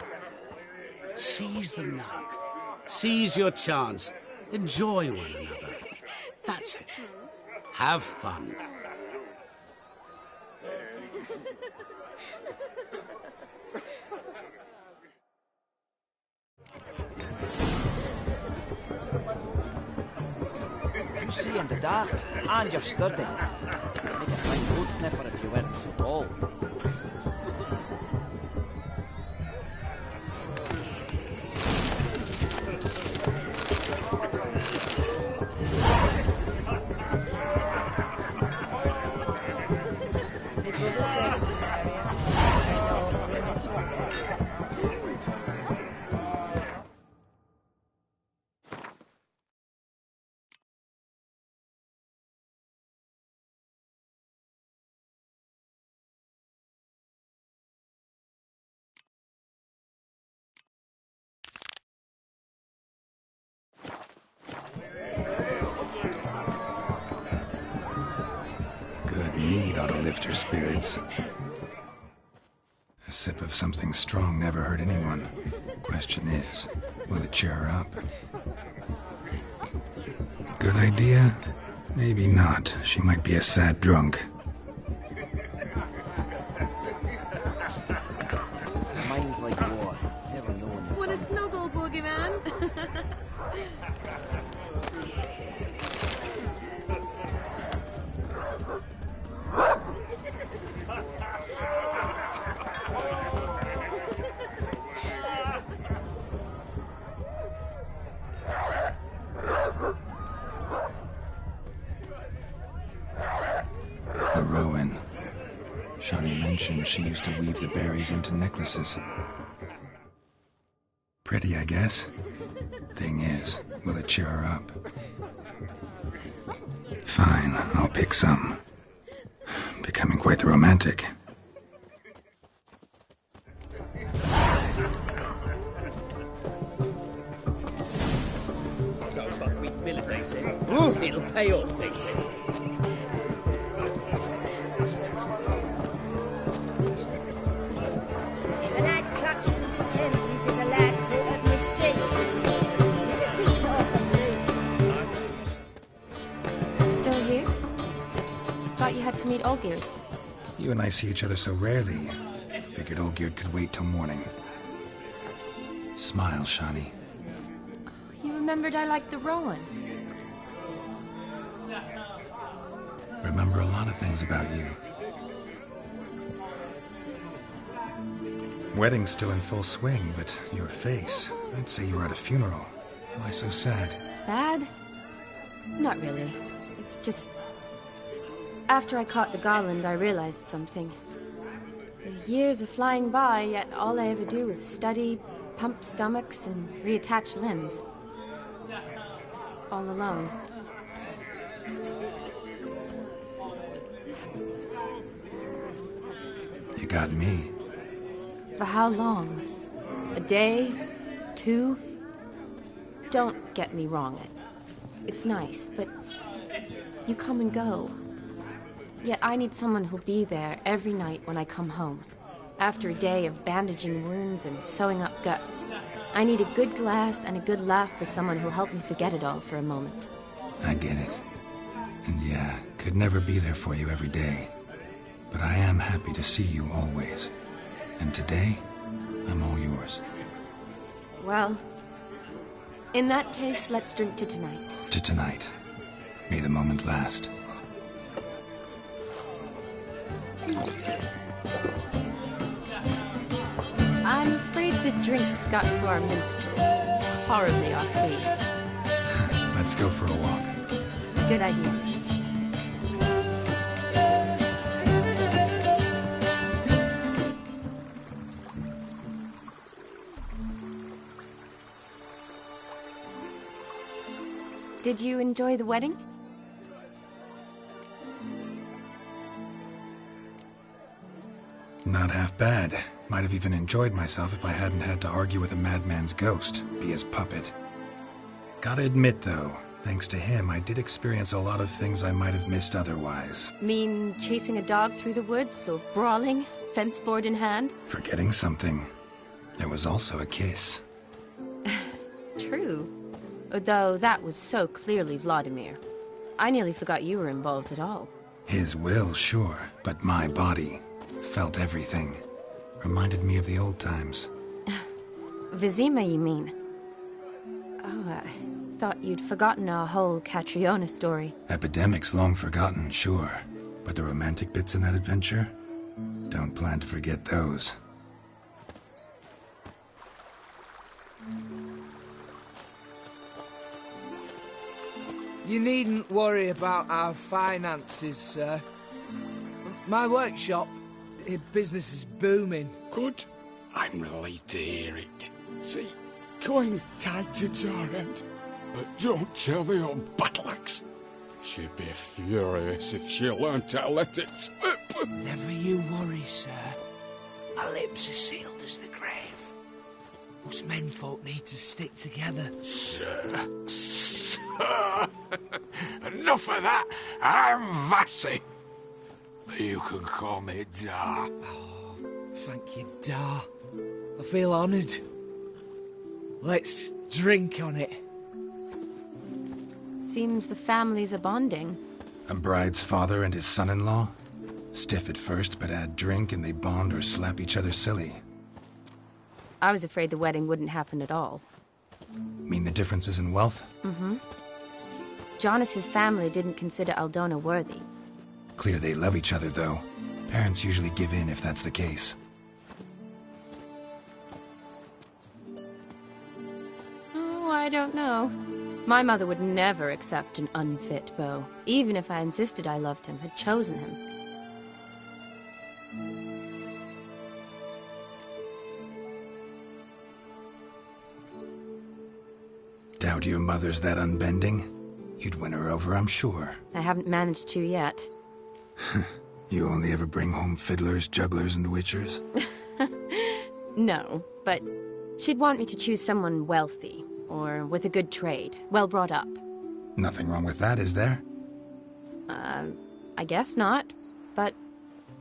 S1: Seize the night. Seize your chance. Enjoy one another. That's it. Have fun.
S6: You see in the dark, and you're sturdy. Make a fine road sniffer if you weren't so tall.
S2: Good mead ought to lift her spirits. A sip of something strong never hurt anyone. Question is, will it cheer her up? Good idea? Maybe not. She might be a sad drunk.
S6: Mine's like war. Never known.
S22: What a snuggle, boogeyman.
S2: A Rowan. Shani mentioned she used to weave the berries into necklaces. Pretty, I guess. Thing is, will it cheer her up? Fine, I'll pick some. Becoming quite the romantic.
S20: Sounds like weak millet, they say. It'll pay off, they say.
S21: A lad clutching stems is a lad caught at mischief. Never think to offer me.
S10: Still here? Thought you had to meet Olgierd.
S2: You and I see each other so rarely. Figured Olgierd could wait till morning. Smile, Shani.
S10: You remembered I liked the Rowan.
S2: Remember a lot of things about you. Wedding's still in full swing, but your face, I'd say you were at a funeral. Why so sad?
S10: Sad? Not really. It's just... After I caught the garland, I realized something. The years are flying by, yet all I ever do is study, pump stomachs, and reattach limbs. All alone.
S2: You got me.
S10: For how long? A day? 2? Don't get me wrong. It's nice, but you come and go. Yet I need someone who'll be there every night when I come home. After a day of bandaging wounds and sewing up guts, I need a good glass and a good laugh with someone who'll help me forget it all for a moment.
S2: I get it. And yeah, could never be there for you every day. But I am happy to see you always. And today, I'm all yours.
S10: Well, in that case, let's drink to tonight.
S2: To tonight. May the moment last.
S10: I'm afraid the drinks got to our minstrels. Horribly offbeat.
S2: Let's go for a walk.
S10: Good idea. Did you enjoy the wedding?
S2: Not half bad. Might have even enjoyed myself if I hadn't had to argue with a madman's ghost, be his puppet. Gotta admit, though, Thanks to him, I did experience a lot of things I might have missed otherwise.
S10: Mean chasing a dog through the woods, or brawling, fence board in hand?
S2: Forgetting something. There was also a kiss.
S10: True. Though that was so clearly Vladimir. I nearly forgot you were involved at all.
S2: His will, sure, but my body felt everything. Reminded me of the old times.
S10: Vizima, you mean? Oh, I thought you'd forgotten our whole Catriona story.
S2: Epidemics long forgotten, sure. But the romantic bits in that adventure? Don't plan to forget those.
S20: You needn't worry about our finances, sir. My workshop, business is booming.
S12: Good. I'm relieved to hear it. See, coin's tied to Torrent, but don't tell the old battle-axe. She'd be furious if she learned to let it slip.
S20: Never you worry, sir. My lips are sealed as the grave. Us menfolk need to stick together.
S12: Sir. Enough of that. I'm Vassy. You can call me Dar.
S20: Oh, thank you, Dar. I feel honoured. Let's drink on it.
S10: Seems the families are bonding.
S2: A bride's father and his son-in-law? Stiff at first, but add drink and they bond or slap each other silly.
S10: I was afraid the wedding wouldn't happen at all.
S2: Mean the differences in wealth?
S10: Mm-hmm. Jonas's family didn't consider Aldona worthy.
S2: Clear they love each other, though. Parents usually give in if that's the case.
S10: Oh, I don't know. My mother would never accept an unfit beau, even if I insisted I loved him, had chosen him.
S2: Doubt your mother's that unbending? You'd win her over, I'm sure.
S10: I haven't managed to yet.
S2: You only ever bring home fiddlers, jugglers, and witchers?
S10: No, but she'd want me to choose someone wealthy, or with a good trade, well brought up.
S2: Nothing wrong with that, is there?
S10: I guess not, but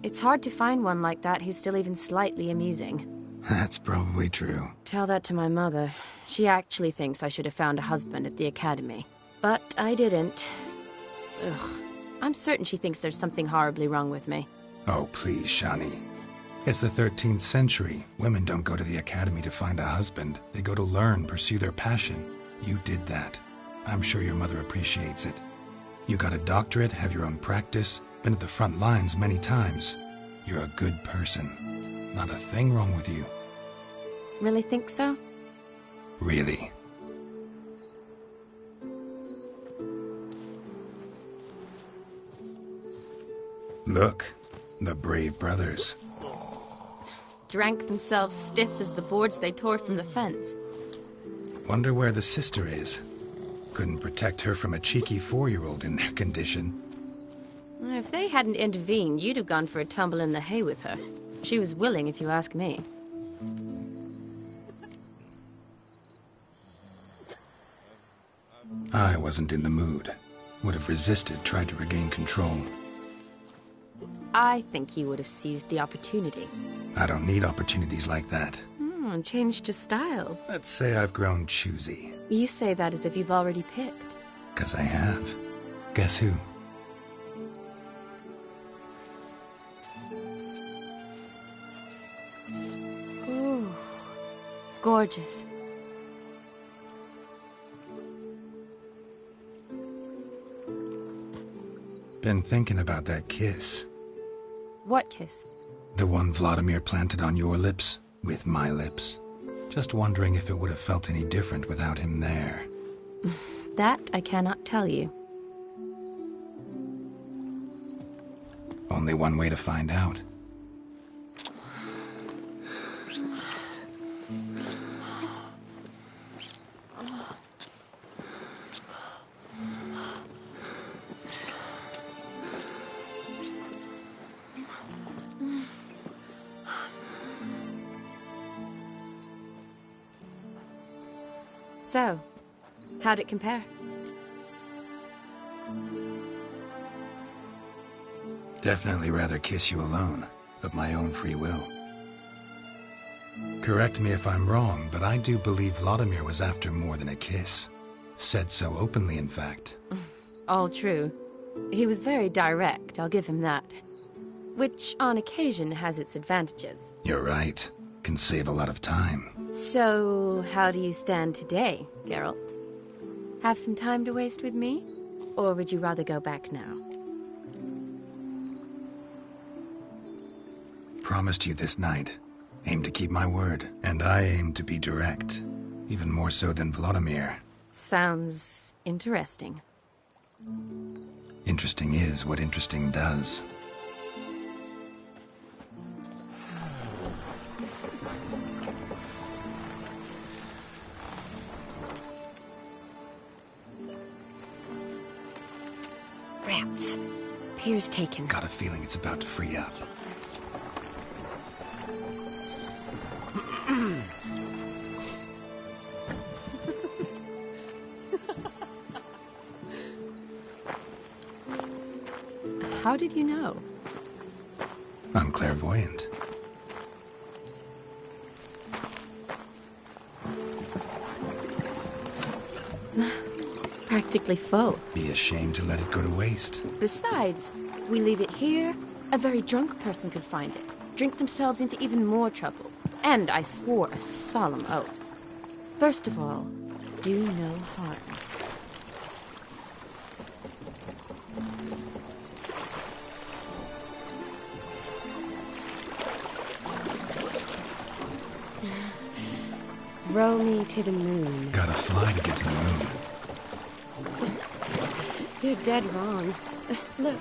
S10: it's hard to find one like that who's still even slightly amusing.
S2: That's probably true.
S10: Tell that to my mother. She actually thinks I should have found a husband at the academy. But I didn't. Ugh. I'm certain she thinks there's something horribly wrong with me.
S2: Oh, please, Shani. It's the 13th century. Women don't go to the academy to find a husband. They go to learn, pursue their passion. You did that. I'm sure your mother appreciates it. You got a doctorate, have your own practice, been at the front lines many times. You're a good person. Not a thing wrong with you.
S10: Really think so?
S2: Really. Look, the brave brothers.
S10: Drank themselves stiff as the boards they tore from the fence.
S2: Wonder where the sister is. Couldn't protect her from a cheeky 4-year-old in their condition.
S10: If they hadn't intervened, you'd have gone for a tumble in the hay with her. She was willing, if you ask me.
S2: I wasn't in the mood. Would have resisted, tried to regain control.
S10: I think you would have seized the opportunity.
S2: I don't need opportunities like that.
S10: Changed your style.
S2: Let's say I've grown choosy.
S10: You say that as if you've already picked.
S2: 'Cause I have. Guess who?
S10: Ooh, gorgeous.
S2: Been thinking about that kiss.
S10: What kiss?
S2: The one Vladimir planted on your lips, with my lips. Just wondering if it would have felt any different without him there.
S10: That I cannot tell you.
S2: Only one way to find out.
S10: So, how'd it compare?
S2: Definitely rather kiss you alone, of my own free will. Correct me if I'm wrong, but I do believe Vladimir was after more than a kiss. Said so openly, in fact.
S10: All true. He was very direct, I'll give him that. Which, on occasion, has its advantages.
S2: You're right. Can save a lot of time.
S10: So, how do you stand today, Geralt? Have some time to waste with me? Or would you rather go back now?
S2: Promised you this night. Aim to keep my word. And I aim to be direct. Even more so than Vladimir.
S10: Sounds interesting.
S2: Interesting is what interesting does.
S10: Rats. Pier's taken.
S2: Got a feeling it's about to free up.
S10: How did you know?
S2: I'm clairvoyant.
S10: Practically full.
S2: Be ashamed to let it go to waste.
S10: Besides, we leave it here, a very drunk person could find it, drink themselves into even more trouble. And I swore a solemn oath. First of all, do no harm. Row me to the moon.
S2: Gotta fly to get to the moon.
S10: You're dead wrong. Look,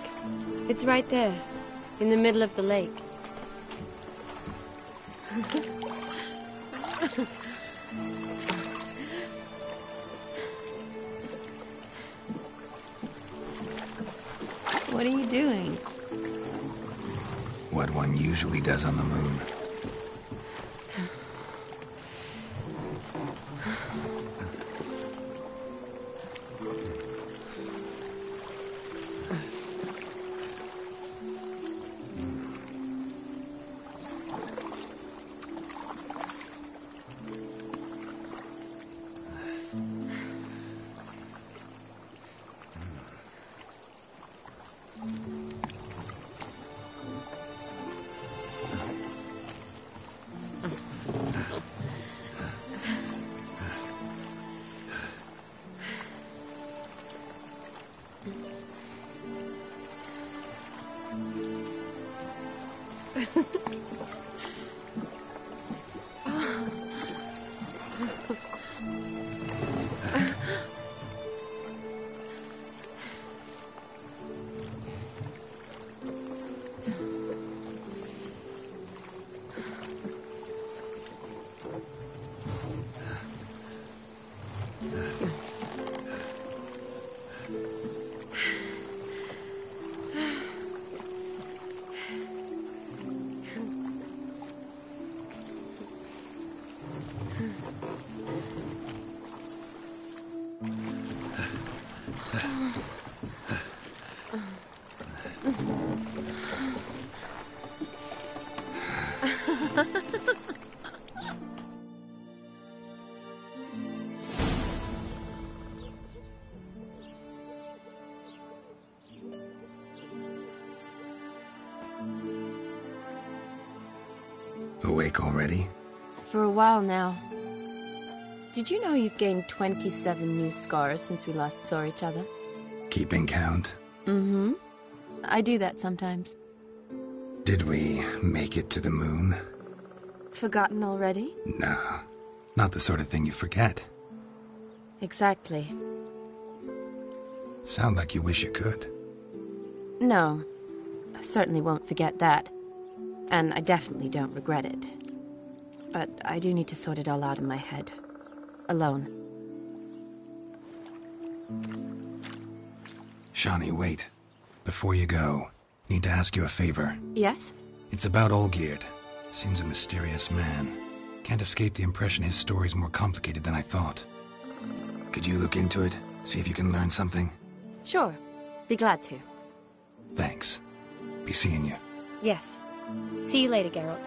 S10: it's right there, in the middle of the lake. What are you doing?
S2: What one usually does on the moon. Awake already?
S10: For a while now. Did you know you've gained 27 new scars since we last saw each other?
S2: Keeping count?
S10: Mm-hmm. I do that sometimes.
S2: Did we make it to the moon?
S10: Forgotten already?
S2: No, not the sort of thing you forget.
S10: Exactly.
S2: Sound like you wish you could.
S10: No, I certainly won't forget that. And I definitely don't regret it. But I do need to sort it all out in my head. Alone.
S2: Shani, wait. Before you go, need to ask you a favor.
S10: Yes?
S2: It's about Olgierd. Seems a mysterious man. Can't escape the impression his story's more complicated than I thought. Could you look into it? See if you can learn something?
S10: Sure. Be glad to.
S2: Thanks. Be seeing you.
S10: Yes. See you later, Geralt.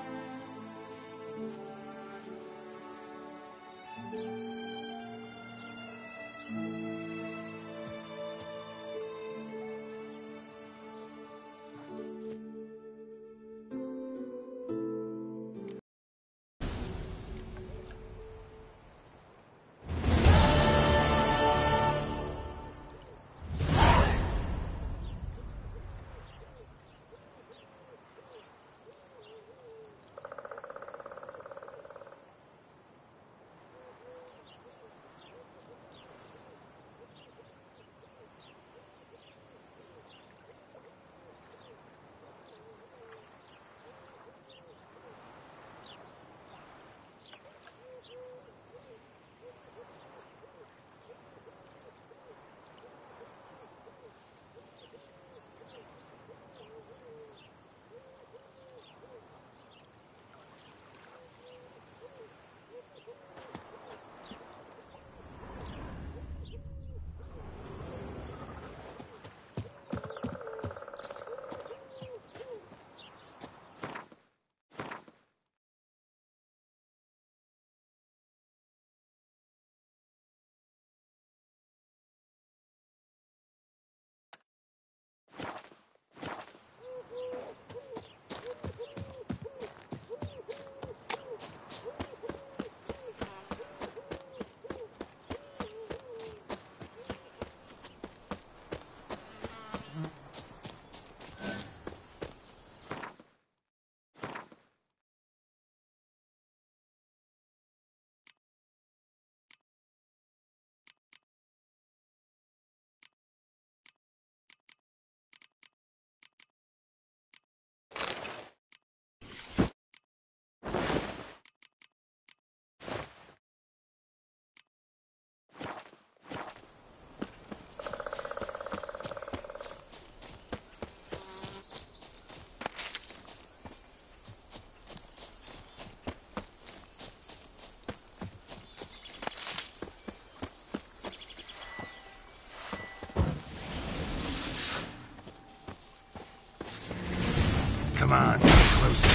S2: Come on, get closer.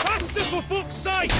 S20: Faster, for fuck's sake!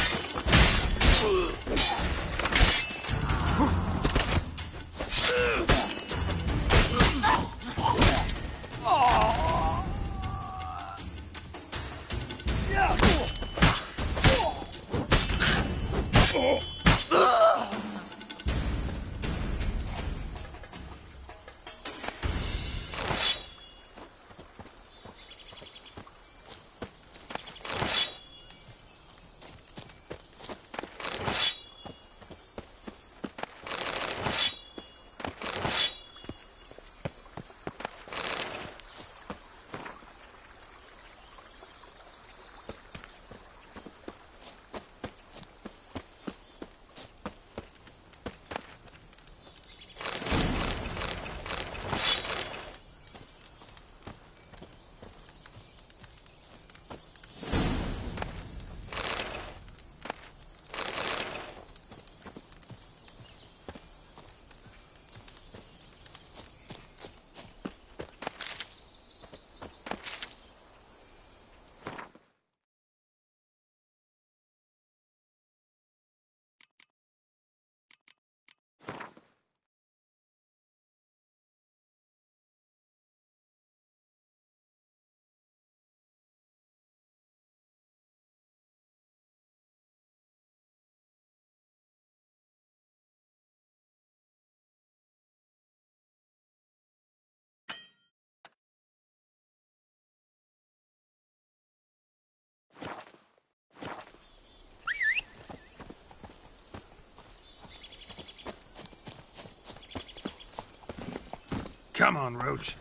S2: Come on, Roach.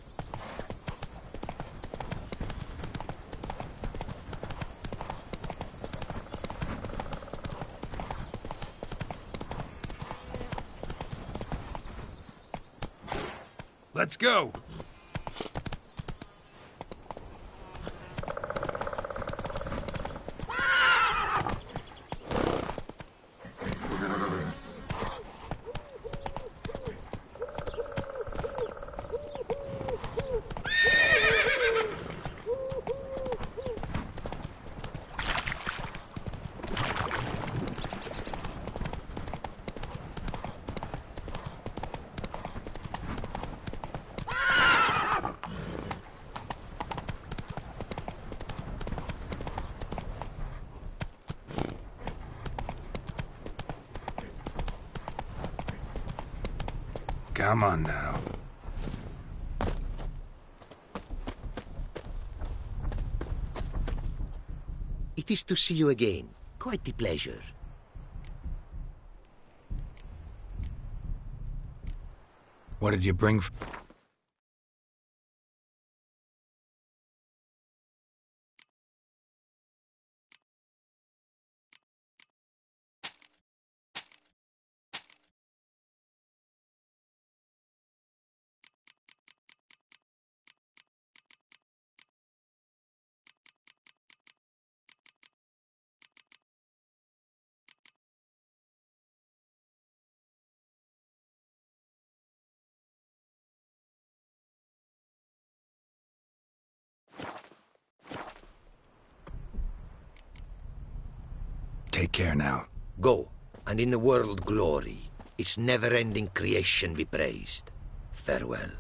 S2: Let's go. Come on now.
S7: It is to see you again. Quite the pleasure.
S2: What did you bring? Take care now.
S7: Go, and in the world glory, its never-ending creation be praised. Farewell.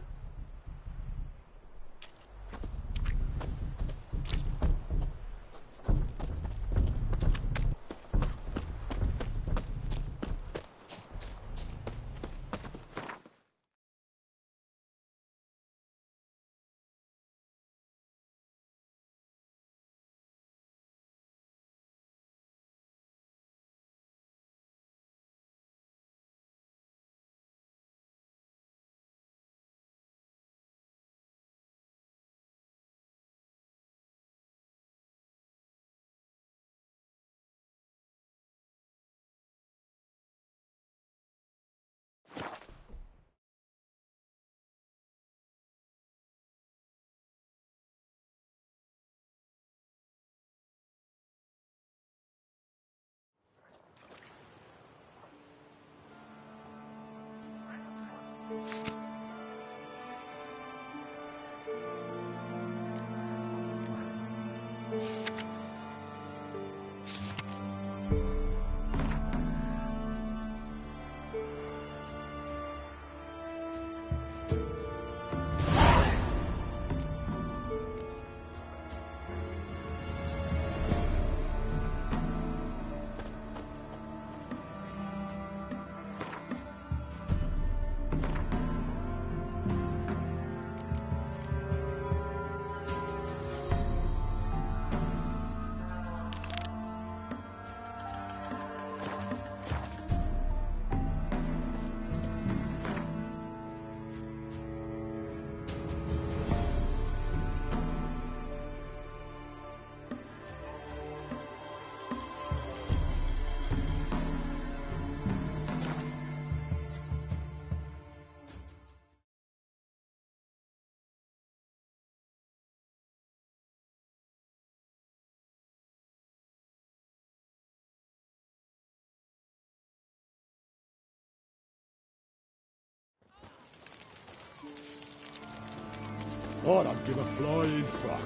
S13: I don't give a flying fuck.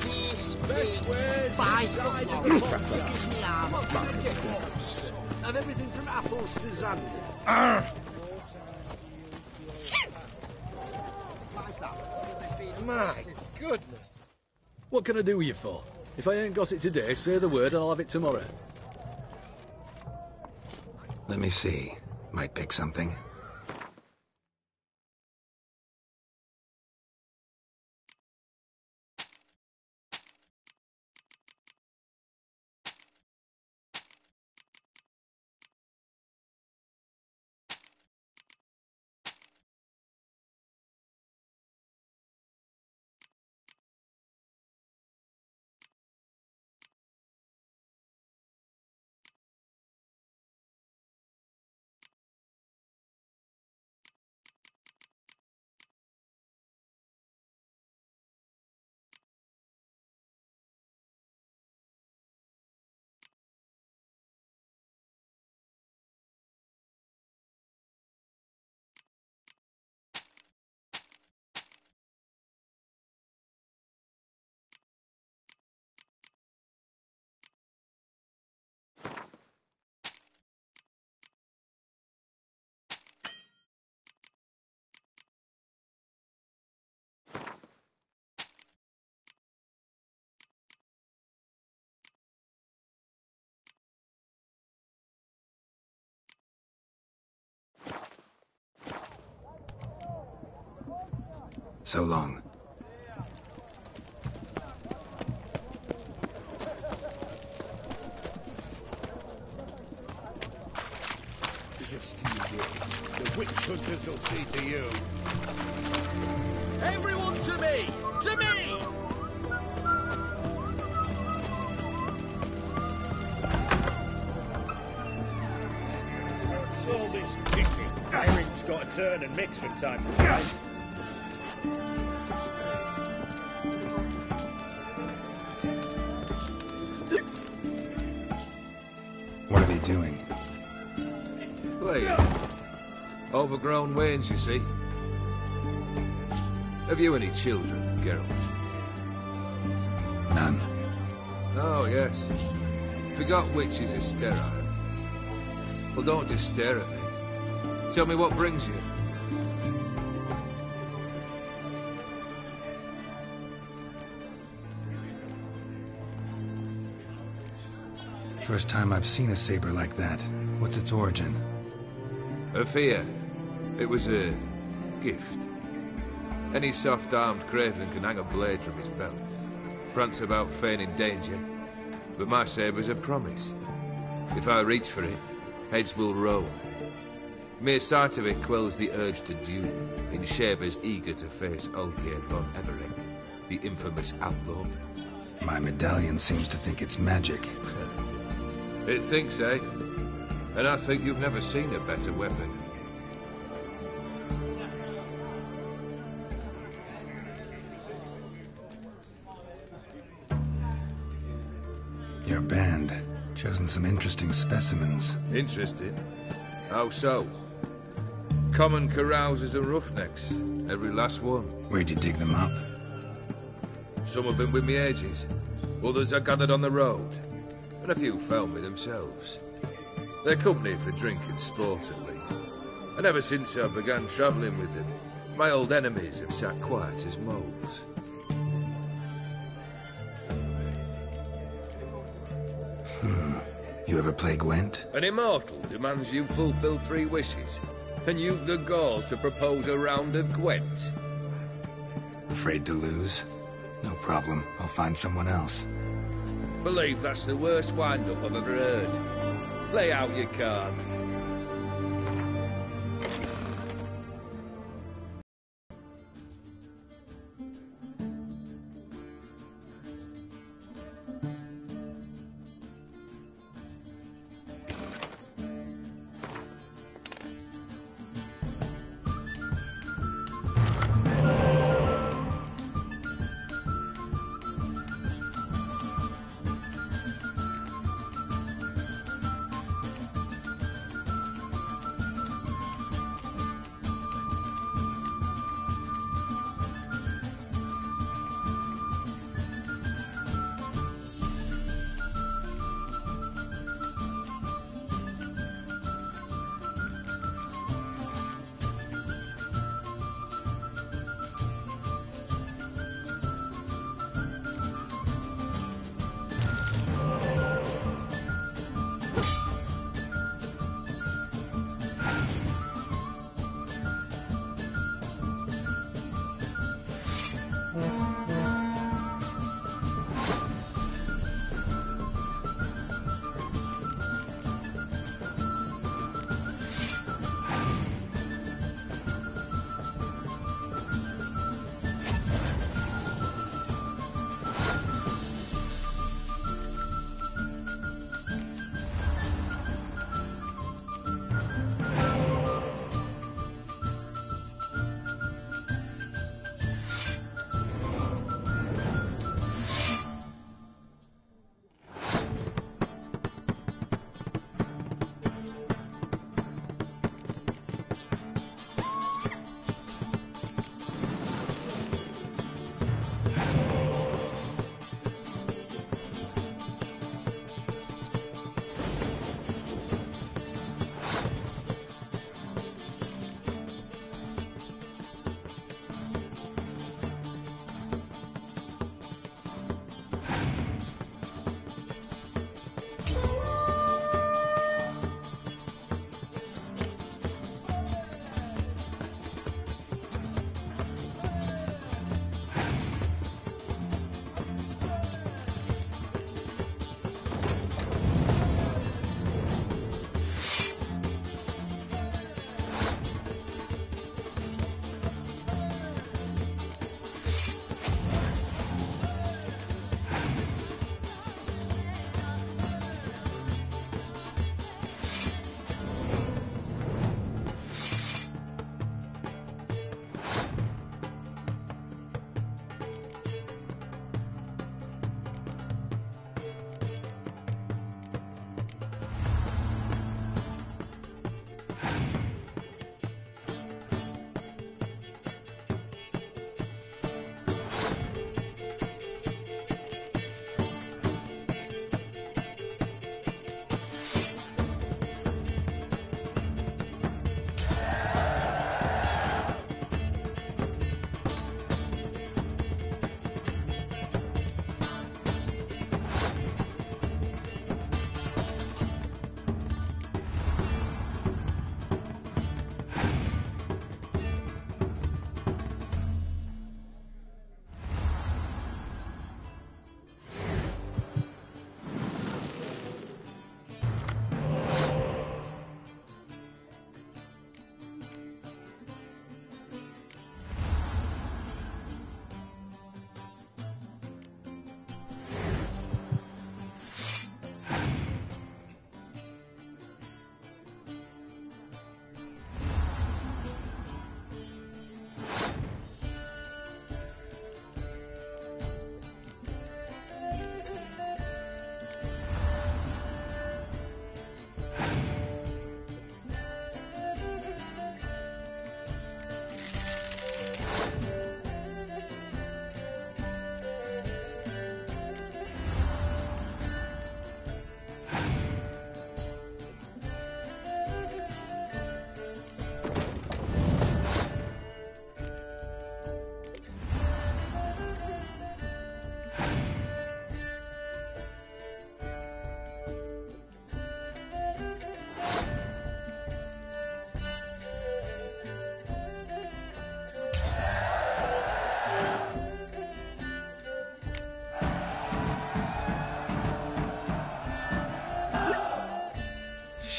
S9: This
S20: Best way
S9: five
S20: side of
S9: foot
S20: the
S9: long.
S20: box.
S9: Thick as me arm.
S20: What can I get once?
S11: Of everything from apples to Xander.
S5: My goodness. What can I do with you for? If I ain't got it today, say the word and I'll have it tomorrow.
S2: Let me see. Might pick something. So long.
S9: Just you wait. The witch hunters will see to you.
S11: Everyone to me! To me!
S5: What's all this kicking? Aaron's got to turn and mix from time to time.
S2: What are they doing?
S8: Playing. Overgrown wains, you see. Have you any children, Geralt?
S2: None.
S8: Oh, yes. Forgot witches are sterile. Well, don't just stare at me. Tell me what brings you.
S2: First time I've seen a saber like that. What's its origin?
S8: A fear. It was a gift. Any soft-armed craven can hang a blade from his belt, prance about feigning danger, but my saber's a promise. If I reach for it, heads will roll. Mere sight of it quells the urge to duel, in shavers eager to face Olgierd von Everec, the infamous outlaw.
S2: My medallion seems to think it's magic.
S8: It thinks, eh? And I think you've never seen a better weapon.
S2: Your band. Chosen some interesting specimens.
S8: Interesting? How so? Common carousers and roughnecks. Every last one.
S2: Where'd you dig them up?
S8: Some have been with me ages. Others I gathered on the road. And a few found me themselves. They're company for drink and sport, at least. And ever since I began travelling with them, my old enemies have sat quiet as moles.
S2: You ever play Gwent?
S8: An immortal demands you fulfill 3 wishes, and you've the gall to propose a round of Gwent.
S2: Afraid to lose? No problem. I'll find someone else.
S8: Believe that's the worst wind-up I've ever heard. Lay out your cards.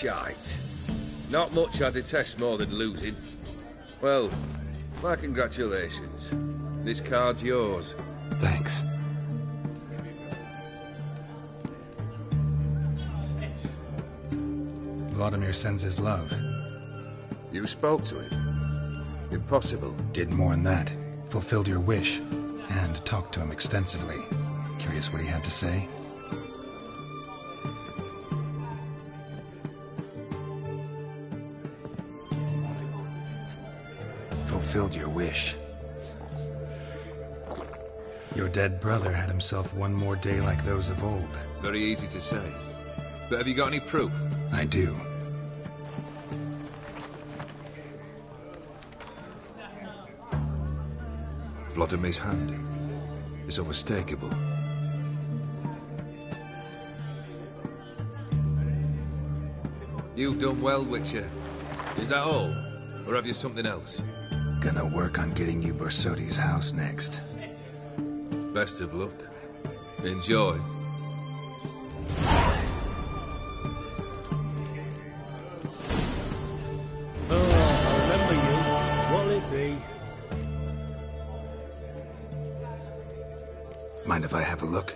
S8: shite. Not much I detest more than losing. Well, my congratulations. This card's yours.
S2: Thanks. Vladimir sends his love.
S8: You spoke to him? Impossible.
S2: Did more than that. Fulfilled your wish. And talked to him extensively. Curious what he had to say? Fulfilled your wish. Your dead brother had himself one more day like those of old.
S8: Very easy to say. But have you got any proof?
S2: I do.
S8: Vladimir's hand is unmistakable. You've done well, Witcher. Is that all? Or have you something else?
S2: Gonna work on getting you Borsodi's house next.
S8: Best of luck. Enjoy.
S5: Oh, I remember you. What'll it be?
S2: Mind if I have a look?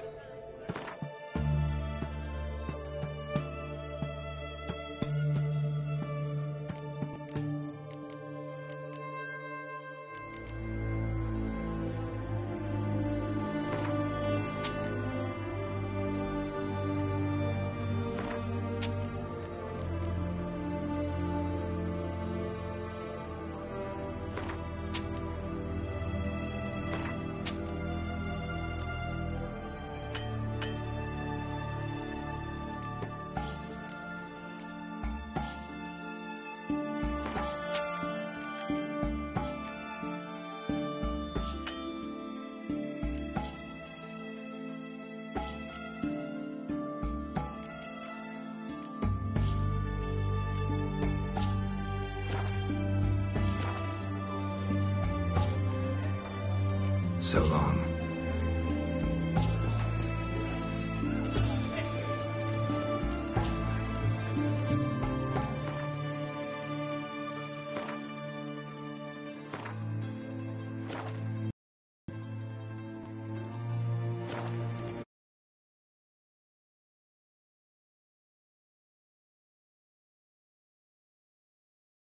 S2: So long.